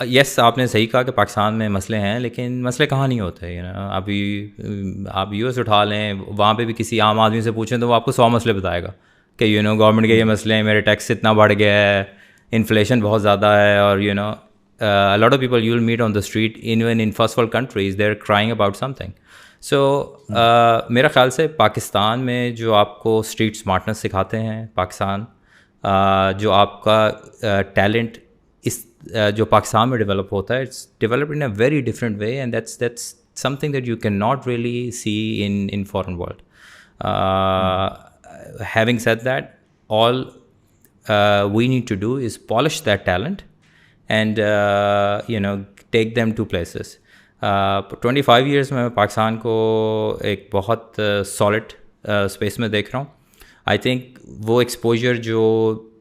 Yes, आपने सही कहा कि पाकिस्तान में मसले हैं, लेकिन मसले कहाँ नहीं होते. अभी आप यूएस उठा लें, वहाँ पे भी किसी आम आदमी से पूछें तो वो आपको 100 मसले बताएगा कि गवर्नमेंट के ये मसले हैं, मेरे टैक्स इतना बढ़ गया है, इन्फ्लेशन बहुत ज़्यादा है, और a lot of people you will meet on the street, even in first world countries, they're crying about something. So मेरा ख्याल से पाकिस्तान में जो आपको स्ट्रीट स्मार्टनेस सिखाते हैं, पाकिस्तान जो आपका टैलेंट इस जो पाकिस्तान में डेवलप होता है, it's developed in a very different way, and that's something that you cannot really see in foreign world. Having said that, all we need to do is polish that talent and take them to places. 25 years में मैं पाकिस्तान को एक बहुत solid space में देख रहा हूँ. I think वो एक्सपोजर जो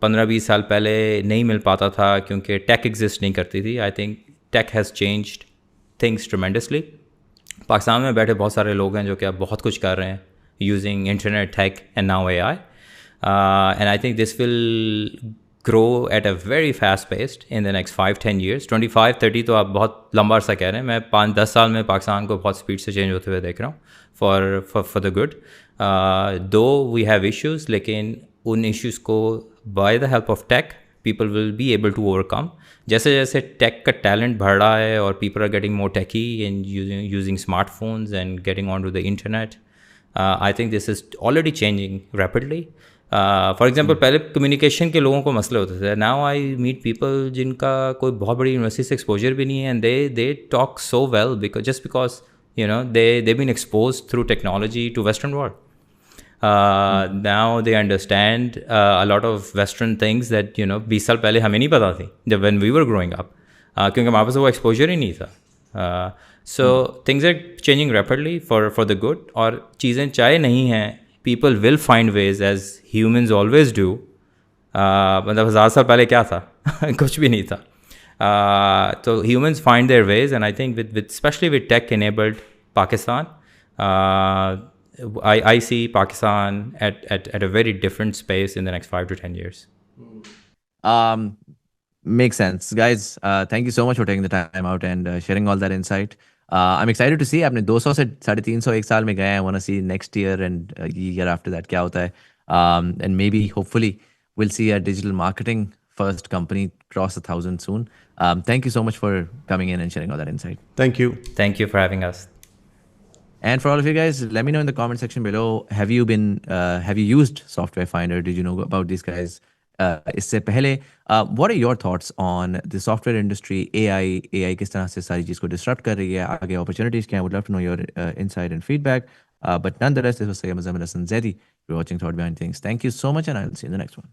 15-20 साल पहले नहीं मिल पाता था क्योंकि टेक एग्जिस्ट नहीं करती थी. I think tech has changed things tremendously. Pakistan में बैठे बहुत सारे लोग हैं जो कि अब बहुत कुछ कर रहे हैं using internet, tech and now AI. And I think this will grow at a very fast pace in the next 5-10 years. 25-30 तो आप बहुत लंबा अर्सा कह रहे हैं. मैं 5-10 साल में पाकिस्तान को बहुत स्पीड से चेंज होते हुए देख रहा हूँ for the good. Though we have issues, लेकिन उन issues को by the help of tech people will be able to overcome. जैसे जैसे टेक का टैलेंट बढ़ रहा है और people are getting more techy and using smartphones and getting onto the internet, I think this is already changing rapidly. For example पहले communication के लोगों को मसले होते थे. नाउ आई मीट पीपल जिनका कोई बहुत बड़ी यूनिवर्सिटी से एक्सपोजर भी नहीं है, and they talk so well because they been expose through technology to western world. Now they understand a lot of western things that 20 साल पहले हमें नहीं पता थी जब when we were growing up, क्योंकि हमारे पास वो एक्सपोजर ही नहीं था. So things are changing rapidly for the good. और चीज़ें चाहे नहीं हैं, people will find ways, as humans always do. मतलब 1000 साल पहले क्या था? कुछ भी नहीं था. So humans find their ways, and I think with especially with tech-enabled Pakistan, I see Pakistan at a very different space in the next 5 to 10 years. Makes sense, guys. Thank you so much for taking the time out and sharing all that insight. I'm excited to see. आपने 200 से 350 एक साल में गए हैं. I want to see next year and year after that क्या होता है. And maybe hopefully we'll see a digital marketing first company cross 1,000 soon. Thank you so much for coming in and sharing all that insight. Thank you. Thank you for having us. And for all of you guys, let me know in the comment section below. Have you used Software Finder? Did you know about these guys? इससे पहले what are your thoughts on the software industry, AI किस तरह से सारी चीज़ को disrupt कर रही है, आगे opportunities क्या हैं? Would love to know your insight and feedback. But nonetheless, this was Sayyid Muzammil Hassan Zaidi. You're watching Thought Behind Things. Thank you so much, and I'll see you in the next one.